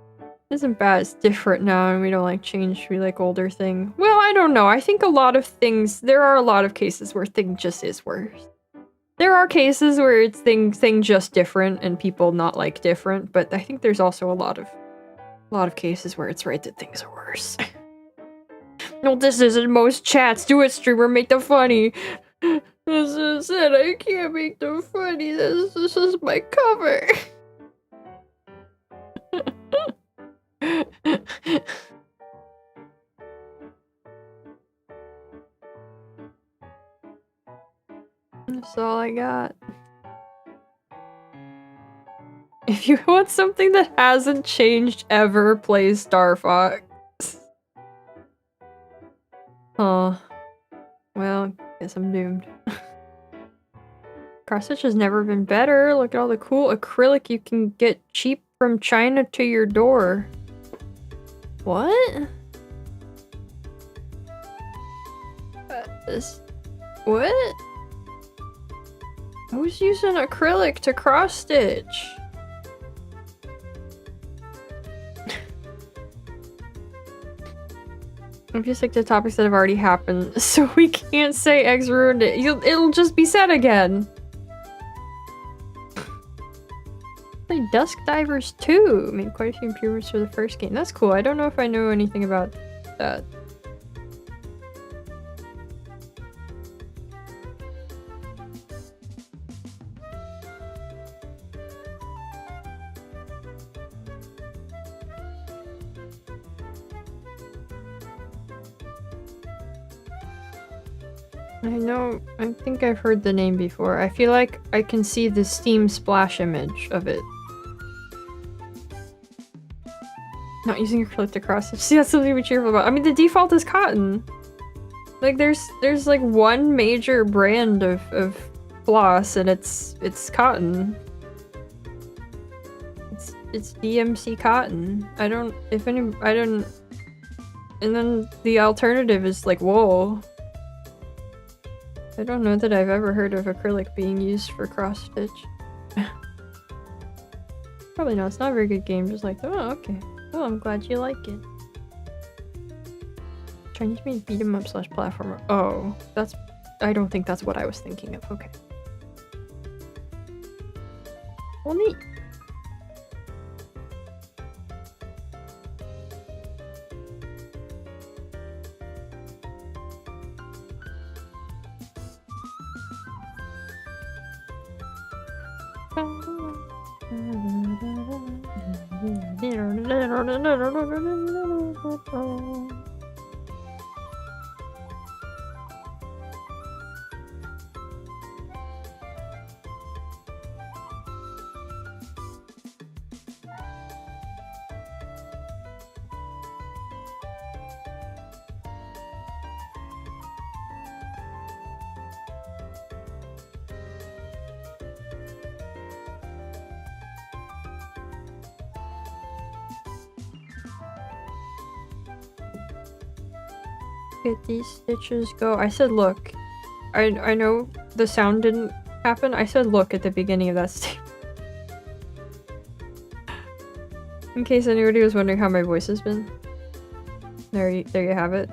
isn't bad, it's different now, and we don't like change, we like older thing. Well, I don't know, I think there are a lot of cases where thing just is worse. There are cases where it's thing just different and people not like different, but I think there's also a lot of cases where it's right that things are worse. No, this isn't most chats. Do it, streamer, make them funny. This is it, I can't make them funny. This is my cover. That's all I got. If you want something that hasn't changed ever, play Star Fox. Huh. Well, guess I'm doomed. Cross stitch has never been better. Look at all the cool acrylic you can get cheap from China to your door. What? What? Who's using acrylic to cross stitch? I'm just like the topics that have already happened, so we can't say Eggs ruined it. It'll just be said again. Play Dusk Divers 2. Made quite a few improvements for the first game. That's cool. I don't know if I know anything about that. I think I've heard the name before. I feel like I can see the Steam splash image of it. Not using acrylic to cross stitch. See, that's something to be cheerful about. I mean, the default is cotton. Like, there's like one major brand of floss, and it's cotton. It's DMC cotton. And then the alternative is like wool. I don't know that I've ever heard of acrylic being used for cross stitch. Probably not. It's not a very good game. Just like, oh, okay. Well, I'm glad you like it. Chinese-made beat-em-up slash platformer. Oh, that's... I don't think that's what I was thinking of. Okay. Well, neat. Get these stitches go. I said look. I know the sound didn't happen. I said look at the beginning of that statement. In case anybody was wondering how my voice has been. There you have it.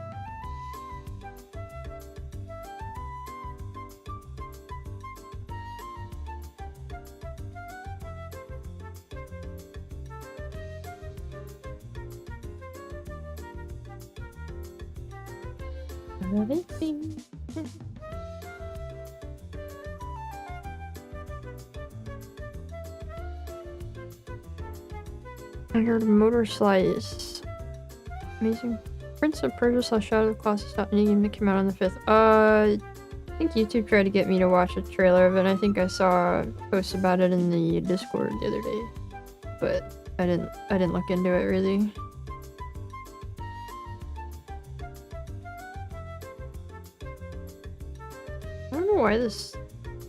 I heard motor slice. Amazing. Prince of Persia / Shadow of the Colossus out in a game that came out on the 5th. I think YouTube tried to get me to watch a trailer of it, and I think I saw posts about it in the Discord the other day. But I didn't look into it really. I don't know why this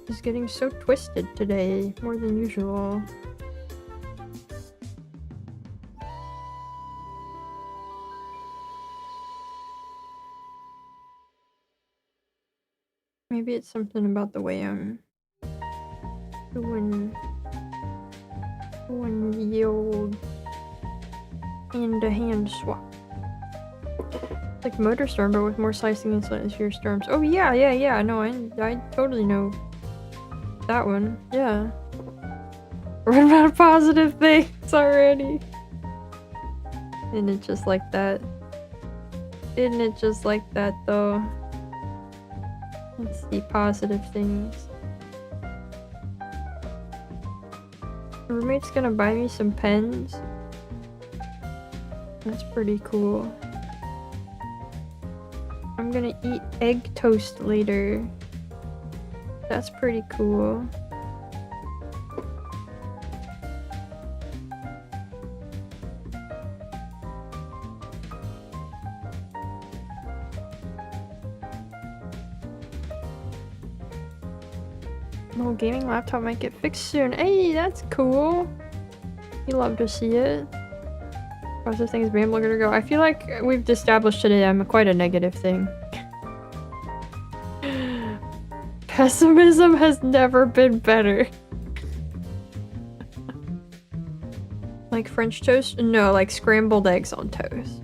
is getting so twisted today, more than usual. Maybe it's something about the way I'm doing the old hand-to-hand swap. It's like Motor Storm, but with more slicing and slightly fewer storms. Oh yeah. No, I totally know that one. Yeah. We're about positive things already. Isn't it just like that? Isn't it just like that though? Let's see positive things. My roommate's gonna buy me some pens. That's pretty cool. I'm gonna eat egg toast later. That's pretty cool. Little gaming laptop might get fixed soon. Hey, that's cool. You love to see it. Positive things, Bramble gonna go. I feel like we've established today I'm quite a negative thing. Pessimism has never been better. Like French toast? No, like scrambled eggs on toast.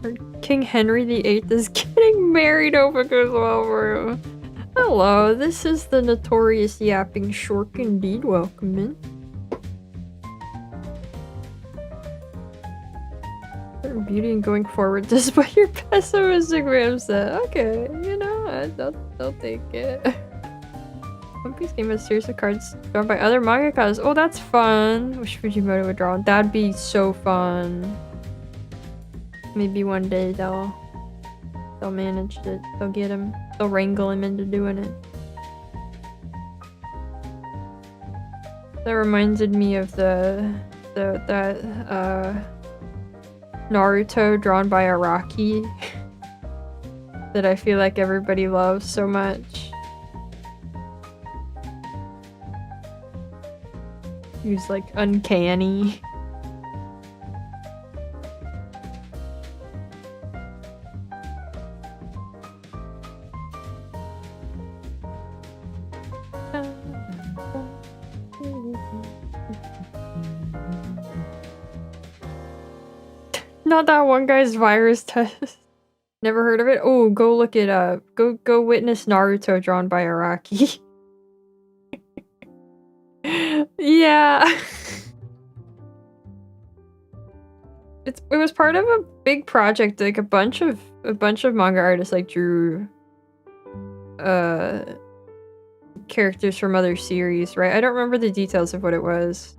Or King Henry VIII is getting married over Griswold room. Hello, this is the notorious yapping shork indeed. Welcome in. Beauty and going forward despite your pessimistic mindset. Okay, you know, I'll take it. One Piece game has a series of cards drawn by other mangakas. Oh, that's fun. Wish Fujimoto would draw. That'd be so fun. Maybe one day they'll manage it. They'll get him. They'll wrangle him into doing it. That reminded me of that Naruto drawn by Araki that I feel like everybody loves so much. He was like uncanny. Not that one guy's virus test. Never heard of it? Oh, go look it up. Go witness Naruto drawn by Araki. Yeah. It was part of a big project, like a bunch of manga artists like drew characters from other series, right? I don't remember the details of what it was.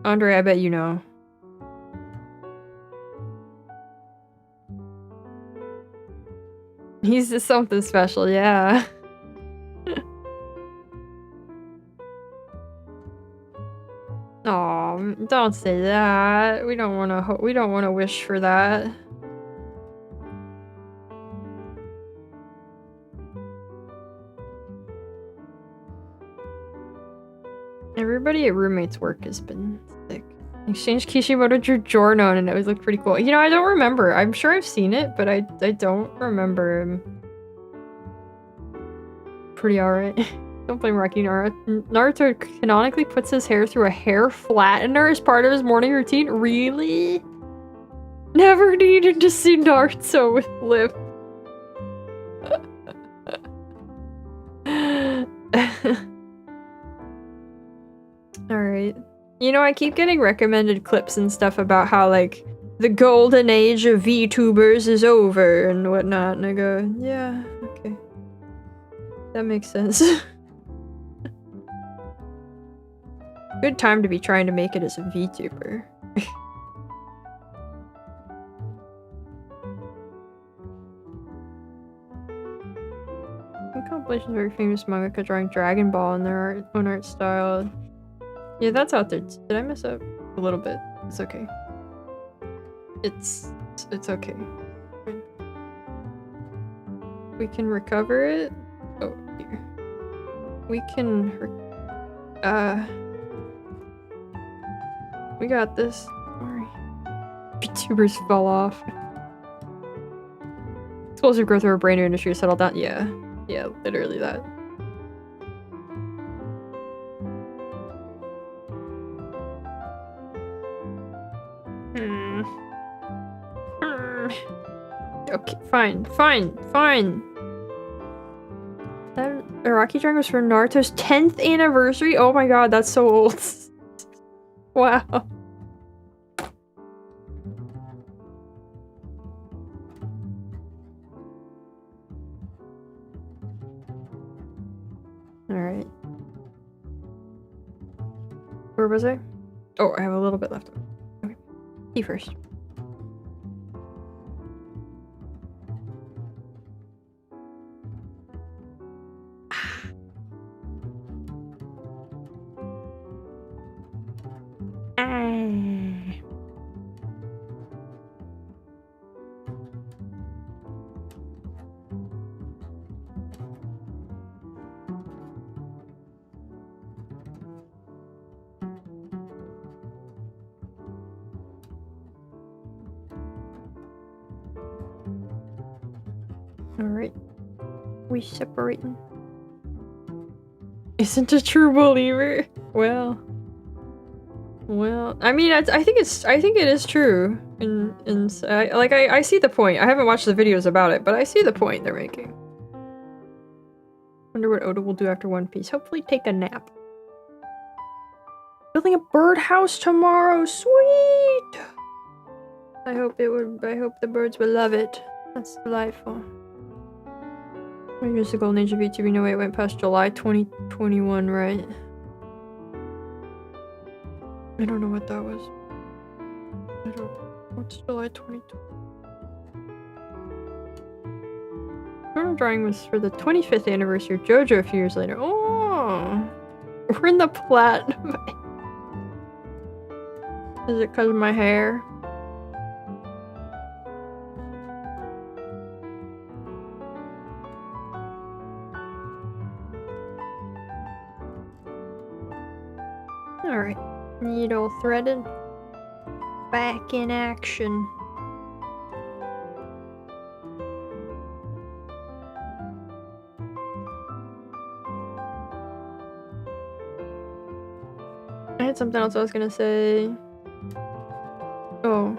Andre, I bet you know. He's just something special, yeah. Aw, don't say that. We don't want to wish for that. Everybody at roommate's work has been sick. Exchange Kishimoto drew Jornon and it looked pretty cool. You know, I don't remember. I'm sure I've seen it, but I don't remember him. Pretty alright. Don't blame Rocky. Naruto canonically puts his hair through a hair flattener as part of his morning routine? Really? Never needed to see Naruto with lip. Alright. You know, I keep getting recommended clips and stuff about how, like, the golden age of VTubers is over and whatnot, and I go, yeah, okay. That makes sense. Good time to be trying to make it as a VTuber. Compilation of very famous mangaka drawing Dragon Ball in their own art style. Yeah, that's out there. Did I mess up a little bit? It's okay. It's okay. We can recover it. Oh, here. We can. We got this. Don't worry. VTubers fell off. Explosive growth of our brain industry settled down. Yeah. Yeah, literally that. Okay, fine. That Araki drawing was for Naruto's 10th anniversary? Oh my god, that's so old. Wow. Alright. Where was I? Oh, I have a little bit left. Okay. He first. Alright. We separating. Isn't a true believer? Well, I mean, I think it is true. I see the point. I haven't watched the videos about it, but I see the point they're making. Wonder what Oda will do after One Piece. Hopefully take a nap. Building a birdhouse tomorrow. Sweet! I hope the birds will love it. That's delightful. When years the golden age of YouTube, no way it went past July 2021, right? I don't know what that was. What's July 2020? Photo drawing was for the 25th anniversary of JoJo a few years later. Oh! We're in the platinum. Is it because of my hair? Alright. Needle threaded. Back in action. I had something else I was gonna say. Oh.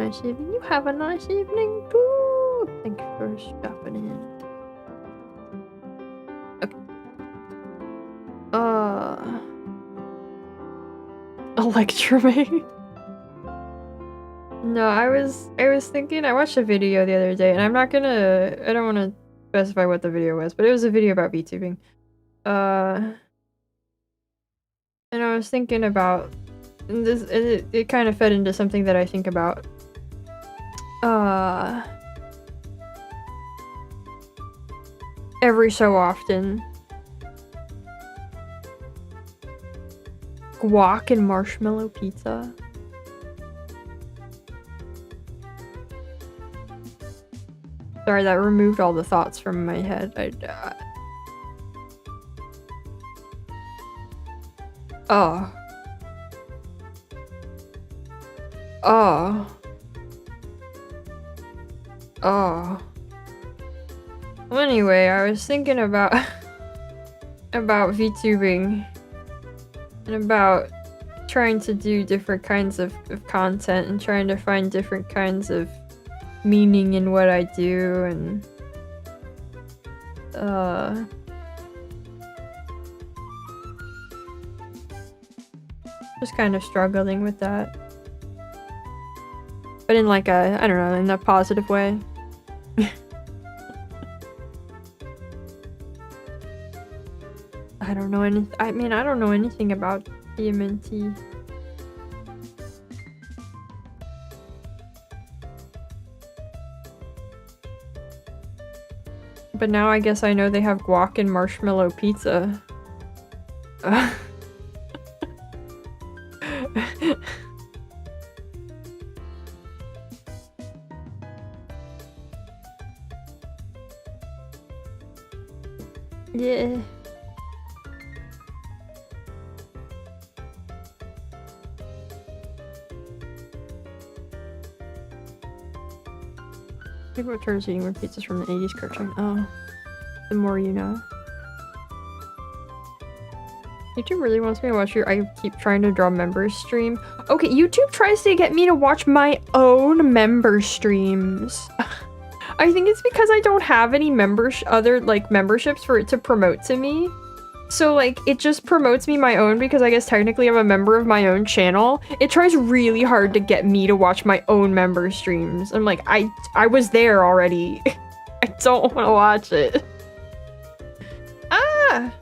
nice evening. You have a nice evening too. Thank you for stopping in. Okay. Electromate. No, I was thinking, I watched a video the other day, and I don't want to specify what the video was, but it was a video about VTubing. And I was thinking about this, it kind of fed into something that I think about. Every so often. Guac and marshmallow pizza. Sorry, that removed all the thoughts from my head. Oh. Well, anyway, I was thinking about about VTubing and about trying to do different kinds of content and trying to find different kinds of meaning in what I do, and just kind of struggling with that, but in like a, I don't know, in a positive way. I don't know I mean, I don't know anything about TMNT. But now I guess I know they have guac and marshmallow pizza. Yeah. People return to eating more pizzas from the 80s cartoon. Oh. The more you know. YouTube really wants me to watch your I keep trying to draw members stream. Okay, YouTube tries to get me to watch my own member streams. I think it's because I don't have any other like memberships for it to promote to me. So like it just promotes me my own because I guess technically I'm a member of my own channel. It tries really hard to get me to watch my own member streams. I'm like, I was there already. I don't want to watch it. Ah!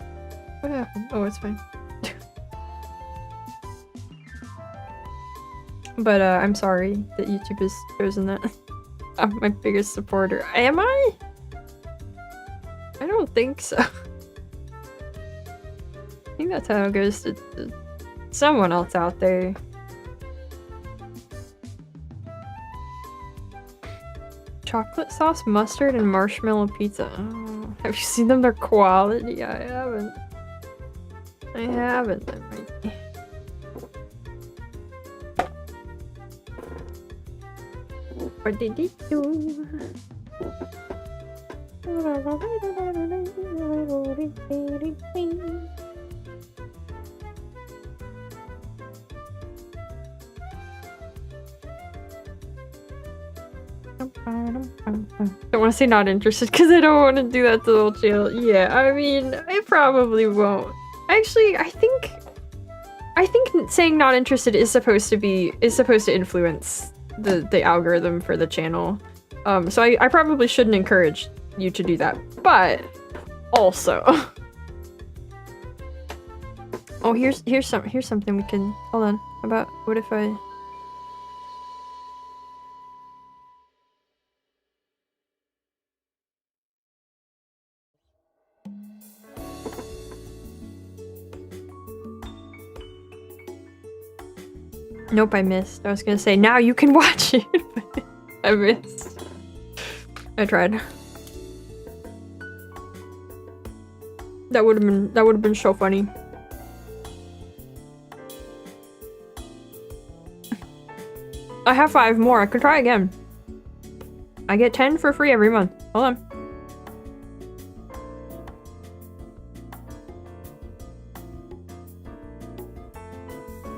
What happened? Oh, it's fine. But I'm sorry that YouTube has chosen that. I'm my biggest supporter. Am I? I don't think so. I think that's how it goes to someone else out there. Chocolate sauce, mustard, and marshmallow pizza. Oh, have you seen them? They're quality. I haven't. I haven't. That might be. What did it do? Don't want to say not interested because I don't want to do that to the whole channel. Yeah, I mean, I probably won't. Actually, I think saying not interested is supposed to influence the algorithm for the channel. So I probably shouldn't encourage you to do that. But also, oh, here's something we can hold on about. What if I? Nope, I missed. I was gonna say now you can watch it, but I missed. I tried. That would have been so funny. I have 5 more. I could try again. I get 10 for free every month. Hold on.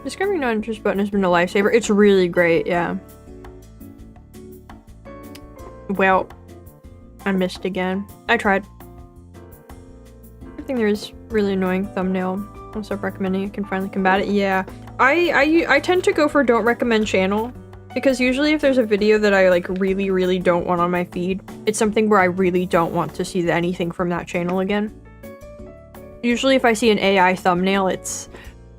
Discovering non-interest button has been a lifesaver. It's really great, yeah. Well, I missed again. I tried. I think there's really annoying thumbnail. I'll stop recommending. I can finally combat it. Yeah, I tend to go for don't recommend channel because usually if there's a video that I like really don't want on my feed, it's something where I really don't want to see anything from that channel again. Usually if I see an AI thumbnail, it's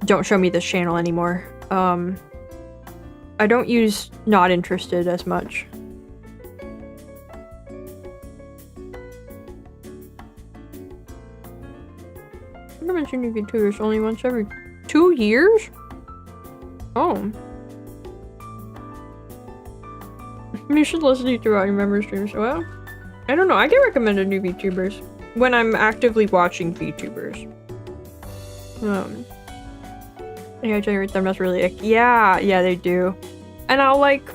don't show me this channel anymore. I don't use not interested as much. I mentioned new VTubers only once every 2 years? Oh. You should listen to throughout your member streams. Well, I don't know. I get recommended new VTubers when I'm actively watching VTubers. AI generate thumbnails really ick. Yeah, they do. And I'll like...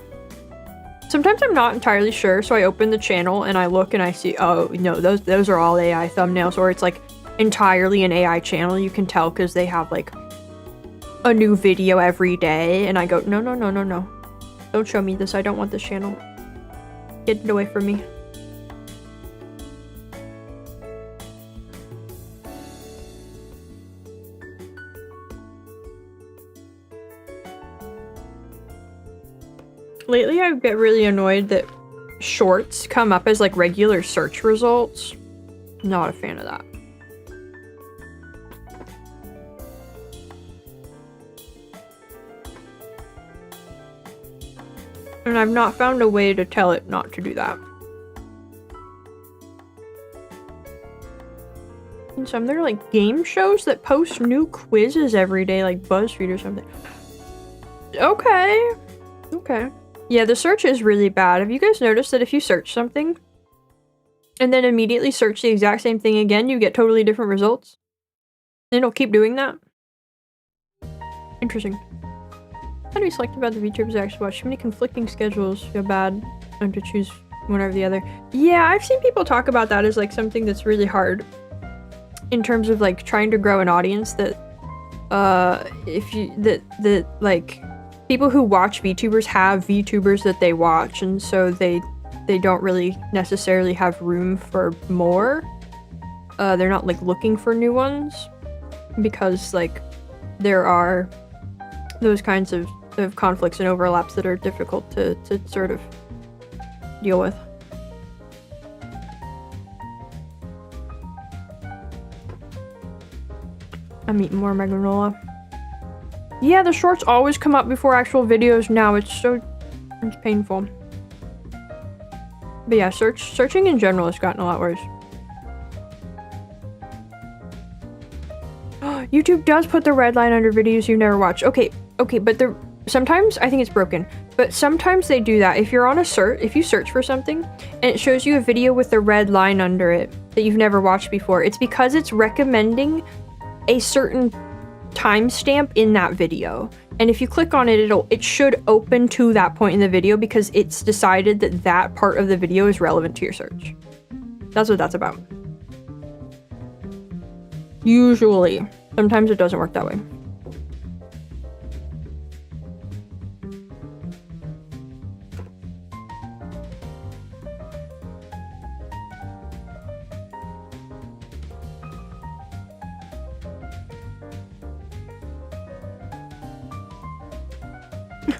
Sometimes I'm not entirely sure, so I open the channel and I look and I see, oh, no, those are all AI thumbnails, or it's like entirely an AI channel. You can tell because they have like a new video every day, and I go, no. Don't show me this. I don't want this channel. Get it away from me. Lately, I get really annoyed that shorts come up as like regular search results. Not a fan of that. And I've not found a way to tell it not to do that. And some there are like game shows that post new quizzes every day, like BuzzFeed or something. Okay. Yeah, the search is really bad. Have you guys noticed that if you search something and then immediately search the exact same thing again, you get totally different results? And it'll keep doing that? Interesting. How do you select about the VTubers I actually watch? Too many conflicting schedules. Feel bad. I have to choose one or the other. Yeah, I've seen people talk about that as like something that's really hard in terms of like trying to grow an audience. That like people who watch VTubers have VTubers that they watch, and so they don't really necessarily have room for more. They're not like looking for new ones because like there are those kinds of conflicts and overlaps that are difficult to sort of deal with. I'm eating more of my granola. Yeah, the shorts always come up before actual videos now. It's painful. But yeah, searching in general has gotten a lot worse. YouTube does put the red line under videos you've never watched. Okay, but sometimes I think it's broken, but sometimes they do that. If you're on a search, if you search for something and it shows you a video with the red line under it that you've never watched before, it's because it's recommending a certain timestamp in that video. And if you click on it, it should open to that point in the video because it's decided that that part of the video is relevant to your search. That's what that's about. Usually. Sometimes it doesn't work that way.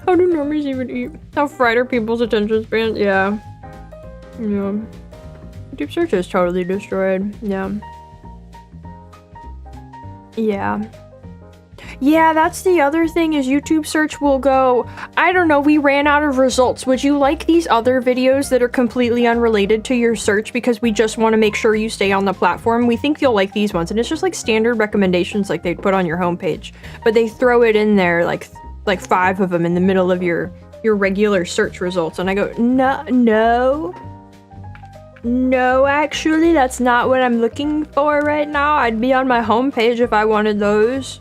How do normies even eat? How fried are people's attention span? Yeah. YouTube search is totally destroyed. Yeah, that's the other thing is YouTube search will go, I don't know, we ran out of results. Would you like these other videos that are completely unrelated to your search because we just want to make sure you stay on the platform? We think you'll like these ones. And it's just like standard recommendations like they'd put on your homepage. But they throw it in there like 5 of them in the middle of your regular search results. And I go, no, actually, that's not what I'm looking for right now. I'd be on my homepage if I wanted those.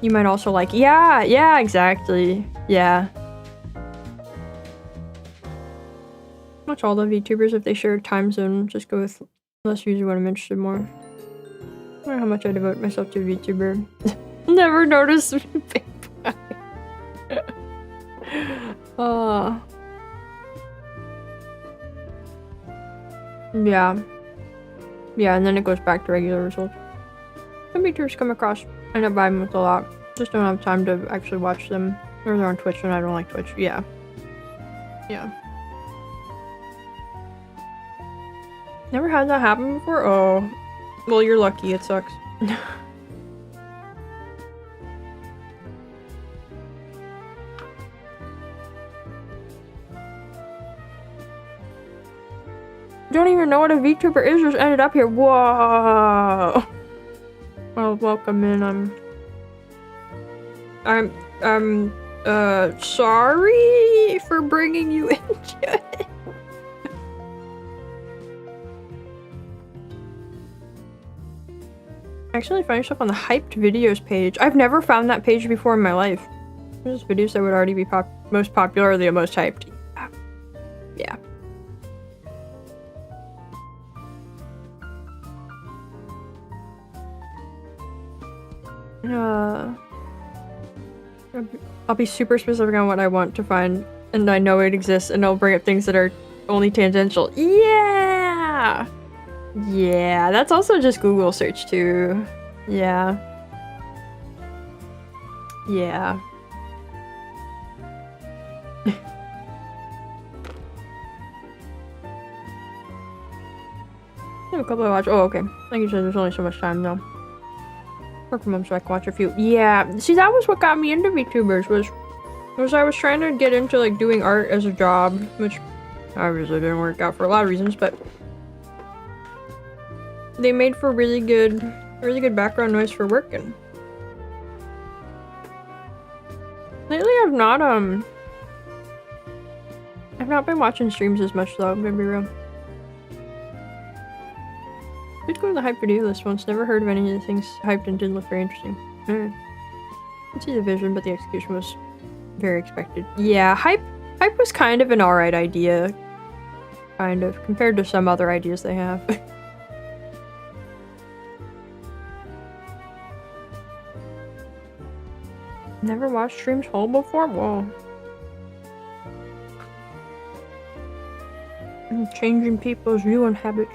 You might also like, yeah, exactly. Yeah. Watch all the VTubers if they share a time zone. Just go with less usually when I'm interested more. I wonder how much I devote myself to a VTuber. Never noticed. Yeah. Yeah, and then it goes back to regular results. Some YouTubers come across, end up vibing with a lot. Just don't have time to actually watch them. Or they're on Twitch and I don't like Twitch. Yeah. Yeah. Never had that happen before? Oh. Well, you're lucky. It sucks. Don't even know what a VTuber is, just ended up here. Whoa! Well, welcome in. I'm sorry for bringing you into it. Actually, find yourself on the hyped videos page. I've never found that page before in my life. There's videos that would already be most popular or the most hyped. Yeah. I'll be super specific on what I want to find, and I know it exists, and I'll bring up things that are only tangential. Yeah! Yeah, that's also just Google search too. Yeah. Yeah. I have a couple I watch. Oh, okay. Like you said, there's only so much time though. Work from home so I can watch a few. Yeah, see, that was what got me into VTubers, was I was trying to get into like doing art as a job, which obviously didn't work out for a lot of reasons, but they made for really good background noise for working. Lately I've not been watching streams as much though, I'm gonna be real. Did go to the hype video list once, never heard of any of the things hyped and didn't look very interesting. I can see the vision, but the execution was very expected. Yeah, hype was kind of an alright idea. Kind of, compared to some other ideas they have. Never watched streams whole before? Whoa. I'm changing people's viewing habits.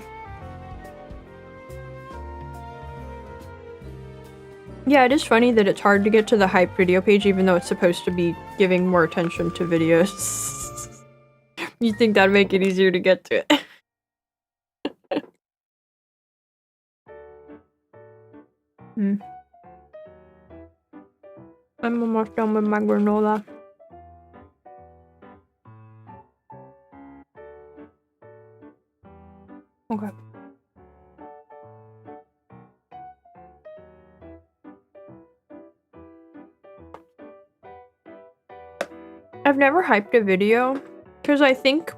Yeah, it is funny that it's hard to get to the hype video page even though it's supposed to be giving more attention to videos. You'd think that'd make it easier to get to it. I'm almost done with my granola. Okay. I've never hyped a video because I think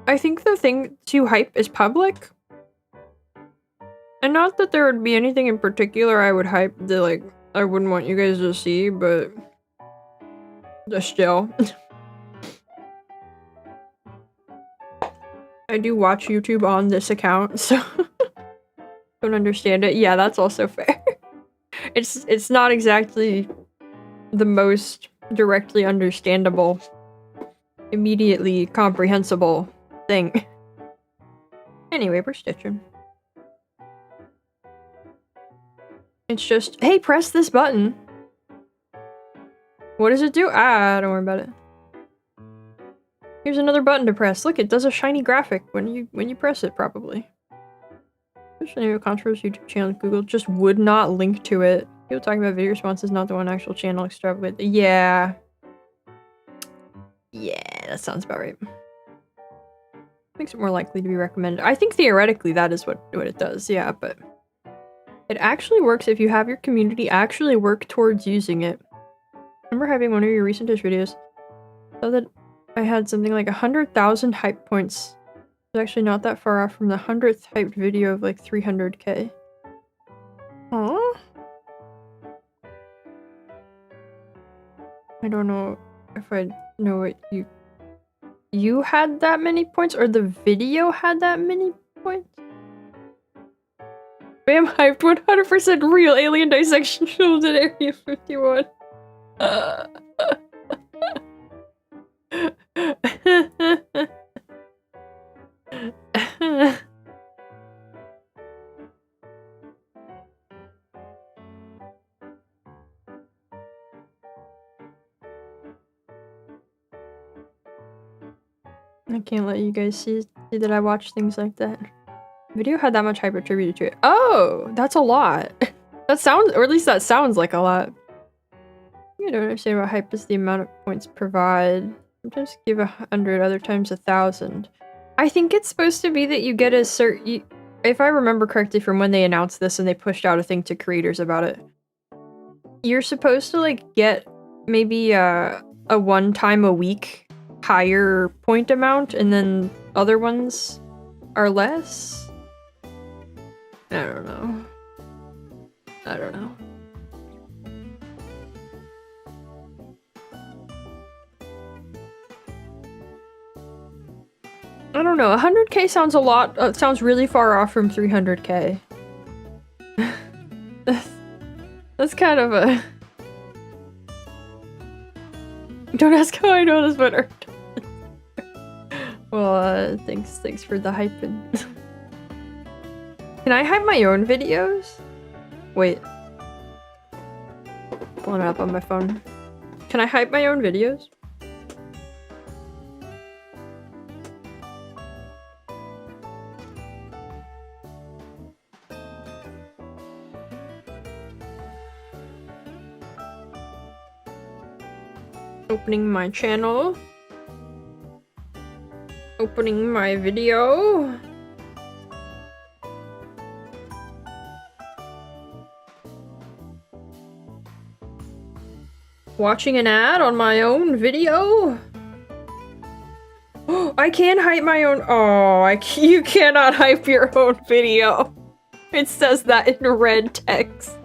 the thing to hype is public. And not that there would be anything in particular I would hype that like I wouldn't want you guys to see, but still. I do watch YouTube on this account, so don't understand it. Yeah, that's also fair. It's not exactly the most directly understandable, immediately comprehensible thing. Anyway, we're stitching. It's just, hey, press this button. What does it do? Ah, don't worry about it. Here's another button to press. Look, it does a shiny graphic when you press it, probably. There's the name of controversial YouTube channel. Google just would not link to it. People talking about video responses, not the one actual channel extrapolate. Yeah. Yeah, that sounds about right. Makes it more likely to be recommended. I think theoretically that is what it does, yeah, but it actually works if you have your community actually work towards using it. Remember having one of your recent-ish videos? So that I had something like 100,000 hype points. It's actually not that far off from the 100th hyped video of like 300k. Aww. I don't know if I know what you had that many points or the video had that many points? Bam hyped 100% real alien dissection filmed in Area 51. I can't let you guys see that I watch things like that. Video had that much hype attributed to it. Oh, that's a lot. That sounds, or at least that sounds like a lot. I don't understand what hype is the amount of points provide. Sometimes give 100, other times 1,000. I think it's supposed to be that you get a certain... If I remember correctly from when they announced this and they pushed out a thing to creators about it, you're supposed to, like, get maybe a one time a week higher point amount, and then other ones are less? I don't know. I don't know. I don't know, 100k sounds a lot, sounds really far off from 300k. That's kind of a... Don't ask how I know this, but... Well, thanks for the hype. And can I hype my own videos? Wait. Pulling it up on my phone. Can I hype my own videos? Opening my channel. Opening my video. Watching an ad on my own video. Oh, I can hype my own. Oh, you cannot hype your own video. It says that in red text.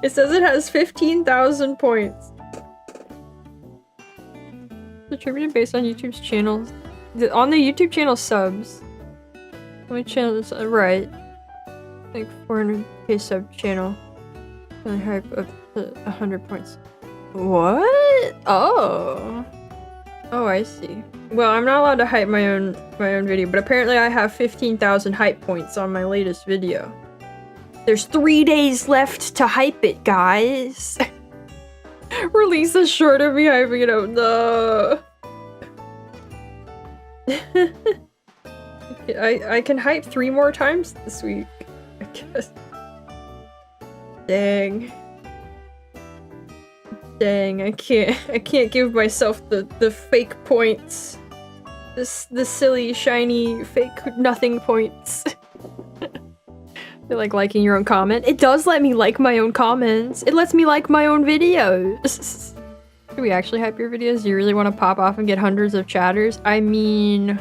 It says it has 15,000 points. Attributed based on YouTube's channels. On the YouTube channel subs. My channel is right. Like 400k sub channel. And I hype up to 100 points. What? Oh. Oh, I see. Well, I'm not allowed to hype my own video, but apparently I have 15,000 hype points on my latest video. There's 3 days left to hype it, guys. Release a short of me hyping it out. No. I can hype 3 more times this week, I guess. Dang. Dang, I can't give myself the fake points. The silly, shiny, fake nothing points. You're like liking your own comment. It does let me like my own comments. It lets me like my own videos. Do we actually hype your videos? Do you really want to pop off and get hundreds of chatters? I mean...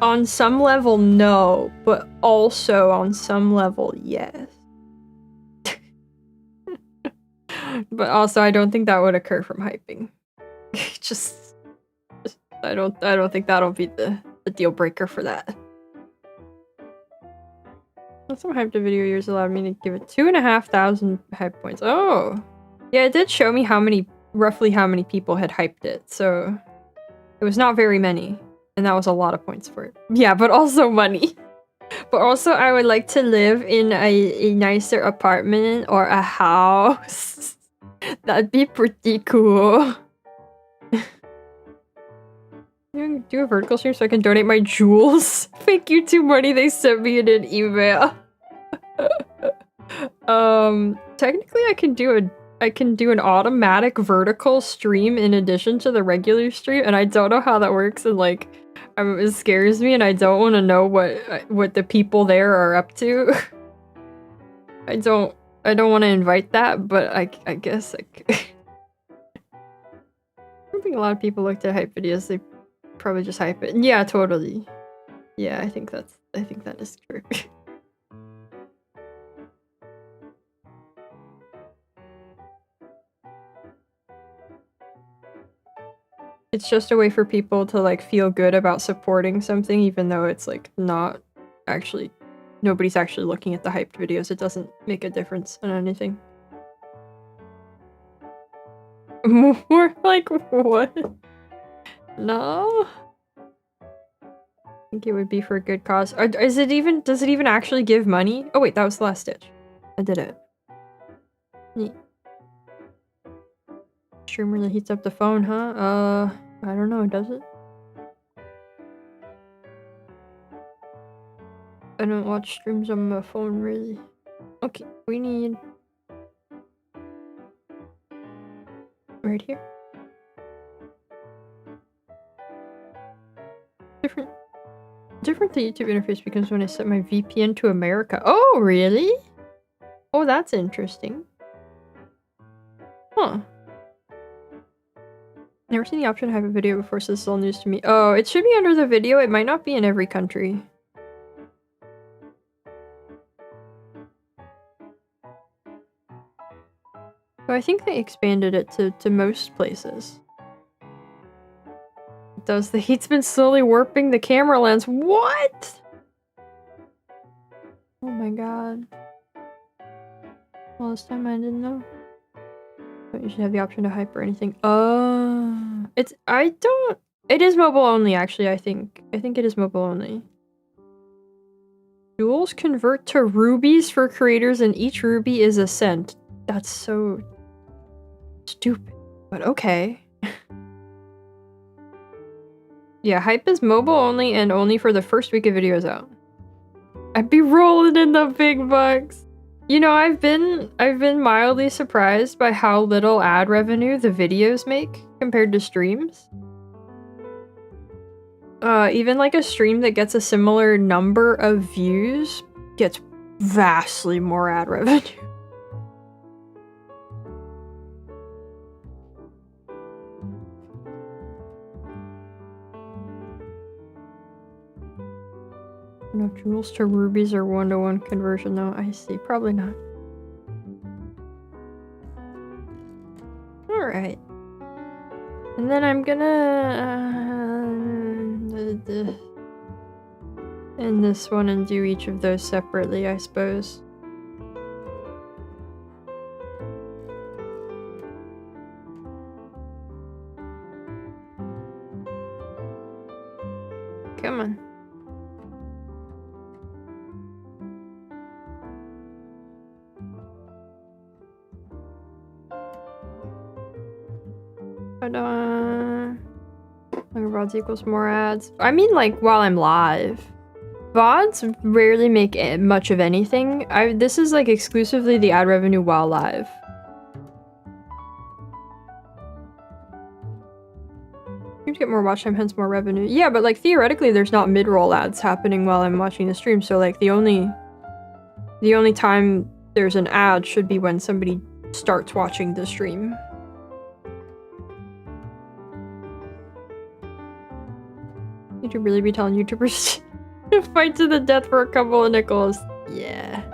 On some level, no. But also on some level, yes. But also, I don't think that would occur from hyping. just I don't think that'll be the deal breaker for that. Some hyped video years allowed me to give it 2,500 hype points. Oh, yeah, it did show me roughly how many people had hyped it. So it was not very many, and that was a lot of points for it. Yeah, but also money. But also, I would like to live in a nicer apartment or a house. That'd be pretty cool. Do a vertical stream so I can donate my jewels. Thank you to money they sent me in an email. Technically I can do an automatic vertical stream in addition to the regular stream, and I don't know how that works, and like it scares me, and I don't want to know what the people there are up to. I don't want to invite that, but I guess I don't think a lot of people look to hype videos. They probably just hype it. Yeah, totally. Yeah, I think that is true. It's just a way for people to like feel good about supporting something, even though it's like not actually, nobody's actually looking at the hyped videos. It doesn't make a difference on anything. More like what? No? I think it would be for a good cause. Does it even actually give money? Oh wait, that was the last stitch. I did it. Neat. stream really heats up the phone, huh? I don't know, does it? I don't watch streams on my phone, really. Okay, we need... right here. Different the YouTube interface becomes when I set my VPN to America. Oh, really? Oh, that's interesting. Huh. Never seen the option to have a video before, so this is all news to me. Oh, it should be under the video. It might not be in every country. So I think they expanded it to most places. Does the heat's been slowly warping the camera lens? What? Oh my god. Well, this time I didn't know. But you should have the option to hype or anything. It is mobile only, actually, I think. I think it is mobile only. Jewels convert to rubies for creators, and each ruby is a cent. That's so stupid, but okay. Yeah, hype is mobile only and only for the first week of videos out. I'd be rolling in the big bucks. You know, I've been mildly surprised by how little ad revenue the videos make compared to streams. Even like a stream that gets a similar number of views gets vastly more ad revenue. No, jewels to rubies or 1-to-1 conversion. No, I see. Probably not. Alright. And then I'm gonna end this one and do each of those separately, I suppose. Come on. VODs equals more ads. I mean, like, while I'm live. VODs rarely make much of anything. This is, like, exclusively the ad revenue while live. You get more watch time, hence more revenue. Yeah, but, like, theoretically, there's not mid-roll ads happening while I'm watching the stream, so, like, the only time there's an ad should be when somebody starts watching the stream. You should really be telling YouTubers to fight to the death for a couple of nickels. Yeah.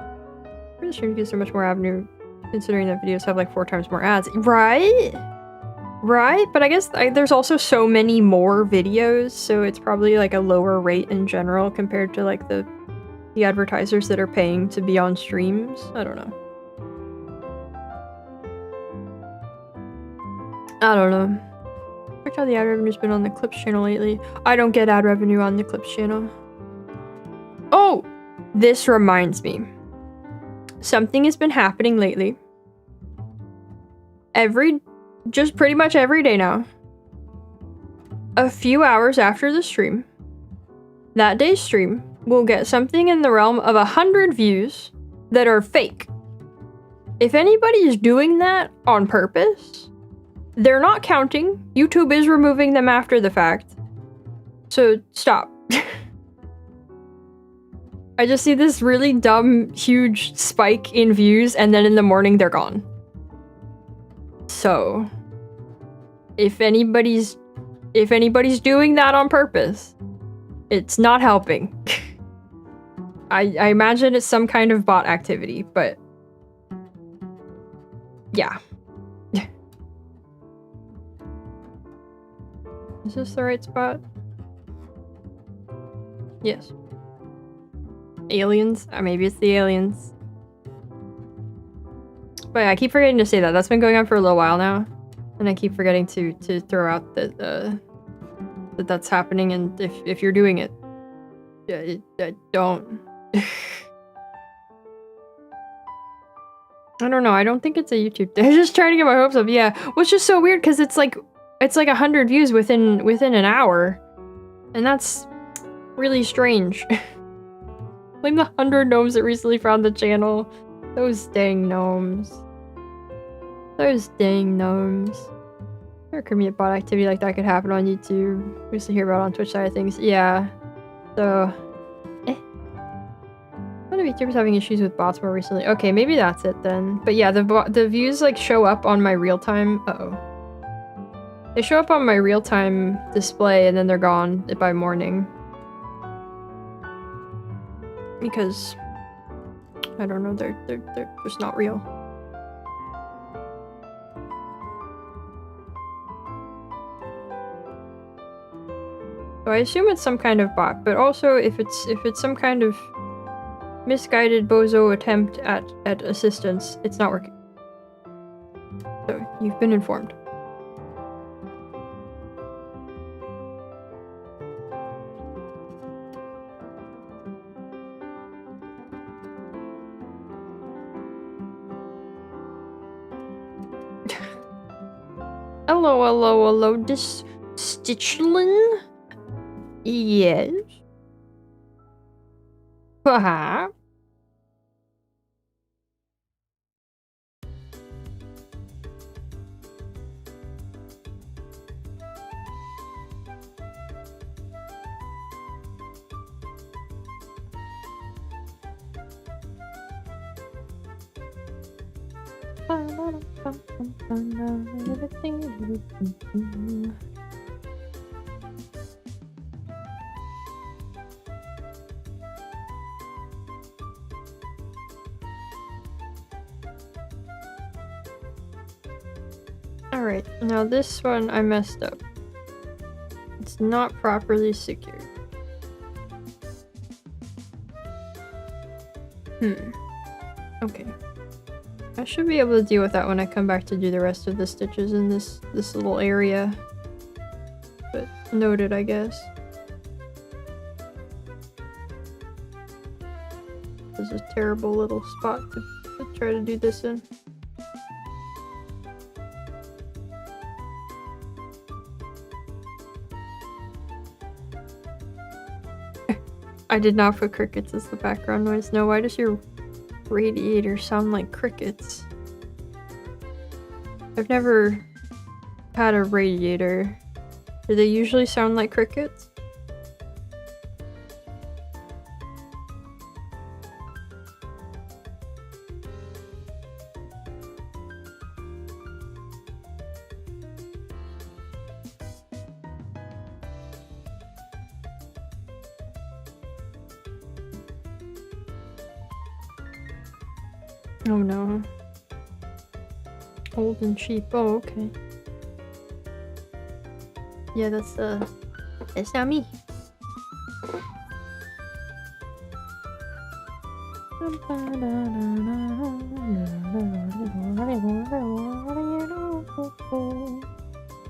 The stream gives so much more avenue, considering that videos have like 4 times more ads. Right? Right? But I guess there's also so many more videos, so it's probably like a lower rate in general compared to like the advertisers that are paying to be on streams. I don't know. I don't know. Check how the ad revenue's been on the Clips channel lately. I don't get ad revenue on the Clips channel. Oh! This reminds me. Something has been happening lately. Just pretty much every day now. A few hours after the stream, that day's stream will get something in the realm of 100 views that are fake. If anybody is doing that on purpose, they're not counting. YouTube is removing them after the fact. So stop. I just see this really dumb, huge spike in views, and then in the morning they're gone. So, if anybody's doing that on purpose, it's not helping. I imagine it's some kind of bot activity, but yeah. Is this the right spot? Yes. Aliens? Maybe it's the aliens. But yeah, I keep forgetting to say that. That's been going on for a little while now. And I keep forgetting to throw out that that's happening, and if you're doing it, don't. I don't know. I don't think it's a YouTube thing. I'm just trying to get my hopes up. Yeah, which is so weird because it's like 100 views within an hour, and that's really strange. Like the 100 gnomes that recently found the channel. Those dang gnomes. Those dang gnomes. There could be a bot activity like that could happen on YouTube. We used to hear about it on Twitch side of things. Yeah. So, a lot of YouTubers having issues with bots more recently. Okay, maybe that's it then. But yeah, the views like show up on my real-time. They show up on my real-time display and then they're gone by morning. Because I don't know, they're just not real. So I assume it's some kind of bot, but also if it's some kind of misguided bozo attempt at assistance, it's not working. So you've been informed. Hello, this Stitchlin? Yes. Perhaps. Alright, now this one I messed up. It's not properly secured. Okay. I should be able to deal with that when I come back to do the rest of the stitches in this little area. But noted, I guess. This is a terrible little spot to try to do this in. I did not put crickets as the background noise. No, why does your radiator sound like crickets? I've never had a radiator. Do they usually sound like crickets? Oh no. Old and cheap. Oh, okay. Yeah, that's not me.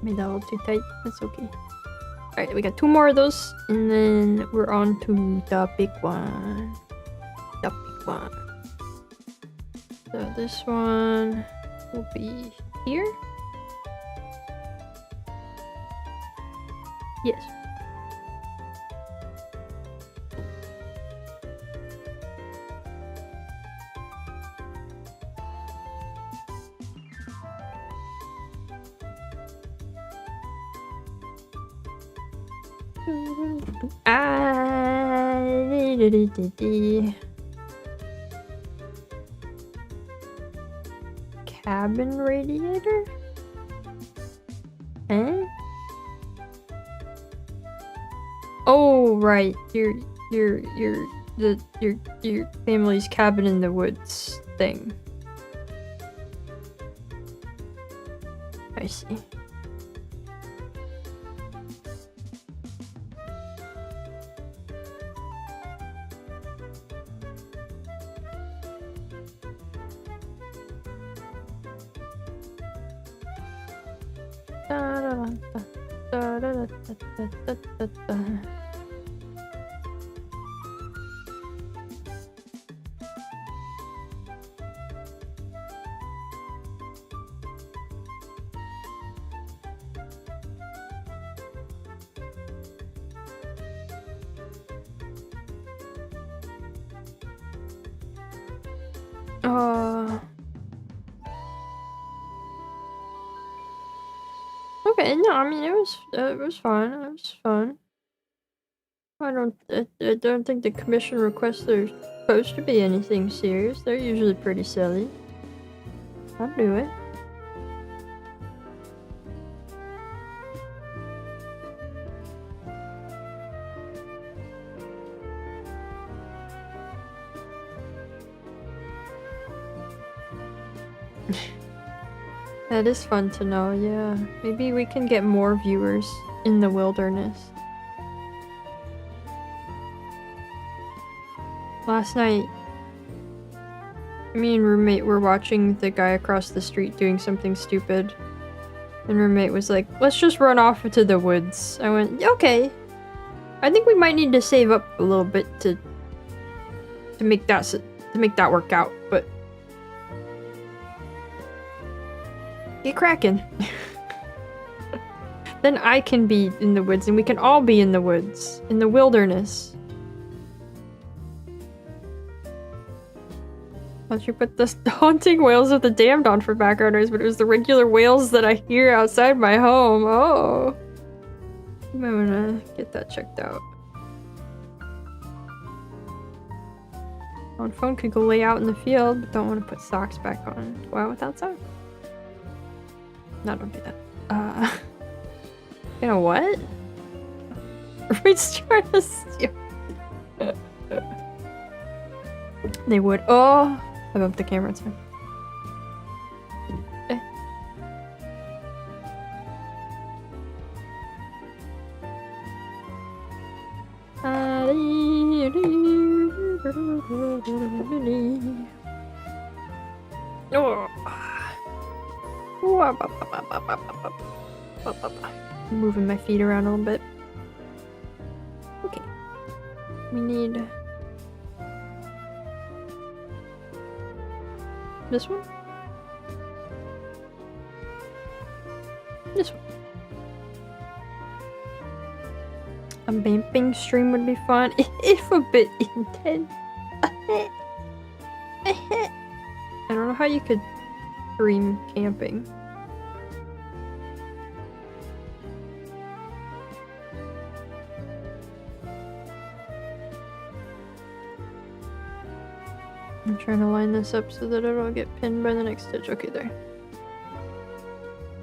Made that a little too tight. That's okay. Alright, we got 2 more of those, and then we're on to the big one. The big one. So this one will be here. Yes. Cabin radiator? Eh? Oh, right. Your family's cabin in the woods thing. I see. Okay, no, I mean, it was fun. It was fun. I don't think the commission requests are supposed to be anything serious. They're usually pretty silly. I'll do it. That is fun to know, yeah. Maybe we can get more viewers in the wilderness. Last night, me and roommate were watching the guy across the street doing something stupid. And roommate was like, let's just run off into the woods. I went, okay. I think we might need to save up a little bit to make that work out, but get cracking. Then I can be in the woods and we can all be in the woods, in the wilderness. I should put the haunting wails of the damned on for background noise, but it was the regular wails that I hear outside my home. Oh. I'm gonna get that checked out. On phone could go lay out in the field, but don't want to put socks back on. Go out without socks? No, don't do that. You know what? It's trying to steal. They would. Oh! I bumped the camera, it's fine. Moving my feet around a little bit. Okay. We need this one? This one. A vamping stream would be fun, if a bit intense. I don't know how you could stream camping. I'm trying to line this up so that it'll get pinned by the next stitch. Okay, there.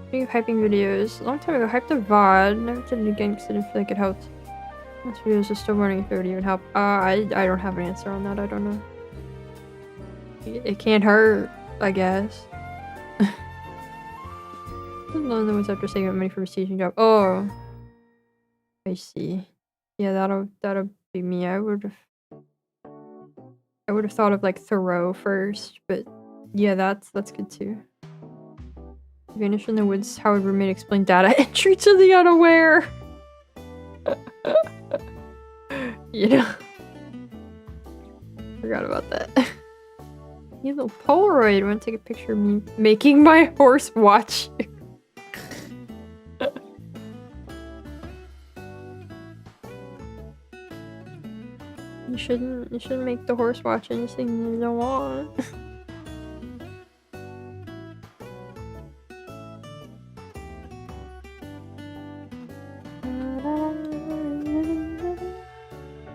Speaking of hyping videos, a long time ago, I hyped a VOD. Never did it again because I didn't feel like it helped. This videos are still running if it would even help. I don't have an answer on that. I don't know. It can't hurt, I guess. None of the ones after saving up money from a teaching job. Oh, I see. Yeah, that'll be me. I would have thought of like Thoreau first, but yeah, that's good too. Vanish in the woods. How would roommate explain data entry to the unaware? You know, forgot about that. You little Polaroid. Want to take a picture of me making my horse watch you? You shouldn't make the horse watch anything you don't want.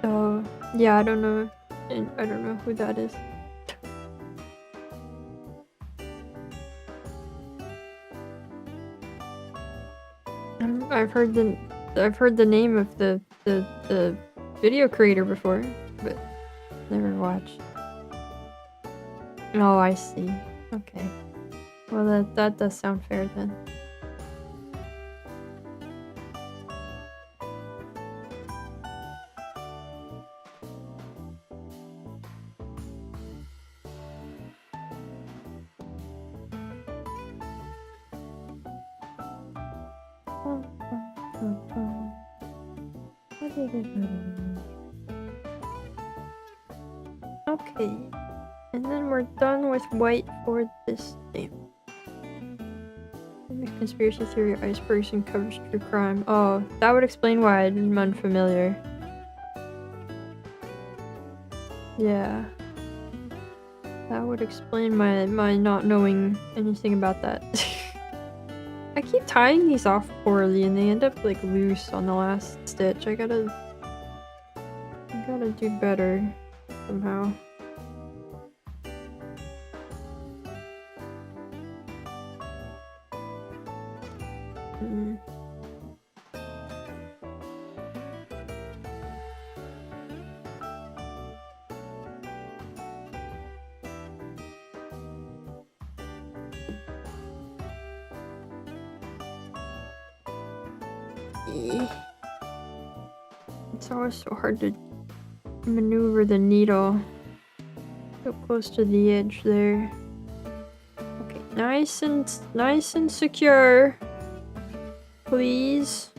Oh, yeah, I don't know. I don't know who that is. I've heard the name of the video creator before, but never watched. Oh, I see. Okay. Well, that does sound fair then. Okay, and then we're done with white for this thing. Conspiracy theory, icebergs, and covers true crime. Oh, that would explain why I'm unfamiliar. Yeah. That would explain my not knowing anything about that. I keep tying these off poorly and they end up like loose on the last stitch. I gotta do better somehow. It's always so hard to maneuver the needle so close to the edge there. Okay, nice and secure, please.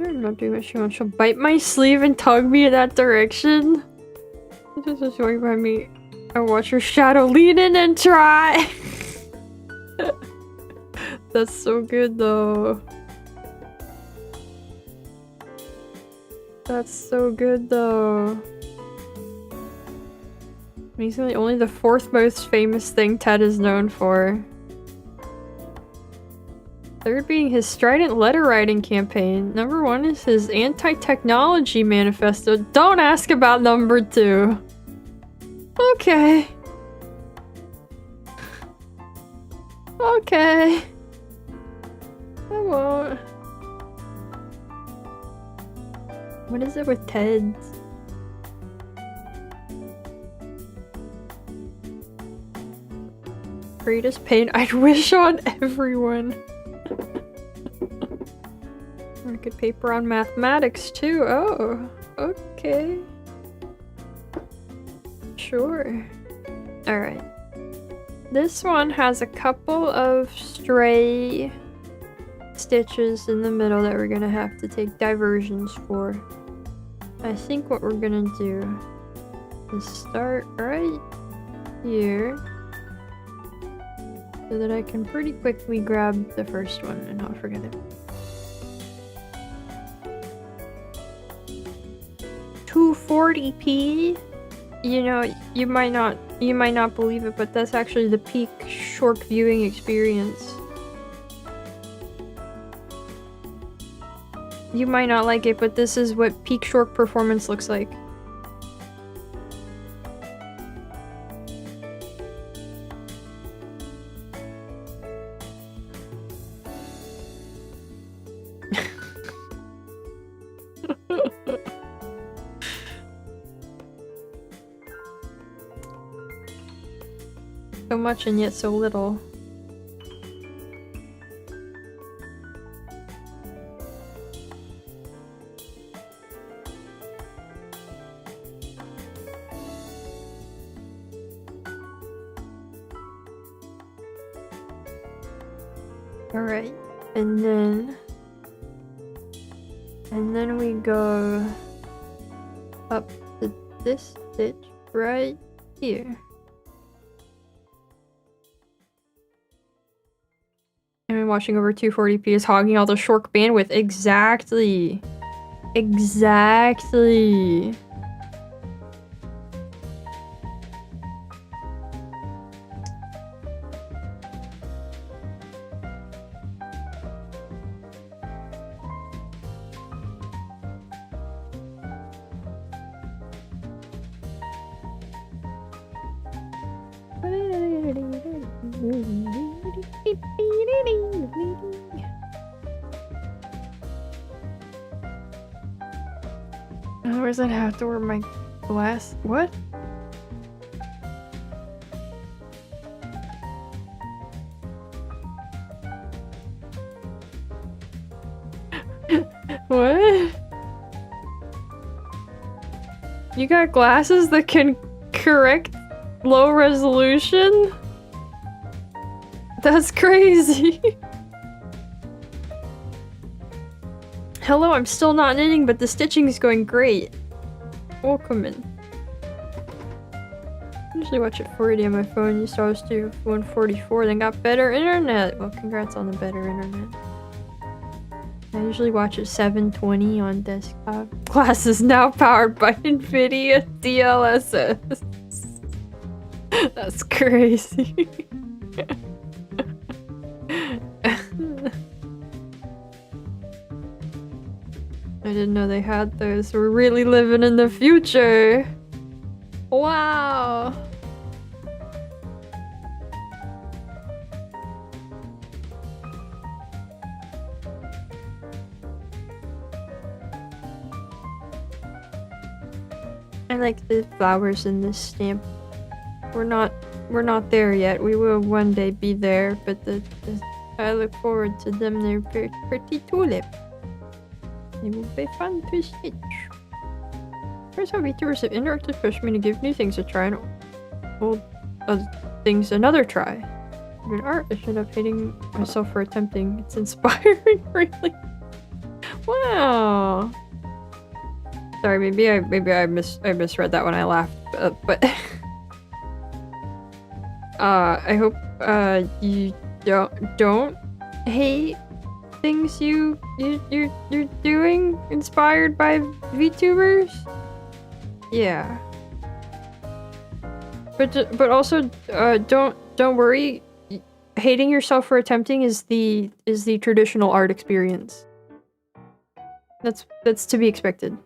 I'm not doing what she wants. She'll bite my sleeve and tug me in that direction. This is going by me. I watch her shadow lean in and try. That's so good though. That's so good though. Amazingly, only the fourth most famous thing Ted is known for. Third being his strident letter writing campaign. Number 1 is his anti-technology manifesto. Don't ask about number 2. Okay. Okay. I won't. What is it with Ted's? Greatest pain I'd wish on everyone. A good paper on mathematics too. Oh, okay. Sure. Alright. This one has a couple of stray stitches in the middle that we're gonna have to take diversions for. I think what we're gonna do is start right here so that I can pretty quickly grab the first one and not forget it. 240p. You know, you might not believe it, but that's actually the peak short viewing experience. You might not like it, but this is what peak short performance looks like. So much and yet so little. Alright, and then we go up to this stitch right here. And watching over 240p is hogging all the short bandwidth. Exactly. Exactly. Where's that have to wear my glass? What? What? You got glasses that can correct low resolution? That's crazy. Hello, I'm still not knitting, but the stitching is going great. Welcome in. usually watch at 480 on my phone. Used to always do 144, then got better internet. Well, congrats on the better internet. I usually watch at 720 on desktop. Class is now powered by NVIDIA DLSS. That's crazy. I didn't know they had those. We're really living in the future. Wow. I like the flowers in this stamp. We're not there yet. We will one day be there, but I look forward to them. They're very pretty tulip. They will be fun to stitch. Here's how VTubers have indirectly pushed me to give new things a try and old things another try. Good art. I should up hating myself for attempting. It's inspiring, really. Wow. Sorry, maybe I misread that when I laughed, but I hope you don't hate things you're doing inspired by VTubers. Yeah. But also don't worry. Hating yourself for attempting is the traditional art experience. That's to be expected.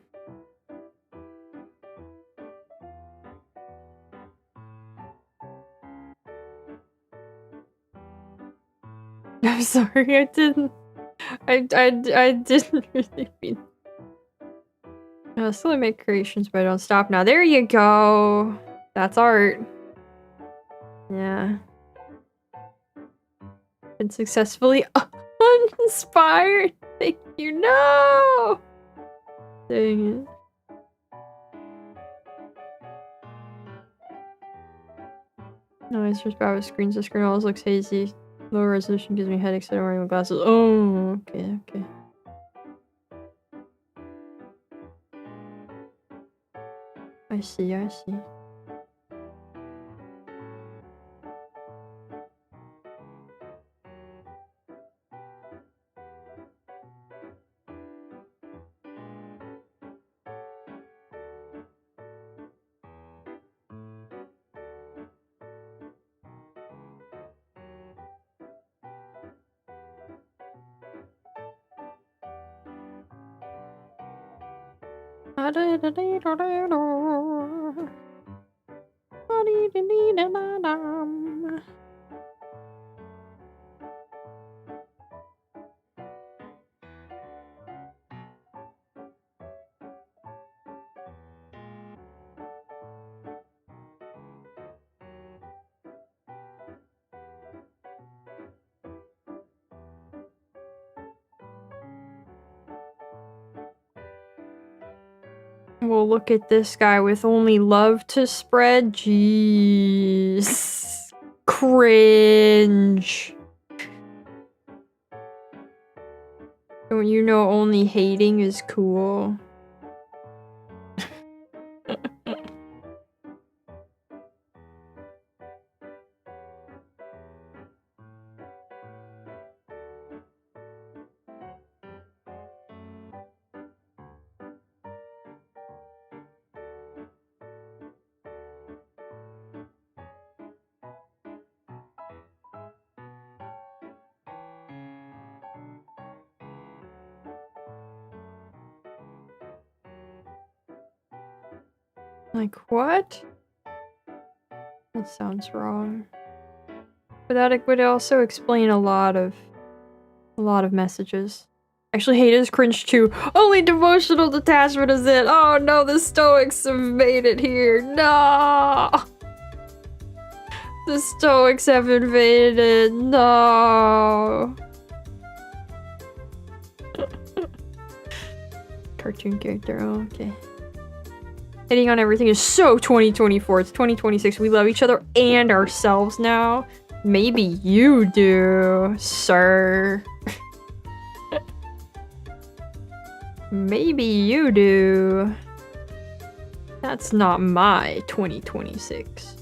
I'm sorry, I didn't really mean. I still make creations, but I don't stop now. There you go. That's art. Yeah. Been successfully uninspired. Thank you. No. Dang it. No, it's just about screens. The screen always looks hazy. Lower resolution gives me headaches. I don't wear my glasses. Oh, okay. I see. Well, look at this guy with only love to spread. Jeez. Cringe. Don't you know only hating is cool? Like, what? That sounds wrong. But that would also explain a lot of messages. Actually, hate is cringe too. Only devotional detachment is it. Oh no, the Stoics have made it here. No! The Stoics have invaded. No! Cartoon character. Oh, okay. Hitting on everything is so 2024. It's 2026. We love each other and ourselves now. Maybe you do, sir. Maybe you do. That's not my 2026.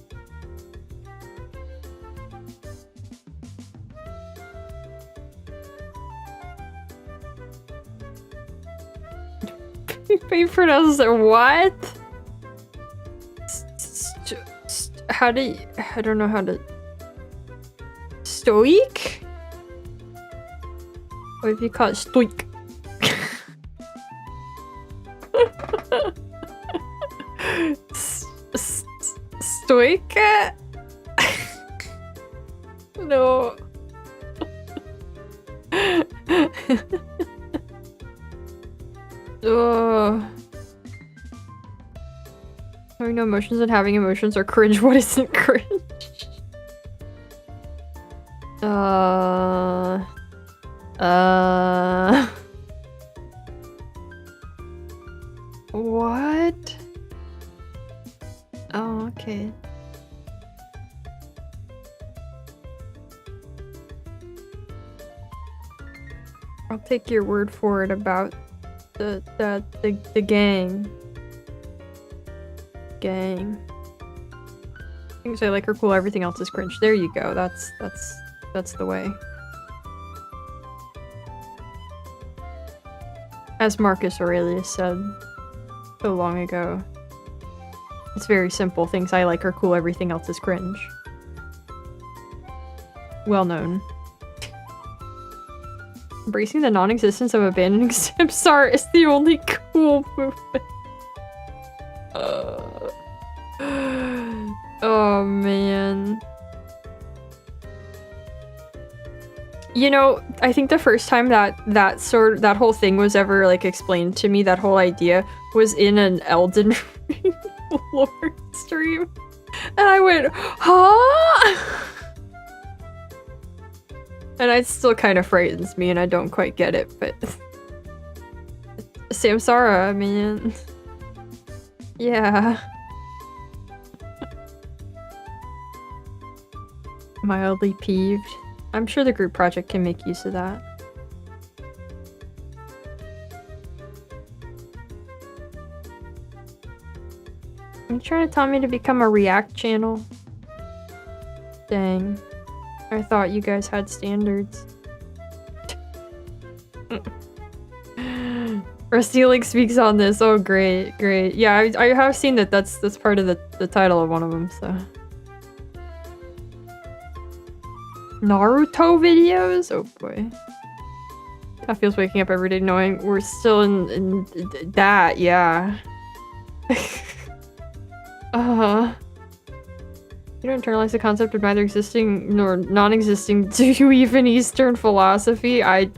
Patron as what? How do you, I don't know how to... Stoic? What if you call it stoic? Stoic? No. Having no emotions and having emotions are cringe. What isn't cringe? What? Oh, okay. I'll take your word for it about the gang. Things I like are cool, everything else is cringe. There you go. That's the way. As Marcus Aurelius said so long ago, it's very simple. Things I like are cool, everything else is cringe. Well known. Embracing the non-existence of abandoning samsara is the only cool movement. Oh man. You know, I think the first time that whole thing was ever like explained to me, that whole idea, was in an Elden Ring lore stream. And I went, huh? And it still kind of frightens me and I don't quite get it, but... Samsara, man. Yeah. Mildly peeved. I'm sure the group project can make use of that. Are you trying to tell me to become a React channel? Dang. I thought you guys had standards. Rusty Link speaks on this. Oh, great. Yeah, I have seen that that's part of the title of one of them, so... Naruto videos? Oh boy. That feels waking up every day knowing we're still in that, yeah. You don't internalize the concept of neither existing nor non-existing. Do you even Eastern philosophy? I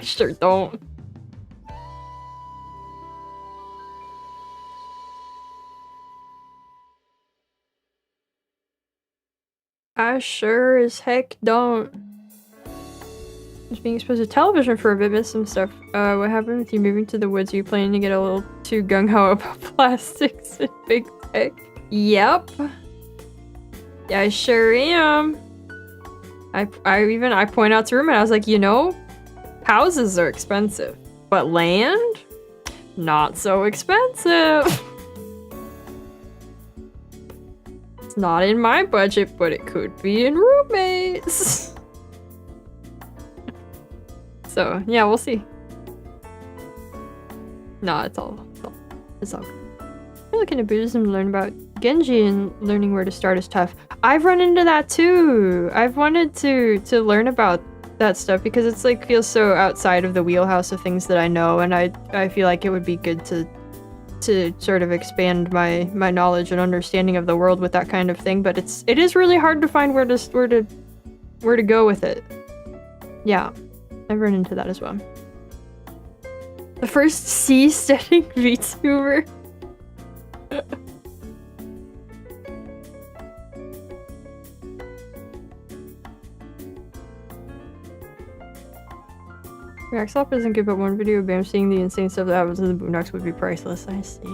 sure don't. I sure as heck don't. Just being exposed to television for a bit, missed some stuff. What happened with you moving to the woods? Are you planning to get a little too gung-ho about plastics and big tech? Yep. Yeah, I sure am. I point out to Room and I was like, you know, houses are expensive, but land? Not so expensive. Not in my budget, but it could be in roommates. So, yeah, we'll see. No, it's all good. You're looking at Buddhism to learn about Genji, and learning where to start is tough. I've run into that too. I've wanted to learn about that stuff because it's like feels so outside of the wheelhouse of things that I know, and I feel like it would be good to sort of expand my knowledge and understanding of the world with that kind of thing, but it is really hard to find where to go with it. Yeah, I've run into that as well. The first seasteading VTuber. React isn't good, but one video of Bam seeing the insane stuff that happens in the Boondocks would be priceless. I see.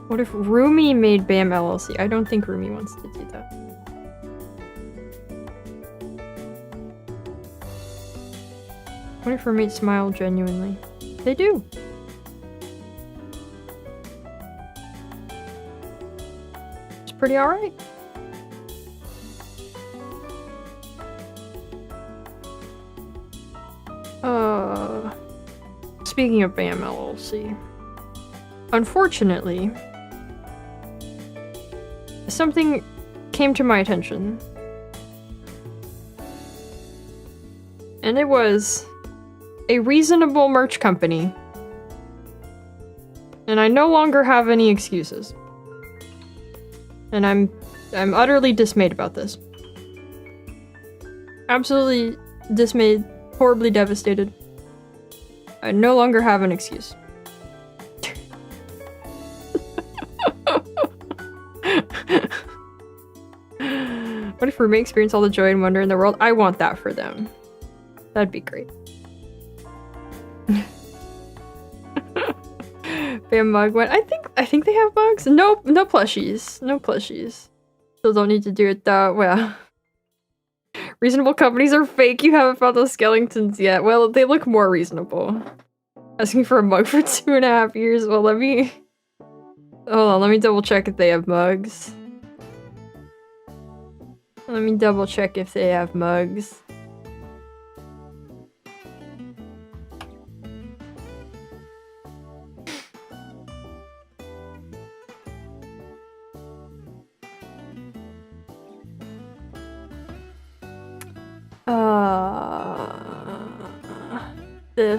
What if Rumi made Bam LLC? I don't think Rumi wants to do that. What if roommates smile genuinely? They do. It's pretty alright. speaking of BAM LLC, unfortunately, something came to my attention. And it was a reasonable merch company. And I no longer have any excuses. And I'm utterly dismayed about this. Absolutely dismayed, horribly devastated. I no longer have an excuse. What if we may experience all the joy and wonder in the world? I want that for them. That'd be great. Bam mug one. I think they have mugs. No plushies. No plushies. Still don't need to do it though. Well. Reasonable companies are fake. You haven't found those skeletons yet. Well, they look more reasonable. Asking for a mug for 2.5 years. Well, let me... Hold on, let me double check if they have mugs. Let me double check if they have mugs.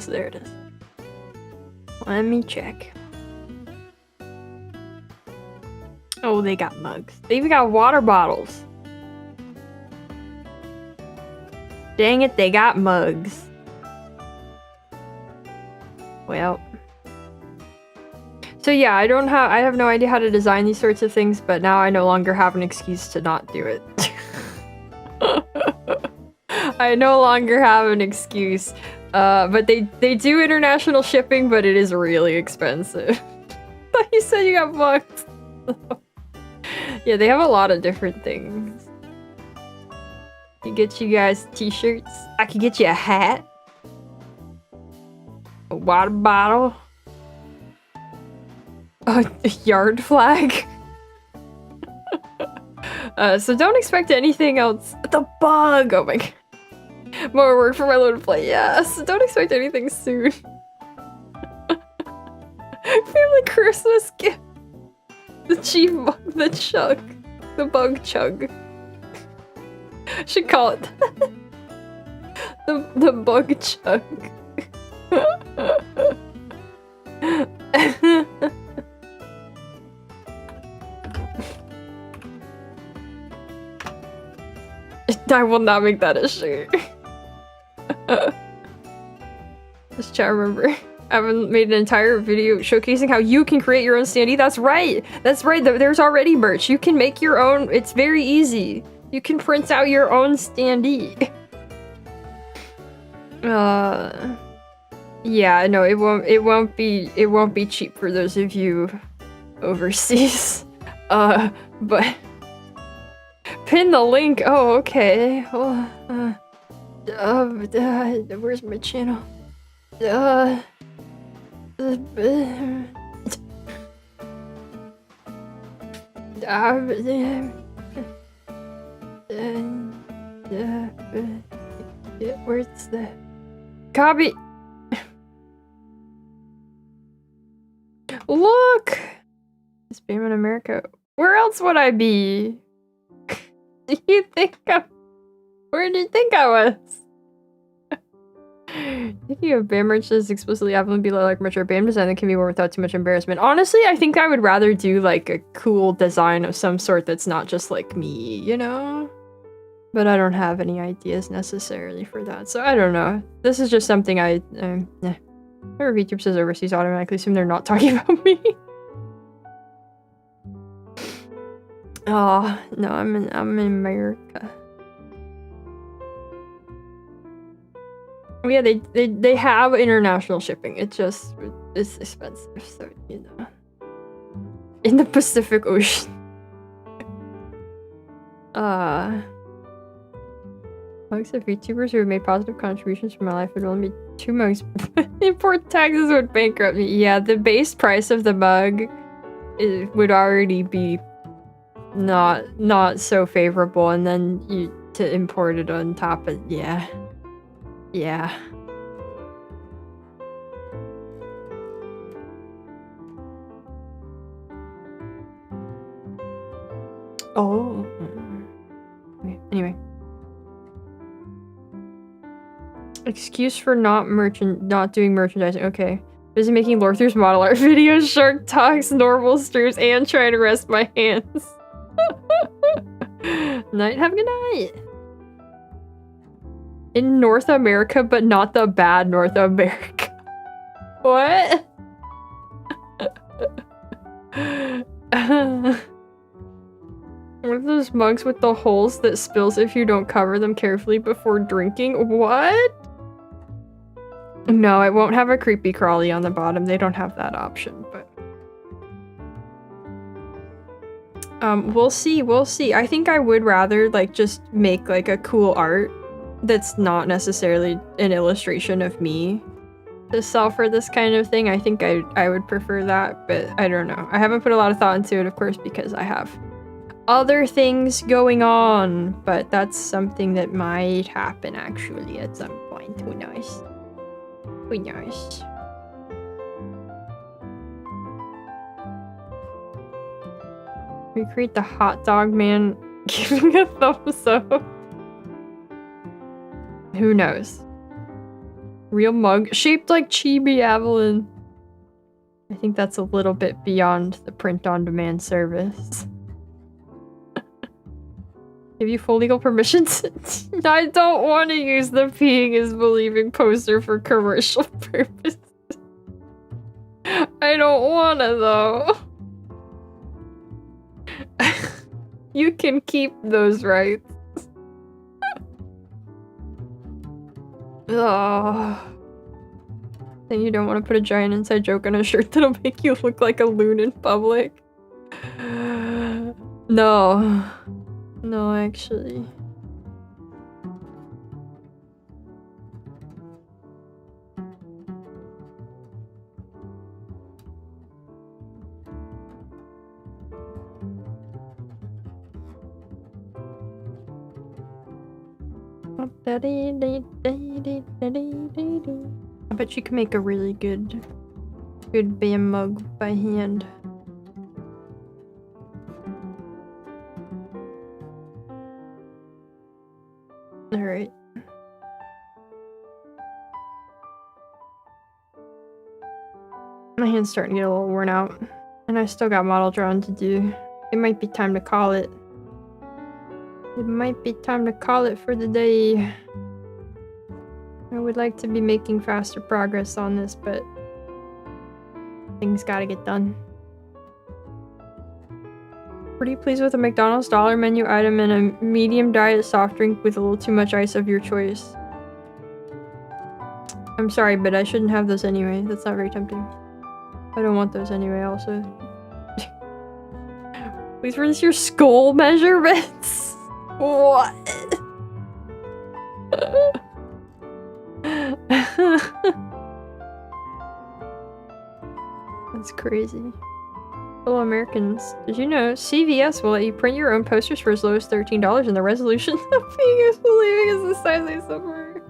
There it is. Let me check. Oh, they got mugs. They even got water bottles. Dang it, they got mugs. Well. So yeah, I have no idea how to design these sorts of things, but now I no longer have an excuse to not do it. I no longer have an excuse. But they do international shipping, but it is really expensive. Thought you said you got mugs. Yeah, they have a lot of different things. You get you guys t-shirts. I could get you a hat. A water bottle. A yard flag. So don't expect anything else. The bug! Oh my god. More work for my load play, yes. Don't expect anything soon. Family Christmas gift. The chief bug, the chug. The bug chug. Should call it the bug chug. I will not make that a shirt. Just try to remember. I haven't made an entire video showcasing how you can create your own standee. That's right! That's right, there's already merch. You can make your own. It's very easy. You can print out your own standee. Yeah, no, it won't be cheap for those of you overseas. But pin the link. Oh, okay. Well, where's my channel? Where's the copy? Look! Spam in America. Where else would I be? Do you think where do you think I was? Thinking of BAM merch is explicitly having below like merch or BAM design that can be worn without too much embarrassment. Honestly, I think I would rather do like a cool design of some sort that's not just like me, you know? But I don't have any ideas necessarily for that, so I don't know. This is just something Whoever VTuber says overseas automatically assume they're not talking about me. Oh, no, I'm in America. Yeah, they have international shipping. It's expensive, so you know. In the Pacific Ocean. Mugs of VTubers who have made positive contributions to my life would only be 2 mugs. Import taxes would bankrupt me. Yeah, the base price of the mug would already be not so favorable, and then to import it on top of yeah. Oh. Okay, anyway. Excuse for not doing merchandising. Okay. Busy making Lorther's model art videos, Shark Talks, normal streams, and trying to rest my hands. Night, have a good night. In North America, but not the bad North America. What? What are those mugs with the holes that spills if you don't cover them carefully before drinking? What? No, it won't have a creepy crawly on the bottom. They don't have that option, but... we'll see, we'll see. I think I would rather, like, just make, like, a cool art that's not necessarily an illustration of me to sell for this kind of thing. I think I would prefer that, but I don't know. I haven't put a lot of thought into it, of course, because I have other things going on, but that's something that might happen, actually, at some point. Who knows? Who knows? Recreate the hot dog man giving a thumbs up. Who knows? Real mug shaped like Chibi Avalon. I think that's a little bit beyond the print-on-demand service. Give you full legal permissions? I don't want to use the peeing is believing poster for commercial purposes. I don't want to, though. You can keep those rights. Oh. Then you don't want to put a giant inside joke on a shirt that'll make you look like a loon in public? No. No, actually. I bet you can make a really good BAM mug by hand. Alright. My hand's starting to get a little worn out, and I still got model drawing to do. It might be time to call it. It might be time to call it for the day. I would like to be making faster progress on this, but things gotta get done. Pretty pleased with a McDonald's dollar menu item and a medium diet soft drink with a little too much ice of your choice. I'm sorry, but I shouldn't have those anyway. That's not very tempting. I don't want those anyway, also. Please release your skull measurements. What? That's crazy. Fellow Americans, did you know CVS will let you print your own posters for as low as $13 and the resolution of being is believing is the size they suffer?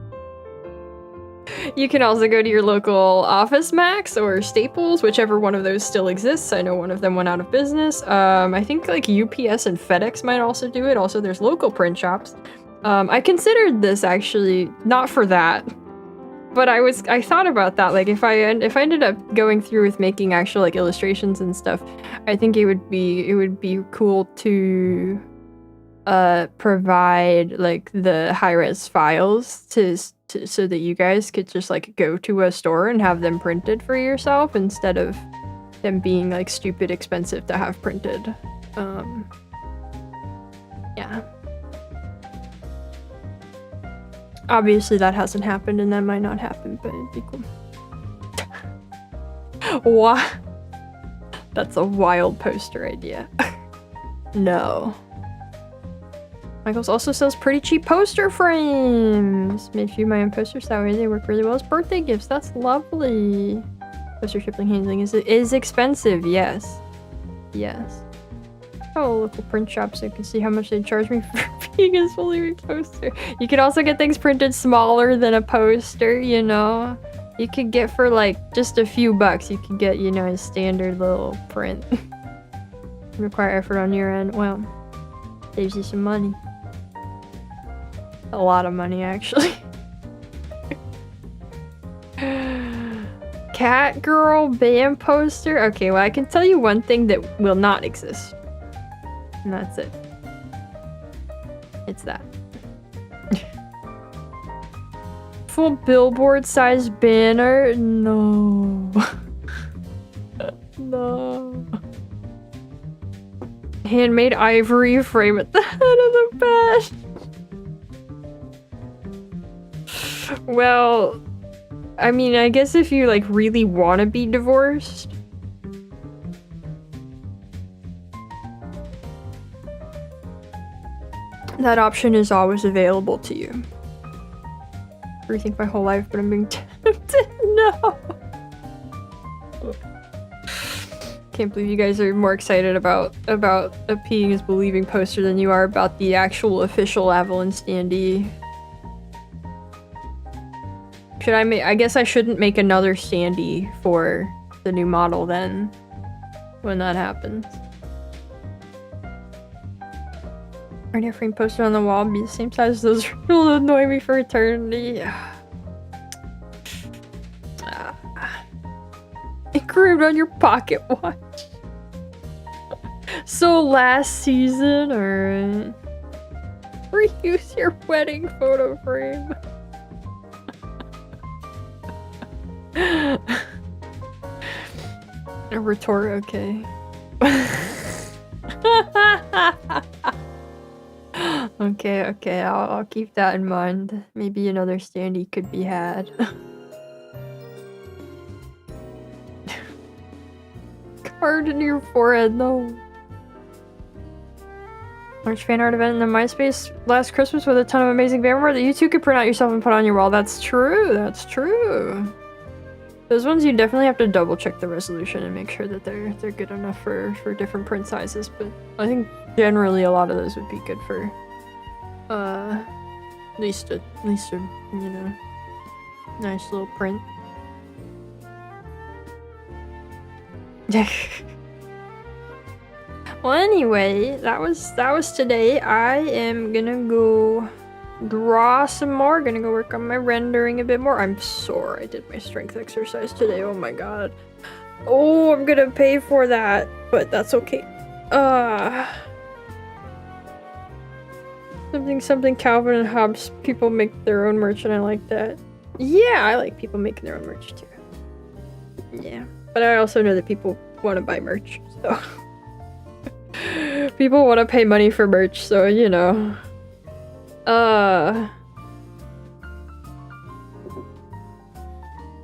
You can also go to your local Office Max or Staples, whichever one of those still exists. I know one of them went out of business. I think like UPS and FedEx might also do it. Also, there's local print shops. I considered this actually, not for that. But I thought about that, like if I ended up going through with making actual like illustrations and stuff, I think it would be cool to provide like the high-res files so that you guys could just like go to a store and have them printed for yourself instead of them being like stupid expensive to have printed. Yeah. Obviously that hasn't happened and that might not happen, but it'd be cool. What? That's a wild poster idea. No. Michaels also sells pretty cheap poster frames. Made a few of my own posters that way. They work really well as birthday gifts. That's lovely. Poster shipping handling is expensive, yes. Yes. Oh, a local print shop so you can see how much they charge me for being a fully poster. You can also get things printed smaller than a poster, you know? You could get for like just a few bucks, you could get, you know, a standard little print. Require effort on your end. Well, Saves you some money. A lot of money, actually. Cat girl band poster? Okay, well I can tell you one thing that will not exist. And that's it. It's that. Full billboard size banner? No. No. Handmade ivory frame at the head of the bed. Well, I mean, I guess if you like really want to be divorced, that option is always available to you. Rethink my whole life, but I'm being tempted. No. Can't believe you guys are more excited about a peeing is believing poster than you are about the actual official Avalon standee. Should I make? I guess I shouldn't make another standee for the new model then, when that happens. Already a frame poster on the wall, be the same size as those. Will annoy me for eternity. Engraved on your pocket watch. So last season, or reuse your wedding photo frame. A retort, okay. Okay, I'll keep that in mind. Maybe another standee could be had. Card in your forehead, no. Large fan art event in the MySpace last Christmas with a ton of amazing vanware that you too could print out yourself and put on your wall. That's true, that's true. Those ones you definitely have to double check the resolution and make sure that they're good enough for different print sizes, but I think generally a lot of those would be good for at least a you know, nice little print. Well, anyway, that was today. I am gonna go draw some more. Gonna go work on my rendering a bit more. I'm sore. I did my strength exercise today. Oh my god. Oh, I'm gonna pay for that, but that's okay. Something Calvin and Hobbes. People make their own merch, and I like that. Yeah, I like people making their own merch too. Yeah, but I also know that people want to buy merch, so people want to pay money for merch, so you know.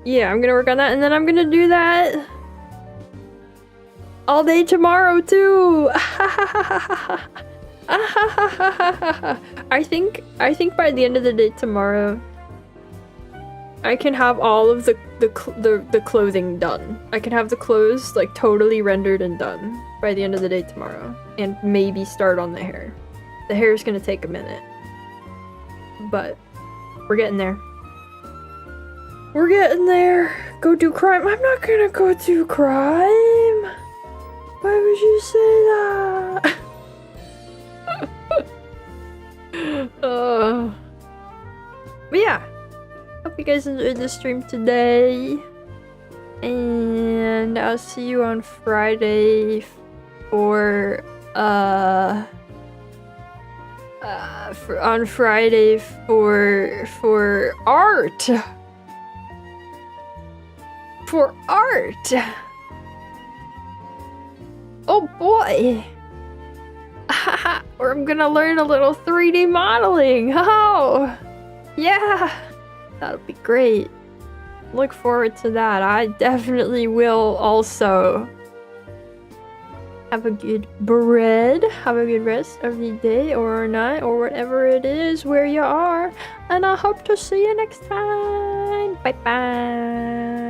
Yeah, I'm gonna work on that, and then I'm gonna do that all day tomorrow too. I think by the end of the day tomorrow, I can have all of the clothing done. I can have the clothes like totally rendered and done by the end of the day tomorrow, and maybe start on the hair. The hair is gonna take a minute, but we're getting there. We're getting there. Go do crime. I'm not gonna go do crime. Why would you say that? But yeah, hope you guys enjoyed the stream today, and I'll see you on Friday for art. For art. Oh boy. Or I'm gonna learn a little 3D modeling. Oh, yeah, that'll be great. Look forward to that. I definitely will also. Have a good bread. Have a good rest of the day or night or whatever it is where you are. And I hope to see you next time. Bye bye.